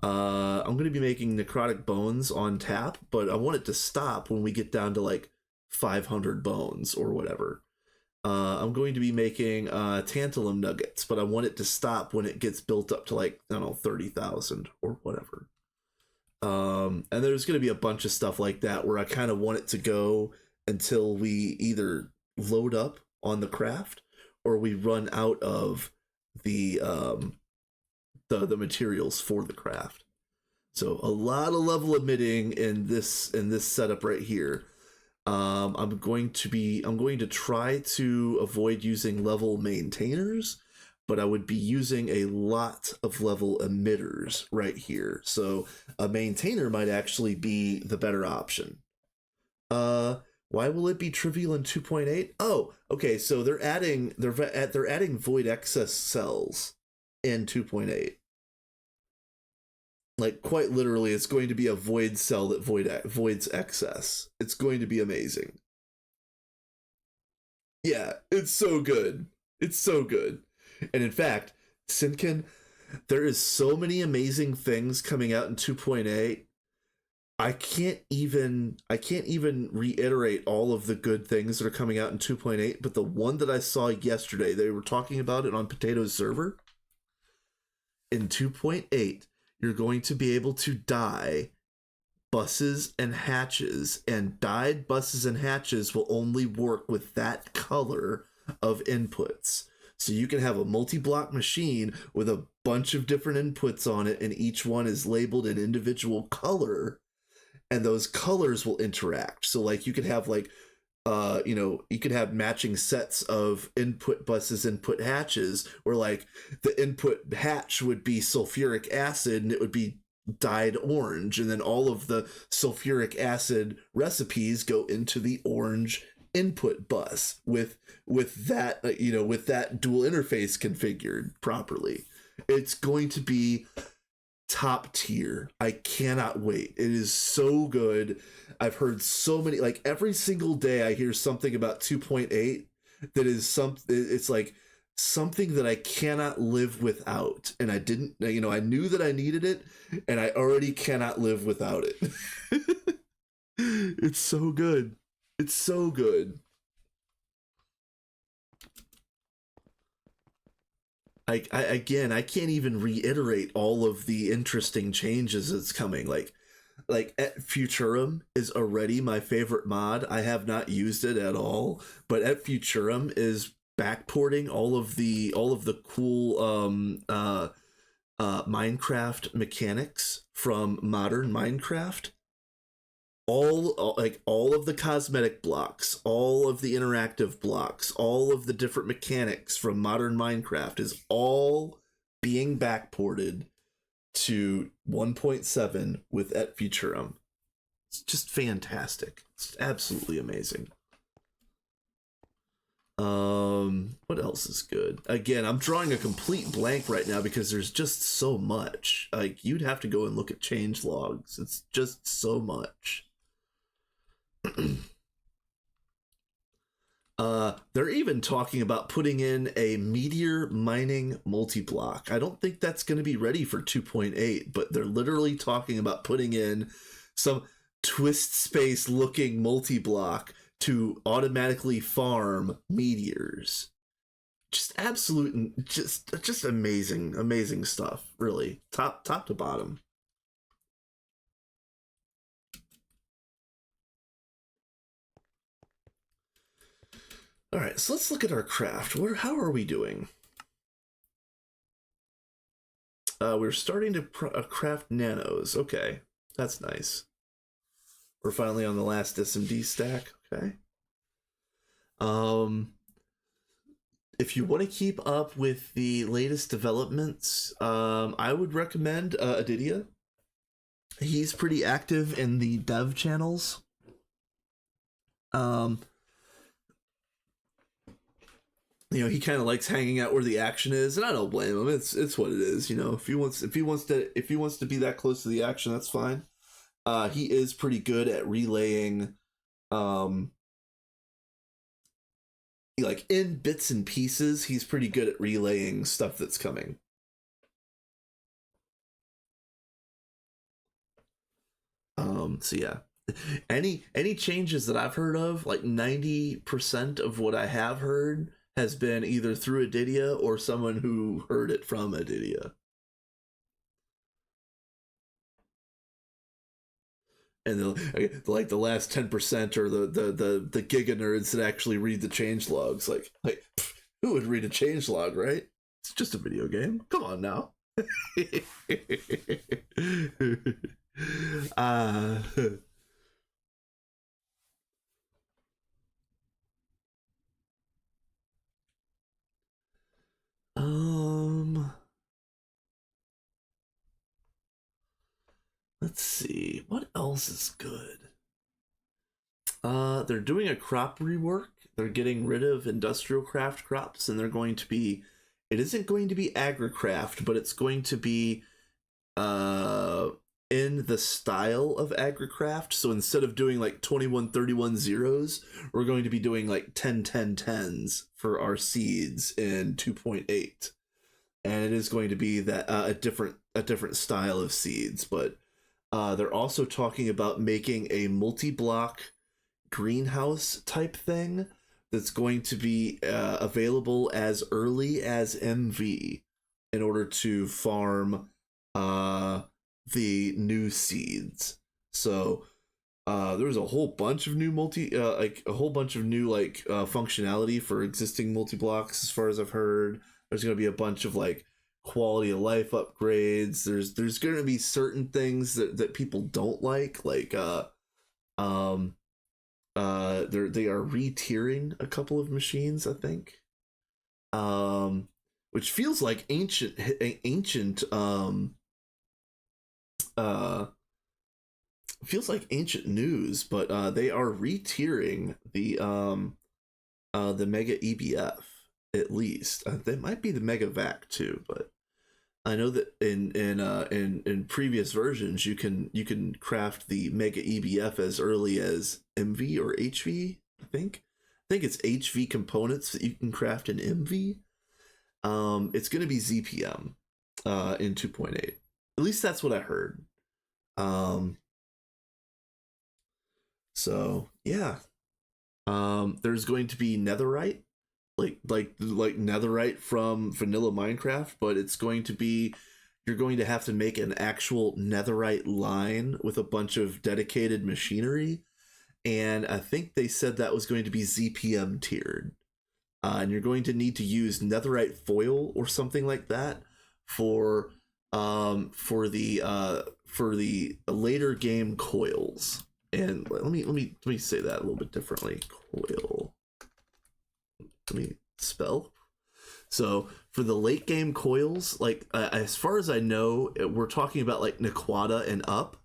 going to be making necrotic bones on tap, but I want it to stop when we get down to like 500 bones or whatever. I'm going to be making tantalum nuggets, but I want it to stop when it gets built up to like, I don't know, 30,000 or whatever. And there's going to be a bunch of stuff like that where I kind of want it to go until we either load up on the craft or we run out of the materials for the craft. So a lot of level emitting in this setup right here. I'm going to try to avoid using level maintainers, but I would be using a lot of level emitters right here. So a maintainer might actually be the better option. Why will it be trivial in 2.8? Oh, okay. So they're adding void excess cells in 2.8. Like, quite literally, it's going to be a void cell that voids excess. It's going to be amazing. Yeah, it's so good. It's so good. And in fact, Sinkin, there is so many amazing things coming out in 2.8. I can't even reiterate all of the good things that are coming out in 2.8, but the one that I saw yesterday, they were talking about it on Potato's server. In 2.8, you're going to be able to dye buses and hatches, and dyed buses and hatches will only work with that color of inputs. So you can have a multi-block machine with a bunch of different inputs on it, and each one is labeled an individual color, and those colors will interact. So like you could have like you could have matching sets of input buses, input hatches, where like the input hatch would be sulfuric acid and it would be dyed orange, and then all of the sulfuric acid recipes go into the orange input bus with that with that dual interface configured properly. It's going to be top tier. I cannot wait. It is so good. I've heard so many, like every single day I hear something about 2.8 that is it's like something that I cannot live without. And I didn't, I knew that I needed it, and I already cannot live without it. It's so good. It's so good. Again, I can't even reiterate all of the interesting changes that's coming. Like Et Futurum is already my favorite mod. I have not used it at all, but Et Futurum is backporting all of the cool Minecraft mechanics from modern Minecraft. All of the cosmetic blocks, all of the interactive blocks, all of the different mechanics from modern Minecraft is all being backported to 1.7 with Et Futurum. It's just fantastic. It's absolutely amazing. What else is good? Again, I'm drawing a complete blank right now because there's just so much. Like, you'd have to go and look at change logs. It's just so much. They're even talking about putting in a meteor mining multi-block. I don't think that's going to be ready for 2.8, but they're literally talking about putting in some twist space looking multi-block to automatically farm meteors. Just absolute, just amazing stuff. Really, top to bottom. All right, so let's look at our craft. How are we doing? We're starting to craft nanos. Okay, that's nice. We're finally on the last SMD stack. Okay. If you want to keep up with the latest developments, I would recommend Adidia. He's pretty active in the dev channels. He kind of likes hanging out where the action is, and I don't blame him. It's what it is. If he wants to be that close to the action, that's fine. He is pretty good at relaying, like in bits and pieces. He's pretty good at relaying stuff that's coming. So yeah, any changes that I've heard of, like 90% of what I have heard has been either through Adidia or someone who heard it from Adidia. And like the last 10% or the giga nerds that actually read the change logs. Like who would read a change log, right? It's just a video game. Come on now. Let's see, what else is good? They're doing a crop rework. They're getting rid of industrial craft crops, and it isn't going to be agricraft, but it's going to be in the style of agricraft. So instead of doing like 21-31 zeros, we're going to be doing like 10-10-10s for our seeds in 2.8. And it is going to be that a different style of seeds, but they're also talking about making a multi-block greenhouse type thing that's going to be available as early as MV in order to farm the new seeds. So there's a whole bunch of new functionality for existing multi-blocks as far as I've heard. There's going to be a bunch of like quality of life upgrades. There's going to be certain things that people don't like they are re-tiering a couple of machines, I think, which feels like ancient feels like ancient news, but they are re-tiering the Mega EBF at least. They might be the Mega Vac too, but I know that in previous versions you can craft the Mega EBF as early as MV or HV. I think it's HV components that you can craft in MV. It's going to be ZPM in 2.8. At least that's what I heard. Um, so yeah, there's going to be netherite, like netherite from vanilla Minecraft, but it's going to be, you're going to have to make an actual netherite line with a bunch of dedicated machinery, and I think they said that was going to be ZPM tiered. And you're going to need to use netherite foil or something like that for the later game coils. And let me say that a little bit differently. Coil. Let me spell. So for the late game coils, like as far as I know, we're talking about like Naquata and up.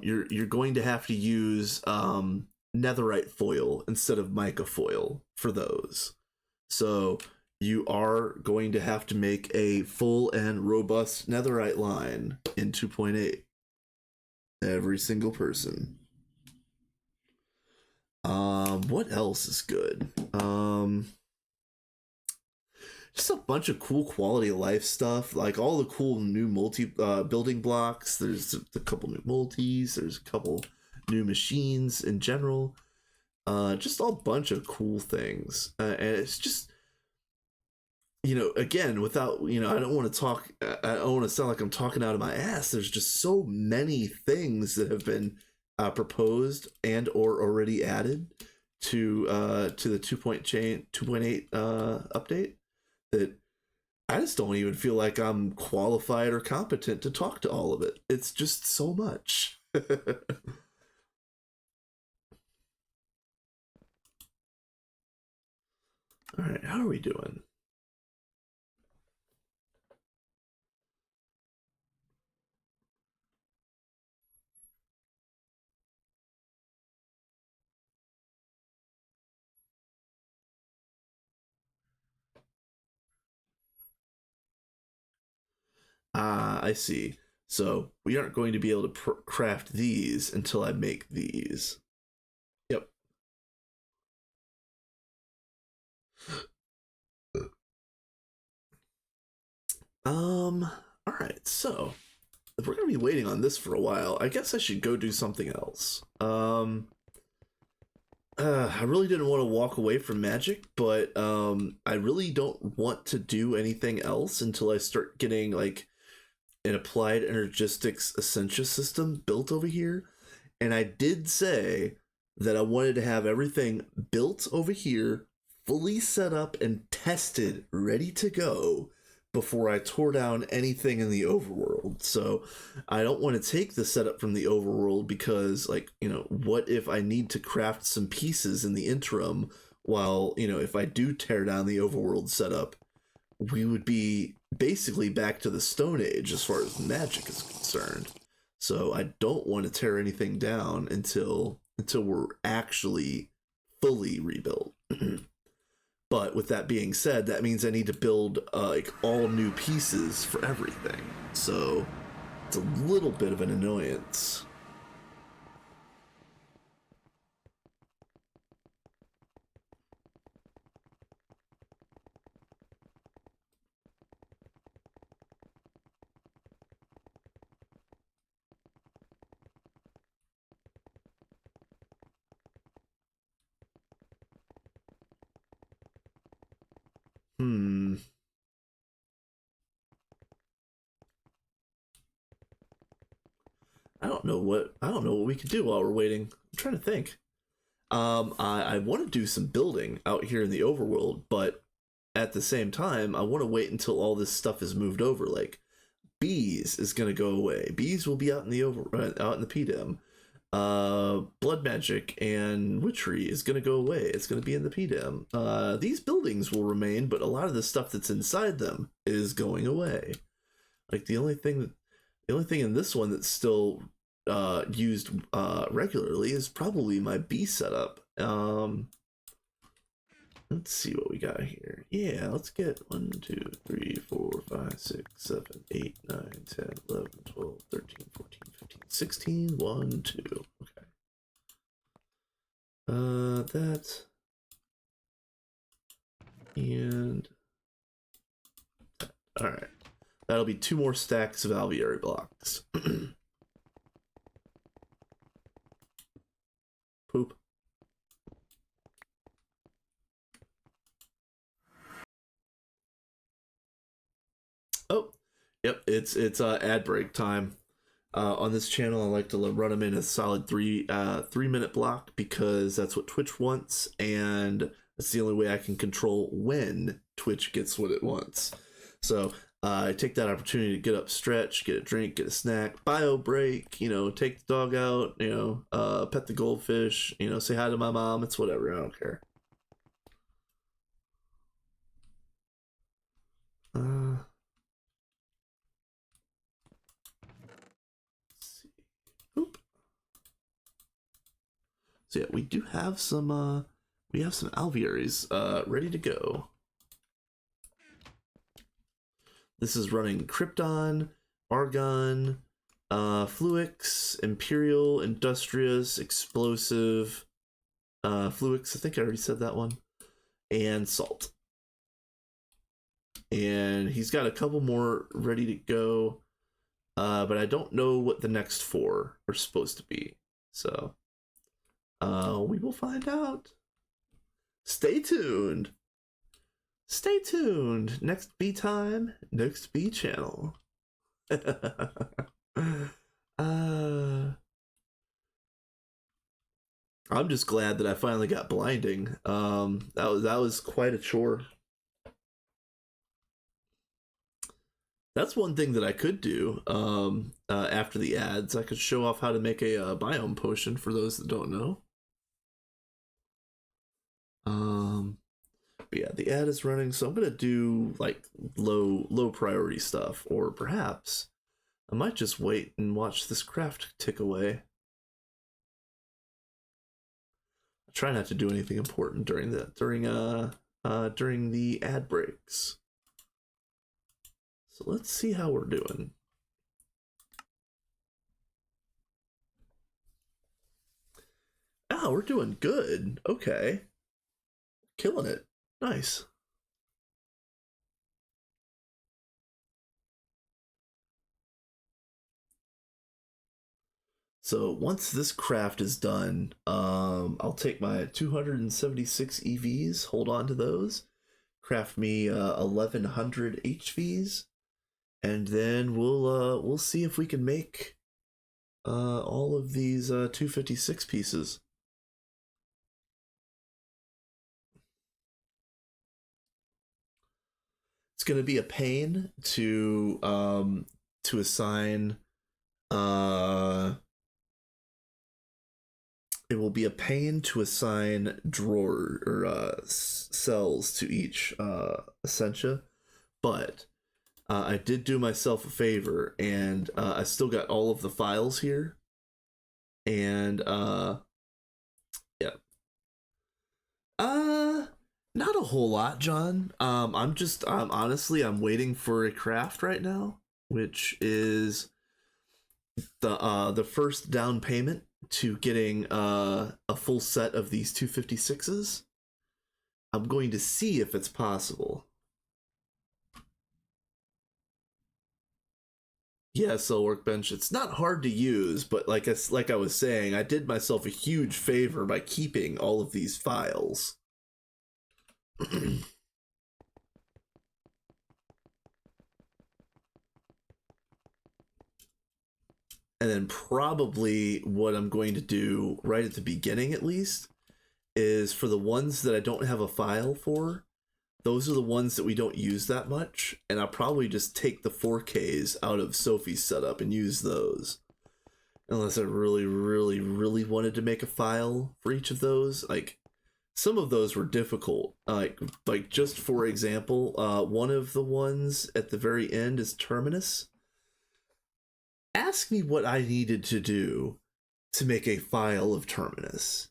You're going to have to use netherite foil instead of mica foil for those. So you are going to have to make a full and robust netherite line in 2.8. Every single person. What else is good? Just a bunch of cool quality of life stuff, like all the cool new multi building blocks. There's a couple new multis. There's a couple new machines in general. Just a bunch of cool things, and it's just, again, without, I don't want to talk. I don't want to sound like I'm talking out of my ass. There's just so many things that have been proposed and or already added to the 2.8 update that I just don't even feel like I'm qualified or competent to talk to all of it. It's just so much. All right, how are we doing? Ah, I see. So we aren't going to be able to craft these until I make these. Yep. All right. So if we're gonna be waiting on this for a while, I guess I should go do something else. I really didn't want to walk away from Magic, but I really don't want to do anything else until I start getting like an applied energistics essentia system built over here. And I did say that I wanted to have everything built over here, fully set up and tested, ready to go before I tore down anything in the overworld. So I don't want to take the setup from the overworld because, like, what if I need to craft some pieces in the interim while, if I do tear down the overworld setup, we would be basically back to the Stone Age as far as magic is concerned. So I don't want to tear anything down until we're actually fully rebuilt. But with that being said, that means I need to build like all new pieces for everything. So it's a little bit of an annoyance. Hmm. I don't know what we could do while we're waiting. I'm trying to think. I want to do some building out here in the overworld, but at the same time, I want to wait until all this stuff is moved over. Like bees is gonna go away. Bees will be out in the out in the PDM. Blood magic and witchery is gonna go away. It's gonna be in the PDM. These buildings will remain, but a lot of the stuff that's inside them is going away. Like the only thing The only thing in this one that's still used regularly is probably my B setup. Let's see what we got here. Yeah, let's get 1, 2, 3, 4, 5, 6, 7, 8, 9, 10, 11, 12, 13, 14, 15, 16, 1, 2. Okay. That. And. Alright. That'll be 2 more stacks of alveoli blocks. Poop. Oh, yep, it's ad break time. On this channel, I like to run them in a solid 3-minute block because that's what Twitch wants, and that's the only way I can control when Twitch gets what it wants. So I take that opportunity to get up, stretch, get a drink, get a snack, bio break, you know, take the dog out, you know, pet the goldfish, you know, say hi to my mom. It's whatever. I don't care. Let's see. Oop. So yeah, we do have some alveolis ready to go. This is running Krypton, Argon, Fluix, Imperial, Industrious, Explosive, Fluix, I think I already said that one, and Salt. And he's got a couple more ready to go, but I don't know what the next 4 are supposed to be. So we will find out. Stay tuned. Stay tuned. Next B time, next B channel. I'm just glad that I finally got blinding. That was quite a chore. That's one thing that I could do after the ads. I could show off how to make a biome potion for those that don't know. But yeah, the ad is running, so I'm gonna do like low priority stuff, or perhaps I might just wait and watch this craft tick away. I try not to do anything important during the ad breaks. So let's see how we're doing. Oh, we're doing good. Okay. Killing it. Nice. So once this craft is done, I'll take my 276 EVs, hold on to those, craft me 1100 HVs, and then we'll see if we can make all of these 256 pieces. It's gonna be a pain to assign. It will be a pain to assign drawer or cells to each Essentia, but I did do myself a favor, and I still got all of the files here, and yeah. Not a whole lot, John. I'm honestly I'm waiting for a craft right now, which is the first down payment to getting a full set of these 256s. I'm going to see if it's possible. Yeah, so workbench, it's not hard to use, but like I was saying, I did myself a huge favor by keeping all of these files. And then probably what I'm going to do right at the beginning, at least, is for the ones that I don't have a file for, those are the ones that we don't use that much, and I'll probably just take the 4Ks out of Sophie's setup and use those. Unless I really, really, really wanted to make a file for each of those. Like, some of those were difficult. Like just for example, one of the ones at the very end is Terminus. ask me what I needed to do to make a file of Terminus.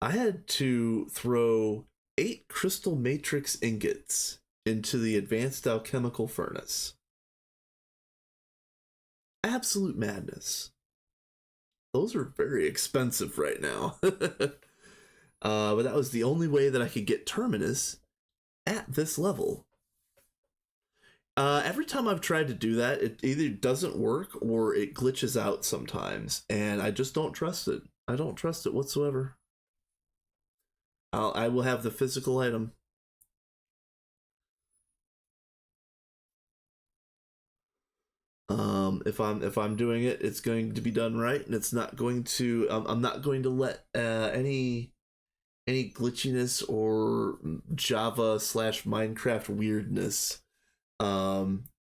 I had to throw 8 crystal matrix ingots into the advanced alchemical furnace. Absolute madness. Those are very expensive right now. But that was the only way that I could get Terminus at this level. Every time I've tried to do that, it either doesn't work or it glitches out sometimes, and I just don't trust it. I don't trust it whatsoever. I will have the physical item. If I'm doing it, it's going to be done right, and it's not going to. I'm not going to let any glitchiness or Java/Minecraft weirdness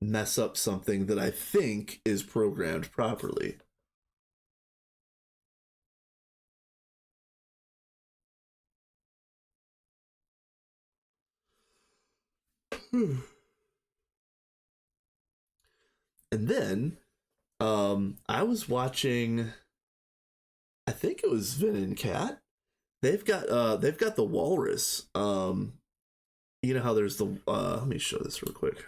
mess up something that I think is programmed properly. And then I was watching, I think it was Vin and Cat. They've got the walrus. You know how there's the let me show this real quick.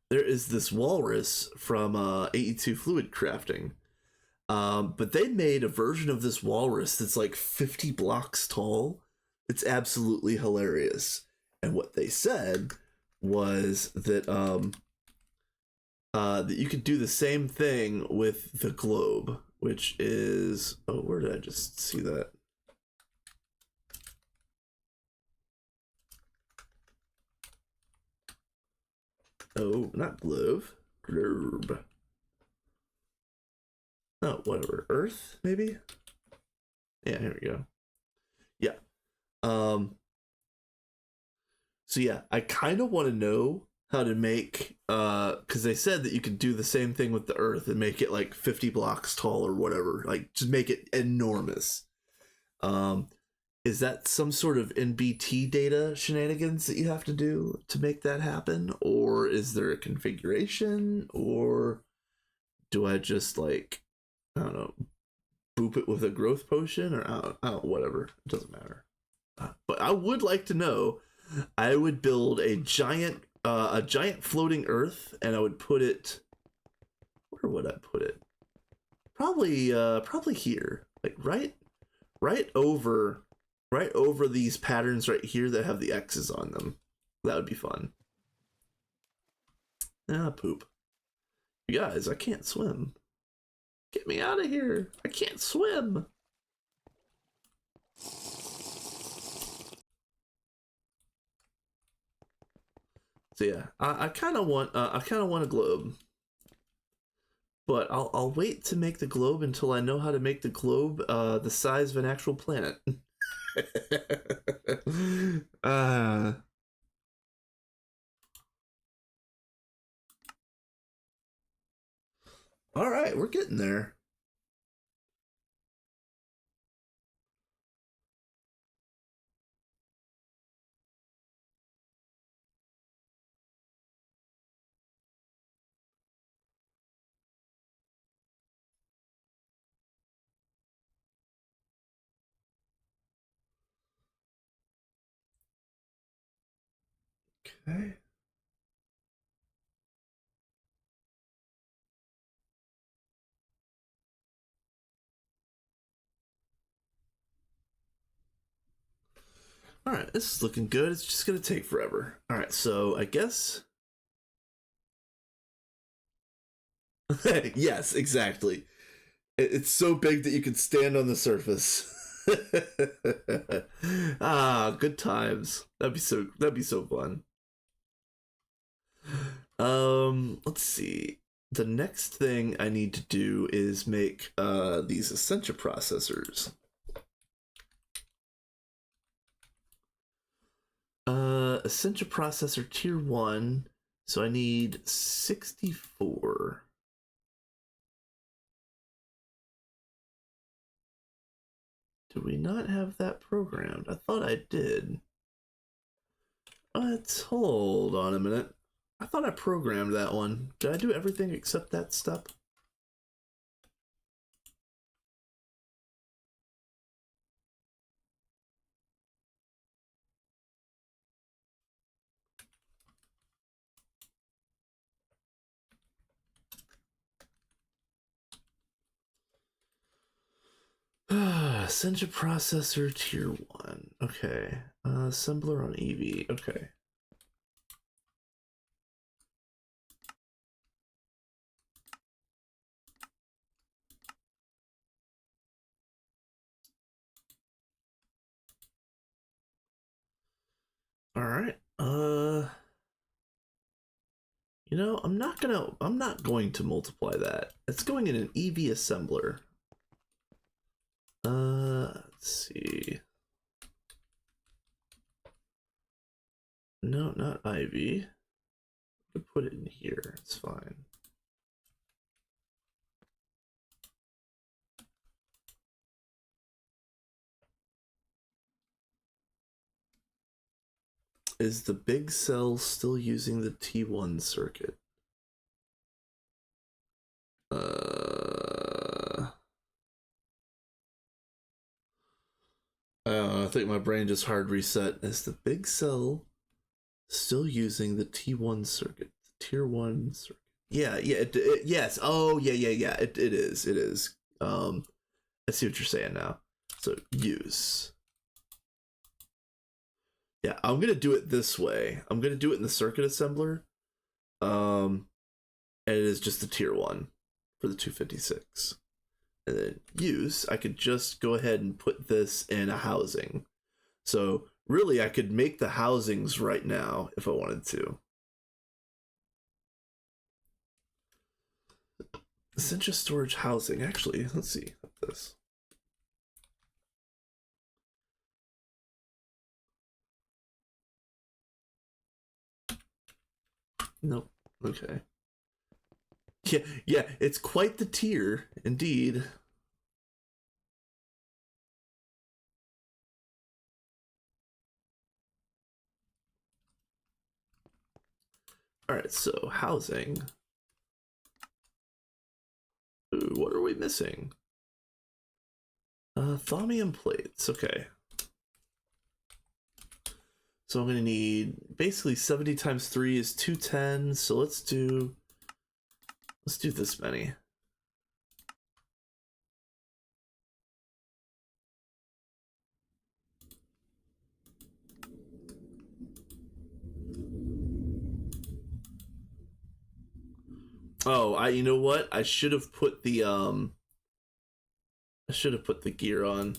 There is this walrus from AE2 Fluid Crafting. But they made a version of this walrus that's like 50 blocks tall. It's absolutely hilarious. And what they said was that that you could do the same thing with the globe, which is, oh, where did I just see that? Oh, not glove, globe. Oh, whatever, Earth maybe. Yeah, here we go. Yeah. So yeah, I kind of want to know how to make because they said that you could do the same thing with the Earth and make it like 50 blocks tall or whatever, like just make it enormous. Is that some sort of NBT data shenanigans that you have to do to make that happen, or is there a configuration, or do I just like, I don't know, boop it with a growth potion, or I don't whatever, it doesn't matter. But I would like to know. I would build a giant floating Earth, and I would put it. Where would I put it? Probably here, like right over these patterns right here that have the X's on them. That would be fun. Ah, poop. You guys, I can't swim. Get me out of here. I can't swim. So yeah, I kind of want a globe, but I'll wait to make the globe until I know how to make the globe the size of an actual planet. uh, all right, we're getting there. Okay. All right, this is looking good. It's just gonna take forever. All right, so I guess. Yes, exactly. It's so big that you can stand on the surface. Ah, good times. That'd be so fun. Let's see. The next thing I need to do is make these Essentia processors. Essentia processor tier 1. So I need 64. Do we not have that programmed? I thought I did. Let's hold on a minute. I thought I programmed that one. Did I do everything except that step? Essential processor tier 1. Okay. Assembler on EV. Okay. All right. You know, I'm not going to multiply that. It's going in an EV assembler. Let's see. No, not Ivy. Put it in here. It's fine. Is the big cell still using the T1 circuit? I think my brain just hard reset. Is the big cell still using the T1 circuit? The tier 1 circuit? Yeah, yes. Oh, yeah. It is. It is. I see what you're saying now. So use. Yeah, I'm gonna do it this way. I'm gonna do it in the circuit assembler. And it is just the tier 1 for the 256. And then use, I could just go ahead and put this in a housing. So really I could make the housings right now if I wanted to. Essential storage housing. Actually, let's see this. Nope. Okay. Yeah, it's quite the tier, indeed. Alright, so housing. Ooh, what are we missing? Thaumium plates, okay. So I'm gonna need basically 70 times 3 is 210. So let's do this many. Oh, you know what? I should have put the gear on.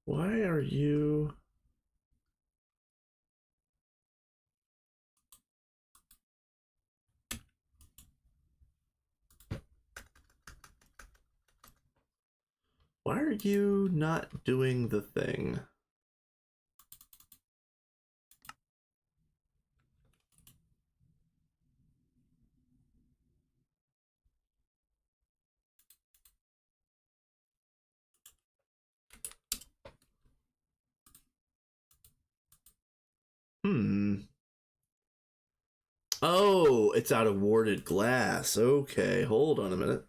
Why are you? Why are you not doing the thing? Oh, it's out of warded glass. Okay, hold on a minute.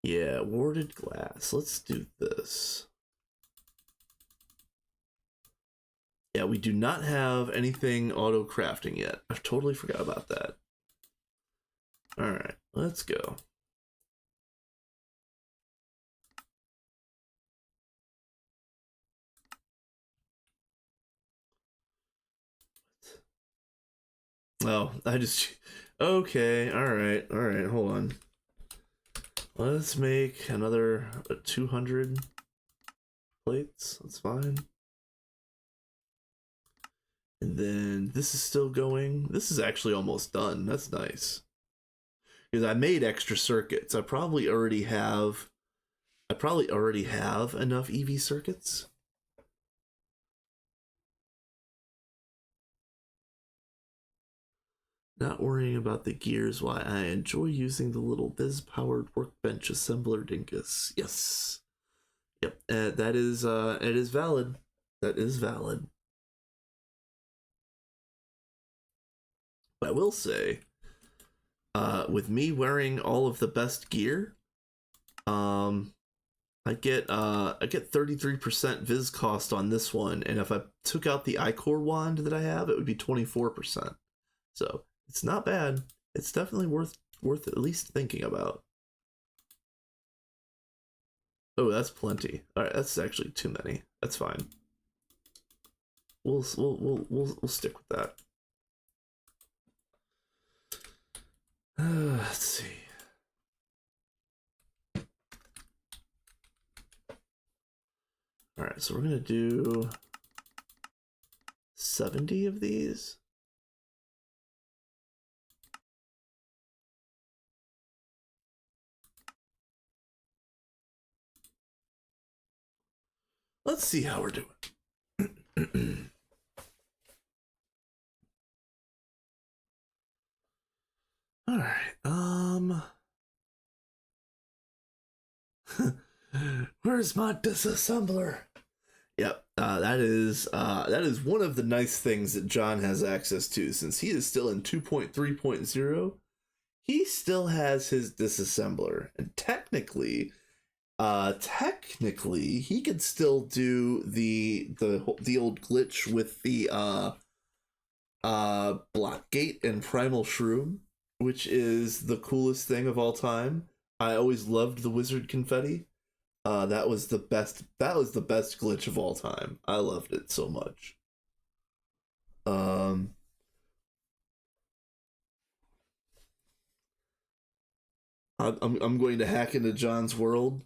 Yeah, warded glass. Let's do this. Yeah, we do not have anything auto crafting yet. I totally forgot about that. All right, let's go. Oh, I just... Okay, all right, hold on. Let's make another 200 plates. That's fine. And then this is still going. This is actually almost done. That's nice. Because I made extra circuits. I probably already have enough EV circuits. Not worrying about the gears, why I enjoy using the little Viz-powered workbench assembler dingus. Yes. Yep, that is, it is valid. That is valid. I will say, with me wearing all of the best gear, I get 33% Viz cost on this one, and if I took out the iCore wand that I have, it would be 24%. So it's not bad. It's definitely worth at least thinking about. Oh, that's plenty. All right, that's actually too many. That's fine. We'll stick with that. Let's see. All right, so we're gonna do 70 of these. Let's see how we're doing. All right. Where's my disassembler? Yep. That is one of the nice things that John has access to, since he is still in 2.3.0. He still has his disassembler, and technically he could still do the old glitch with the block gate and primal shroom, which is the coolest thing of all time. I always loved the wizard confetti. That was the best glitch of all time. I loved it so much. um I'm going to hack into John's world,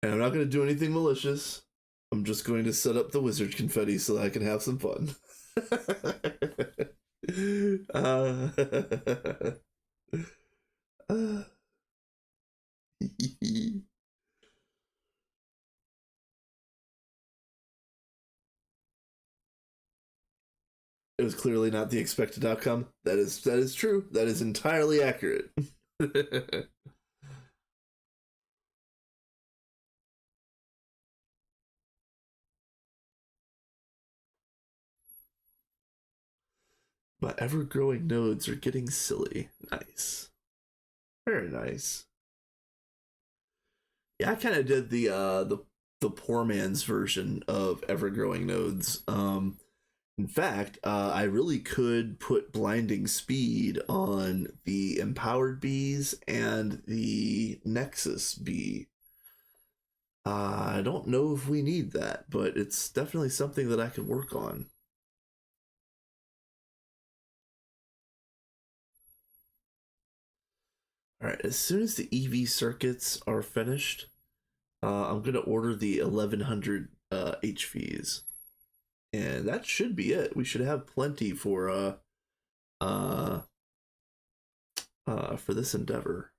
and I'm not going to do anything malicious. I'm just going to set up the wizard confetti so that I can have some fun. uh, it was clearly not the expected outcome. That is true. That is entirely accurate. My ever-growing nodes are getting silly. Nice. Very nice. Yeah, I kind of did the poor man's version of ever-growing nodes. In fact, I really could put blinding speed on the empowered bees and the Nexus bee. I don't know if we need that, but it's definitely something that I could work on. All right, as soon as the EV circuits are finished, I'm gonna order the 1100 HVs, and that should be it. We should have plenty uh, for this endeavor.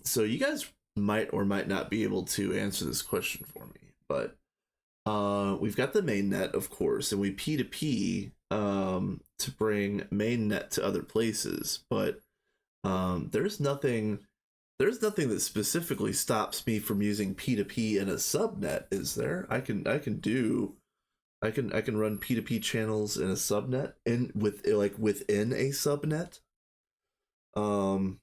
So you guys might or might not be able to answer this question for me, but we've got the main net, of course, and we P2P to bring main net to other places, but there's nothing that specifically stops me from using P2P in a subnet, is there? I can run P2P channels in a subnet, and within a subnet. Um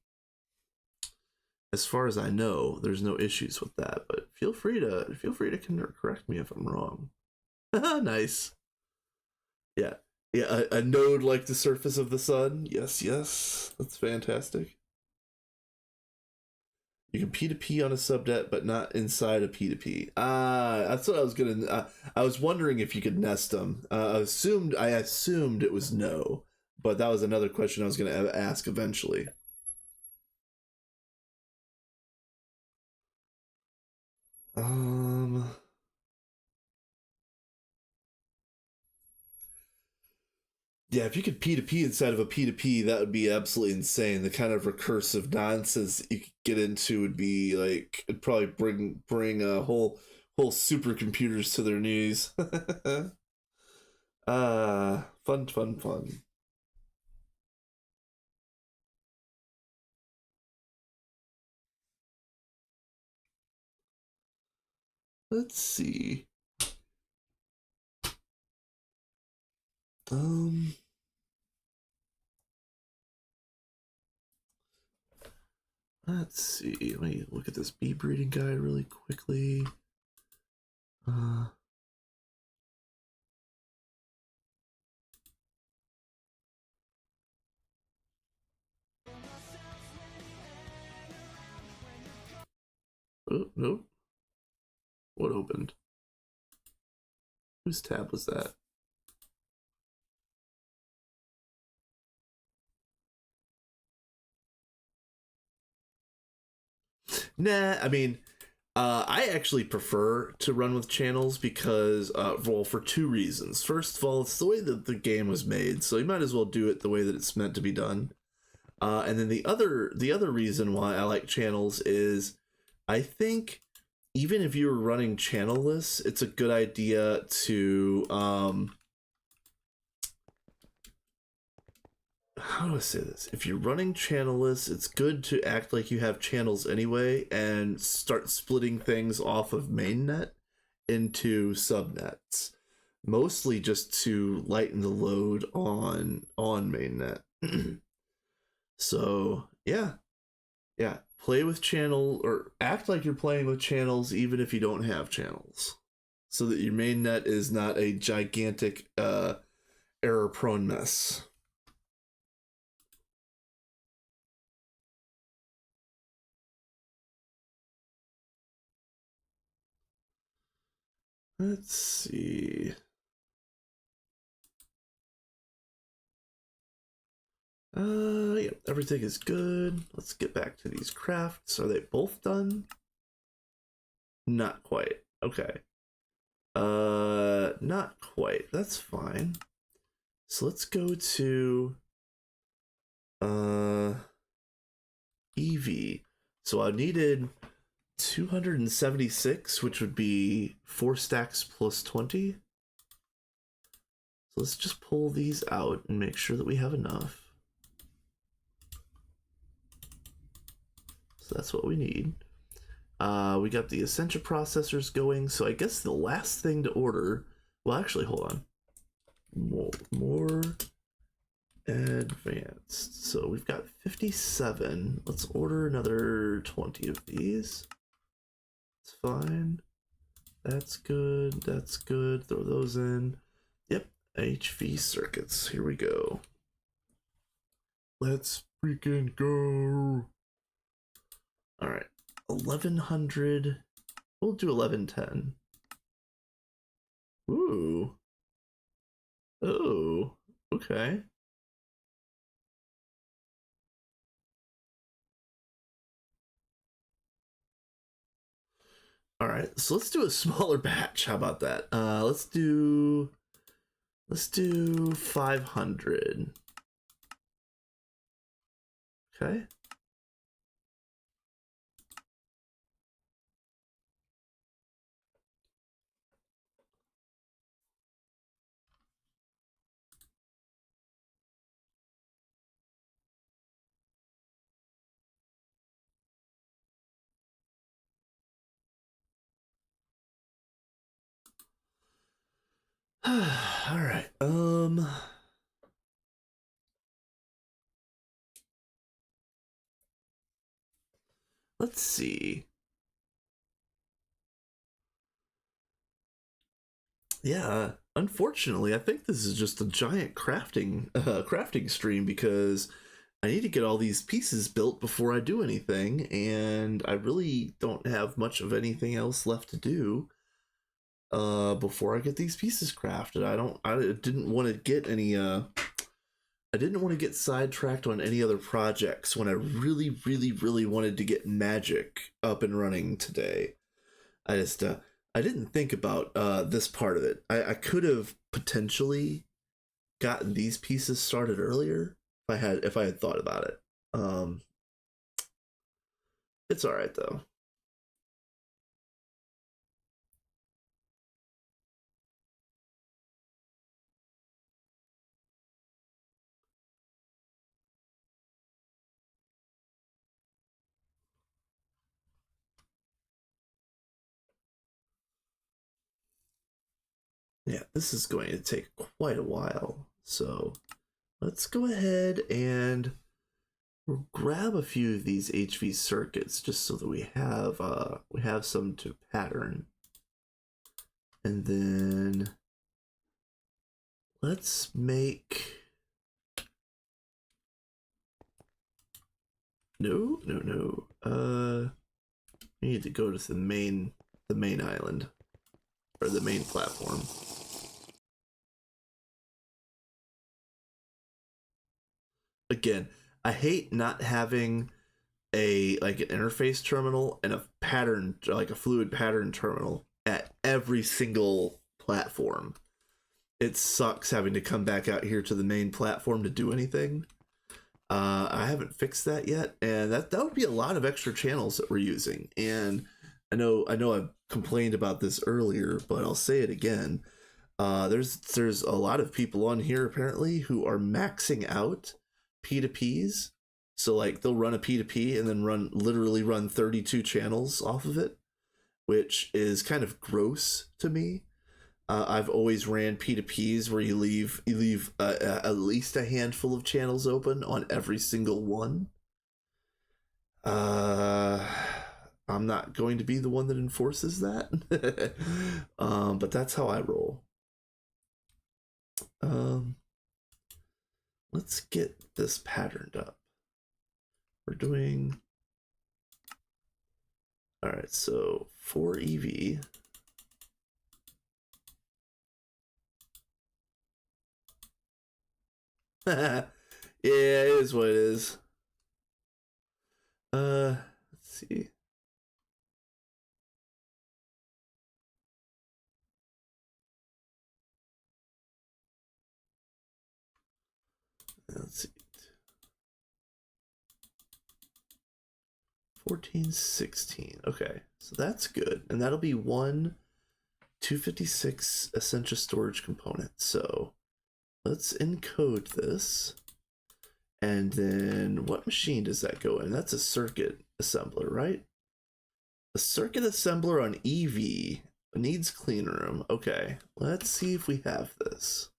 as far as I know, there's no issues with that, but feel free to correct me if I'm wrong. Nice. Yeah. Yeah, a node like the surface of the sun. Yes, yes. That's fantastic. You can P2P on a subnet, but not inside a P2P. Ah, that's what I was gonna. I was wondering if you could nest them. I assumed it was no, but that was another question I was gonna ask eventually. Um, yeah, if you could P2P inside of a P2P, that would be absolutely insane. The kind of recursive nonsense you could get into would be like it'd probably bring a whole supercomputers to their knees. Fun, fun, fun. Let's see. Um, let's see. Let me look at this bee breeding guide really quickly. Uh, oh, nope. What opened? Whose tab was that? Nah, I mean, I actually prefer to run with channels because, well, for two reasons. First of all, it's the way that the game was made, so you might as well do it the way that it's meant to be done. And then the other reason why I like channels is, I think even if you were running channelless, it's a good idea to how do I say this? If you're running channelless, it's good to act like you have channels anyway and start splitting things off of mainnet into subnets, mostly just to lighten the load on mainnet. So yeah, yeah, play with channel or act like you're playing with channels even if you don't have channels, so that your mainnet is not a gigantic error prone mess. Let's see. Yeah, everything is good. Let's get back to these crafts. Are they both done? Not quite. Okay. Not quite. That's fine. So let's go to uh EV. So I needed 276, which would be 4 stacks plus 20. So let's just pull these out and make sure that we have enough. So that's what we need. We got the Essentia processors going, so I guess the last thing to order. Well, actually, hold on. More advanced. So we've got 57. Let's order another 20 of these. It's fine. That's good. That's good. Throw those in. Yep. HV circuits. Here we go. Let's freaking go. All right. 1100. We'll do 1110. Ooh. Oh. Okay. All right. So let's do a smaller batch. How about that? Let's do 500. Okay. All right. Let's see. Yeah, unfortunately, I think this is just a giant crafting stream because I need to get all these pieces built before I do anything, and I really don't have much of anything else left to do before I get these pieces crafted. I didn't want to get any I didn't want to get sidetracked on any other projects when I really wanted to get magic up and running today. I just I didn't think about this part of it. I could have potentially gotten these pieces started earlier if I had thought about it. It's all right though. Yeah, this is going to take quite a while. So let's go ahead and we'll grab a few of these HV circuits just so that we have some to pattern. And then let's make no. We need to go to the main island or the main platform. Again, I hate not having like an interface terminal and a pattern, like a fluid pattern terminal at every single platform. It sucks having to come back out here to the main platform to do anything. I haven't fixed that yet, and that would be a lot of extra channels that we're using. And I know I've complained about this earlier, but I'll say it again. There's a lot of people on here apparently who are maxing out P2Ps. So like they'll run a P2P and then literally run 32 channels off of it, which is kind of gross to me. I've always ran P2Ps where you leave at least a handful of channels open on every single one. I'm not going to be the one that enforces that, but that's how I roll. Let's get this patterned up. We're doing all right. So for EV. Yeah, it is what it is. Let's see. Let's see. 14, 16. Okay, so that's good. And that'll be one 256 essential storage component. So let's encode this. And then what machine does that go in? That's a circuit assembler, right? A circuit assembler on EV needs clean room. Okay, let's see if we have this.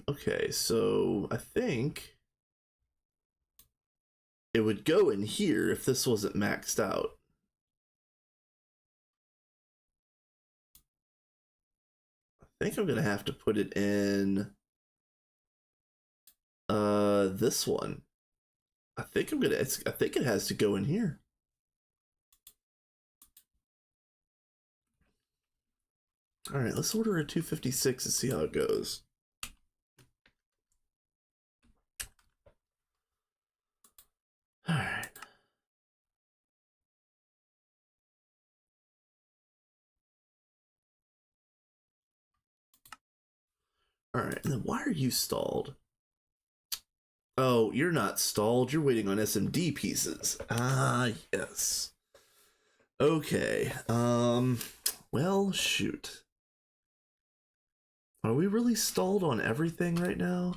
Okay, so I think it would go in here if this wasn't maxed out. I think I'm gonna have to put it in this one. I think it has to go in here. All right, let's order a 256 and see how it goes. All right. All right, and then why are you stalled? Oh, you're not stalled. You're waiting on SMD pieces. Ah, yes. Okay. Well, shoot. Are we really stalled on everything right now?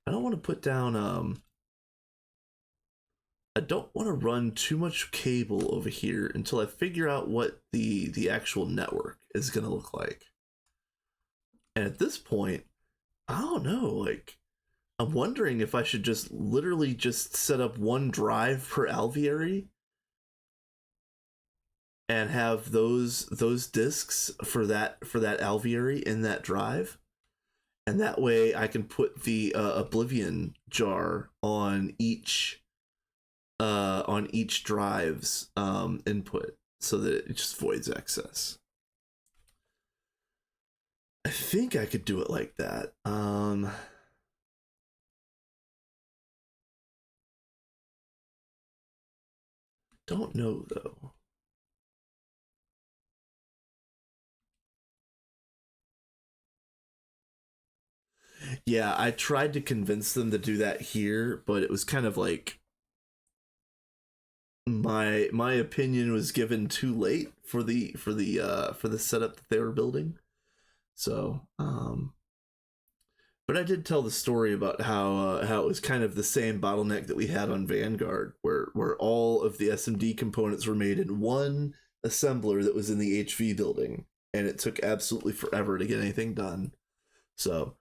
I don't want to put down I don't want to run too much cable over here until I figure out what the actual network is going to look like. And at this point, I don't know, like, I'm wondering if I should just literally just set up one drive per alveary and have those discs for that alveary in that drive, and that way I can put the Oblivion jar on each drive's input so that it just voids excess. I think I could do it like that. Don't know though. Yeah, I tried to convince them to do that here, but it was kind of like my opinion was given too late for the setup that they were building. So, but I did tell the story about how it was kind of the same bottleneck that we had on Vanguard, where all of the SMD components were made in one assembler that was in the HV building, and it took absolutely forever to get anything done. So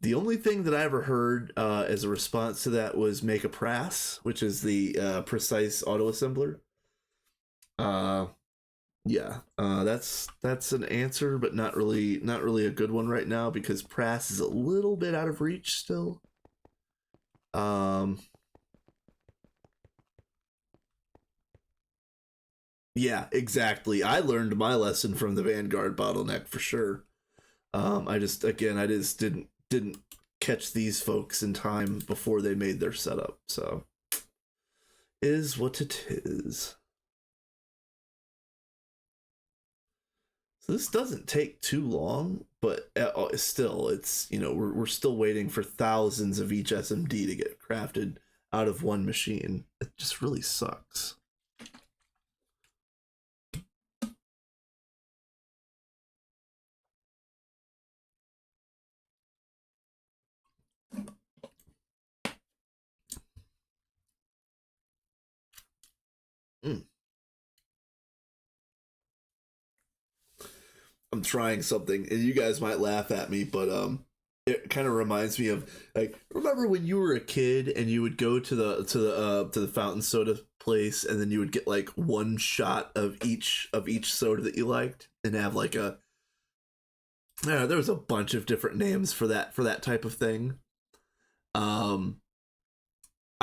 the only thing that I ever heard as a response to that was make a prass, which is the precise auto assembler. Uh, yeah, that's an answer, but not really a good one right now because prass is a little bit out of reach still. Yeah, exactly. I learned my lesson from the Vanguard bottleneck for sure. I just didn't catch these folks in time before they made their setup. So is what it is. So this doesn't take too long, but still, it's we're still waiting for thousands of each SMD to get crafted out of one machine. It just really sucks. Mm. I'm trying something, and you guys might laugh at me, but it kind of reminds me of, like, remember when you were a kid and you would go to the fountain soda place, and then you would get like one shot of each soda that you liked, and have like there was a bunch of different names for that type of thing. Um,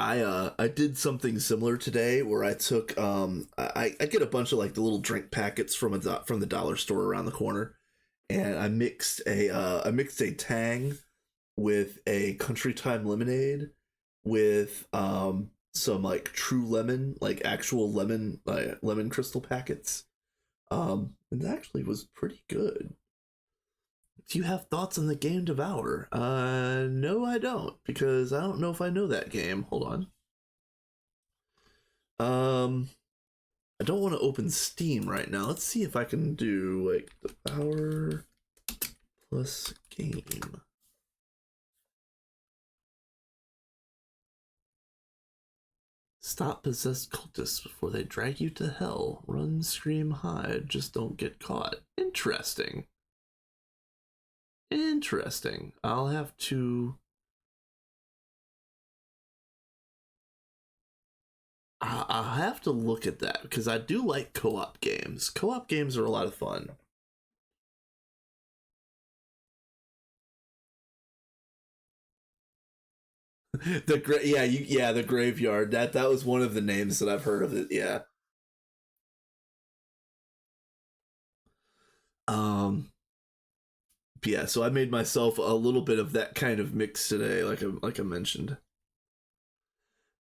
I did something similar today where I took I get a bunch of like the little drink packets from the dollar store around the corner, and I mixed a Tang with a Country Time lemonade with some like True Lemon, like actual lemon crystal packets. And it actually was pretty good. Do you have thoughts on the game Devour? No, I don't, because I don't know if I know that game. Hold on. I don't want to open Steam right now. Let's see if I can do like Devour plus game. Stop possessed cultists before they drag you to hell. Run, scream, hide. Just don't get caught. Interesting. Interesting. I'll have to. I'll have to look at that because I do like co-op games. Co-op games are a lot of fun. The graveyard. That was one of the names that I've heard of it. Yeah. Um. Yeah. So I made myself a little bit of that kind of mix today, like I mentioned.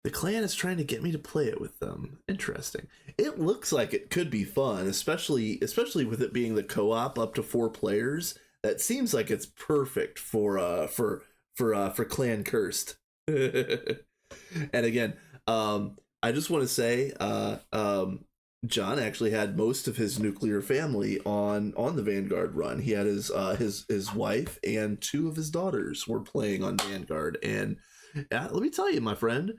The clan is trying to get me to play it with them. Interesting. It looks like it could be fun, especially with it being the co-op up to 4 players. That seems like it's perfect for clan cursed. And again, I just want to say, John actually had most of his nuclear family on the Vanguard run. He had his wife and 2 of his daughters were playing on Vanguard, and let me tell you, my friend,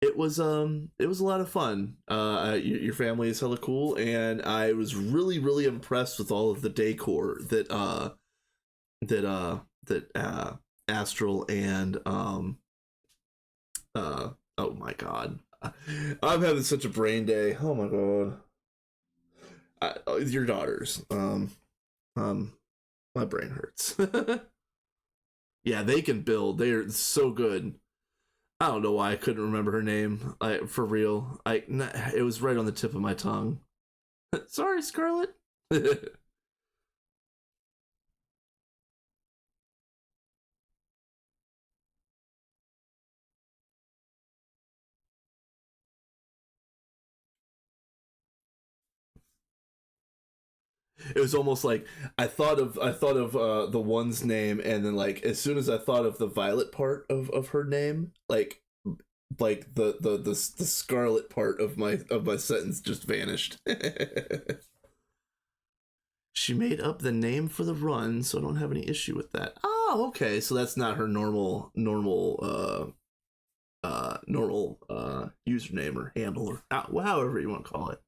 it was a lot of fun. Your family is hella cool, and I was really impressed with all of the decor that Astral and oh my god, I'm having such a brain day. Oh my god, your daughters. My brain hurts. Yeah, they can build. They're so good. I don't know why I couldn't remember her name. For real, it was right on the tip of my tongue. Sorry, Scarlett. It was almost like I thought of the one's name, and then like as soon as I thought of the Violet part of her name, like the Scarlet part of my sentence just vanished. She made up the name for the run, so I don't have any issue with that. Oh, okay, so that's not her normal username or handle or however you want to call it.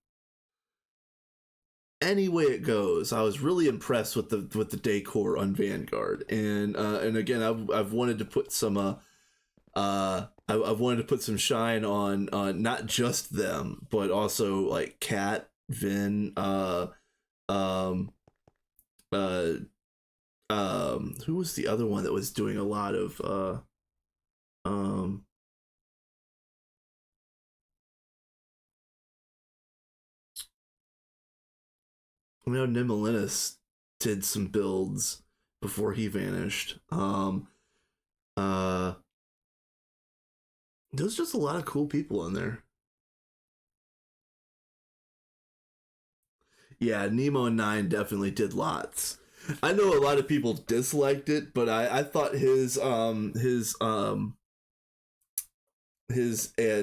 Any way it goes, I was really impressed with the decor on Vanguard, and again, I've wanted to put some I've wanted to put some shine on not just them, but also like Kat, Vin, um, uh, who was the other one that was doing a lot of um, I know Nimolinis did some builds before he vanished. Uh, there's just a lot of cool people in there. Yeah, Nemo and Nine definitely did lots. I know a lot of people disliked it, but I thought his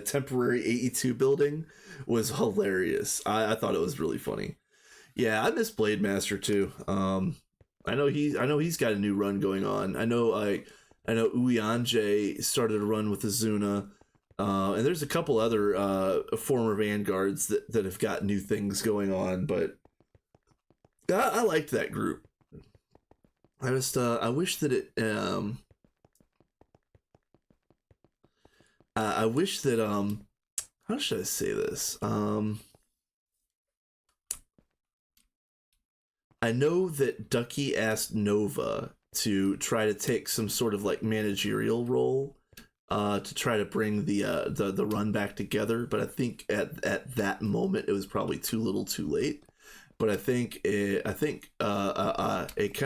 temporary 82 building was hilarious. I thought it was really funny. Yeah, I miss Blade Master too. I know he's got a new run going on. I know Uyanje started a run with Azuna. And there's a couple other former Vanguards that have got new things going on, but I liked that group. I wish that it I wish that how should I say this? I know that Ducky asked Nova to try to take some sort of like managerial role to try to bring the run back together, but I think at that moment it was probably too little, too late. But I think a kind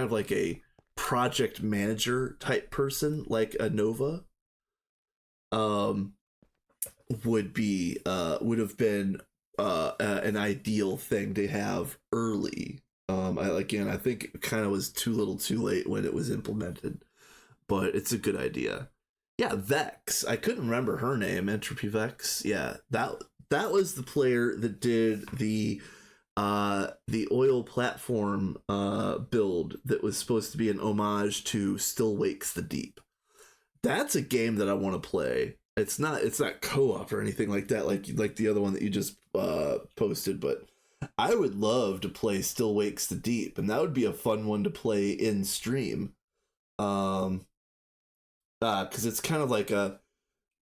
of like a project manager type person like a Nova um would have been an ideal thing to have early. I think it kind of was too little, too late when it was implemented, but it's a good idea. Yeah, Vex. I couldn't remember her name. Entropy Vex. Yeah, that was the player that did the oil platform build that was supposed to be an homage to Still Wakes the Deep. That's a game that I want to play. It's not co-op or anything like that, like the other one that you just posted, but I would love to play Still Wakes the Deep, and that would be a fun one to play in stream. Um, because it's kind of like a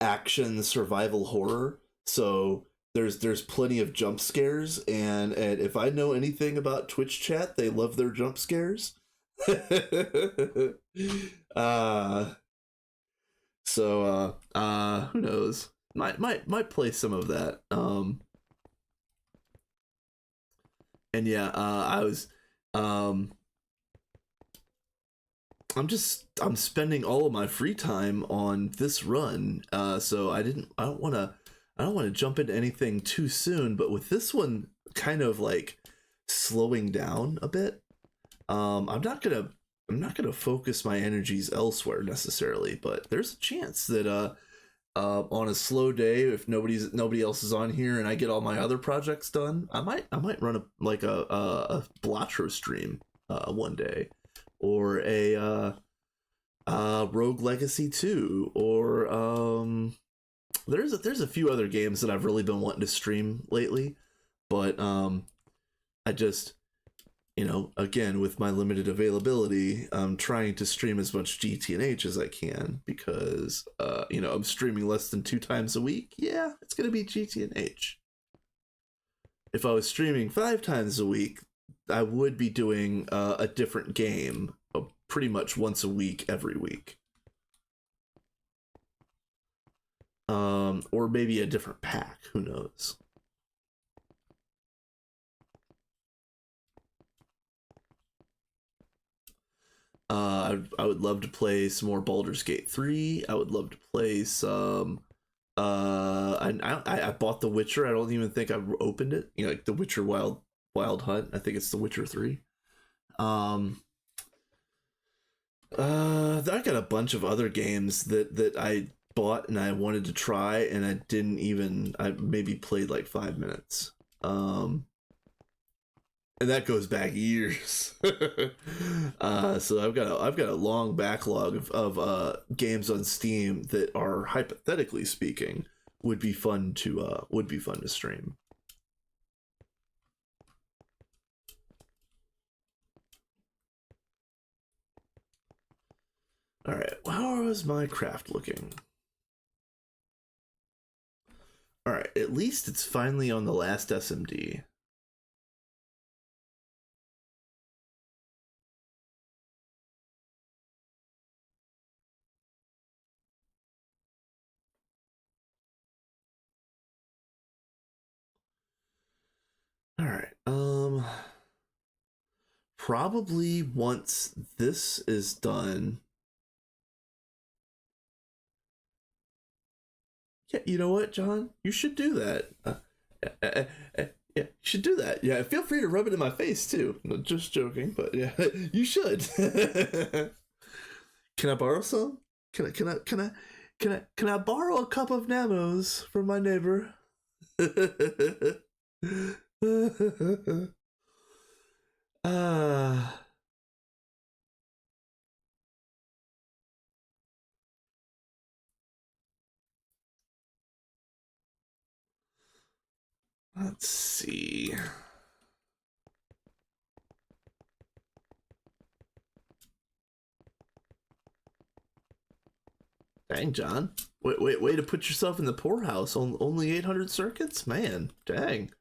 action survival horror. So there's plenty of jump scares, and if I know anything about Twitch chat, they love their jump scares. uh who knows? Might play some of that. And yeah, I was um I'm spending all of my free time on this run. So I don't want to jump into anything too soon, but with this one kind of like slowing down a bit, I'm not gonna focus my energies elsewhere necessarily, but there's a chance that on a slow day, if nobody else is on here and I get all my other projects done, I might run a Blatro stream one day, or a Rogue Legacy 2, or there's a few other games that I've really been wanting to stream lately, but I just again, with my limited availability, I'm trying to stream as much GTNH as I can because, I'm streaming less than 2 times a week. Yeah, it's going to be GTNH. If I was streaming 5 times a week, I would be doing a different game pretty much once a week, every week. Or maybe a different pack. Who knows? I would love to play some more Baldur's Gate 3. I would love to play some. I bought The Witcher. I don't even think I've opened it. Like The Witcher Wild Hunt. I think it's The Witcher 3. Um, I got a bunch of other games that I bought and I wanted to try, and I didn't even. I maybe played like 5 minutes. And that goes back years. So I've got a long backlog of games on Steam that are, hypothetically speaking, would be fun to stream. All right, how is my craft looking? All right, at least it's finally on the last SMD. All right. Probably once this is done. Yeah, you know what, John? You should do that. Yeah, you should do that. Yeah, feel free to rub it in my face too. No, just joking, but yeah, you should. Can I borrow some? Can I borrow a cup of Namos from my neighbor? Ah. Let's see. Dang, John. Way to put yourself in the poorhouse. Only 800 circuits? Man, dang.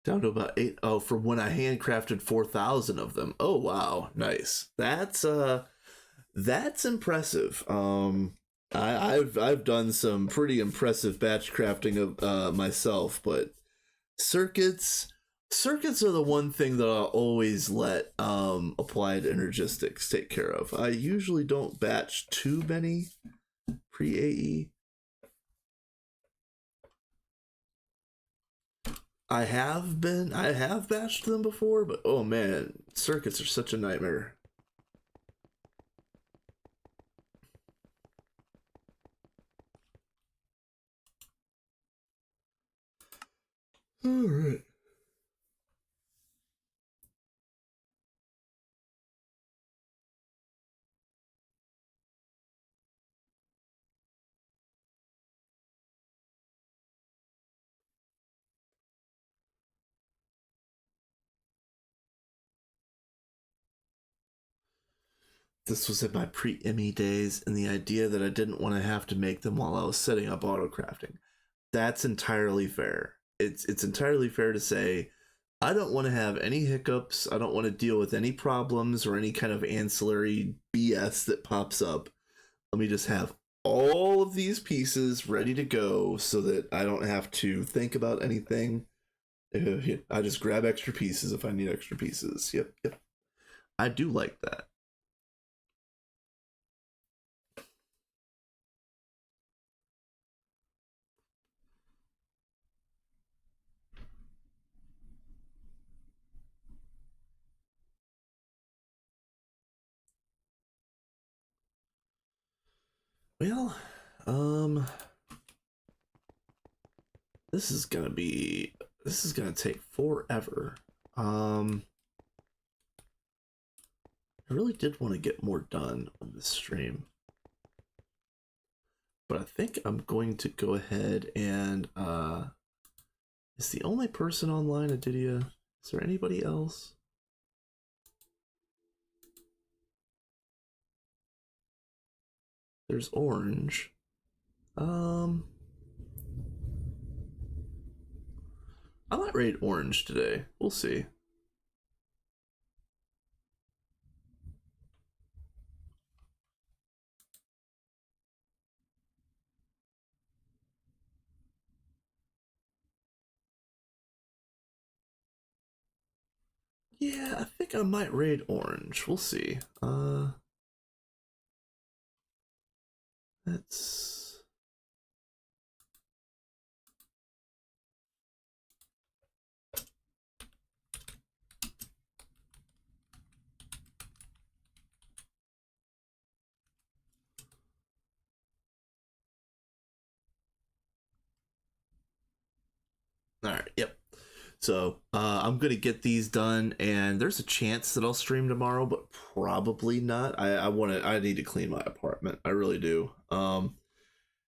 Down to about eight. Oh, from when I handcrafted 4,000 of them. Oh wow, nice. That's impressive. I've done some pretty impressive batch crafting of myself, but circuits circuits are the one thing that I'll always let applied energistics take care of. I usually don't batch too many pre AE. I have batched them before, but oh man, circuits are such a nightmare. All right. This was in my pre-ME days, and the idea that I didn't want to have to make them while I was setting up auto crafting. That's entirely fair. It's entirely fair to say I don't want to have any hiccups. I don't want to deal with any problems or any kind of ancillary BS that pops up. Let me just have all of these pieces ready to go so that I don't have to think about anything. I just grab extra pieces if I need extra pieces. Yep, yep. I do like that. Well, um, this is gonna be this is gonna take forever. I really did want to get more done on this stream, but I think I'm going to go ahead and is the only person online Adidia? Is there anybody else? There's Orange. I might raid Orange today. We'll see. Yeah, I think I might raid Orange. We'll see. Let's... Alright, yep. So I'm gonna get these done, and there's a chance that I'll stream tomorrow, but probably not. I need to clean my apartment. I really do. And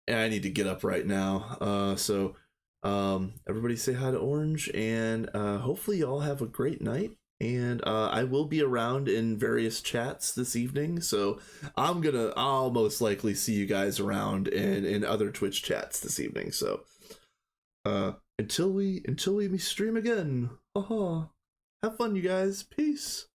I need to get up right now. Everybody say hi to Orange, and hopefully y'all have a great night. And I will be around in various chats this evening, so I'll most likely see you guys around in other Twitch chats this evening. So until we stream again, have fun, you guys. Peace.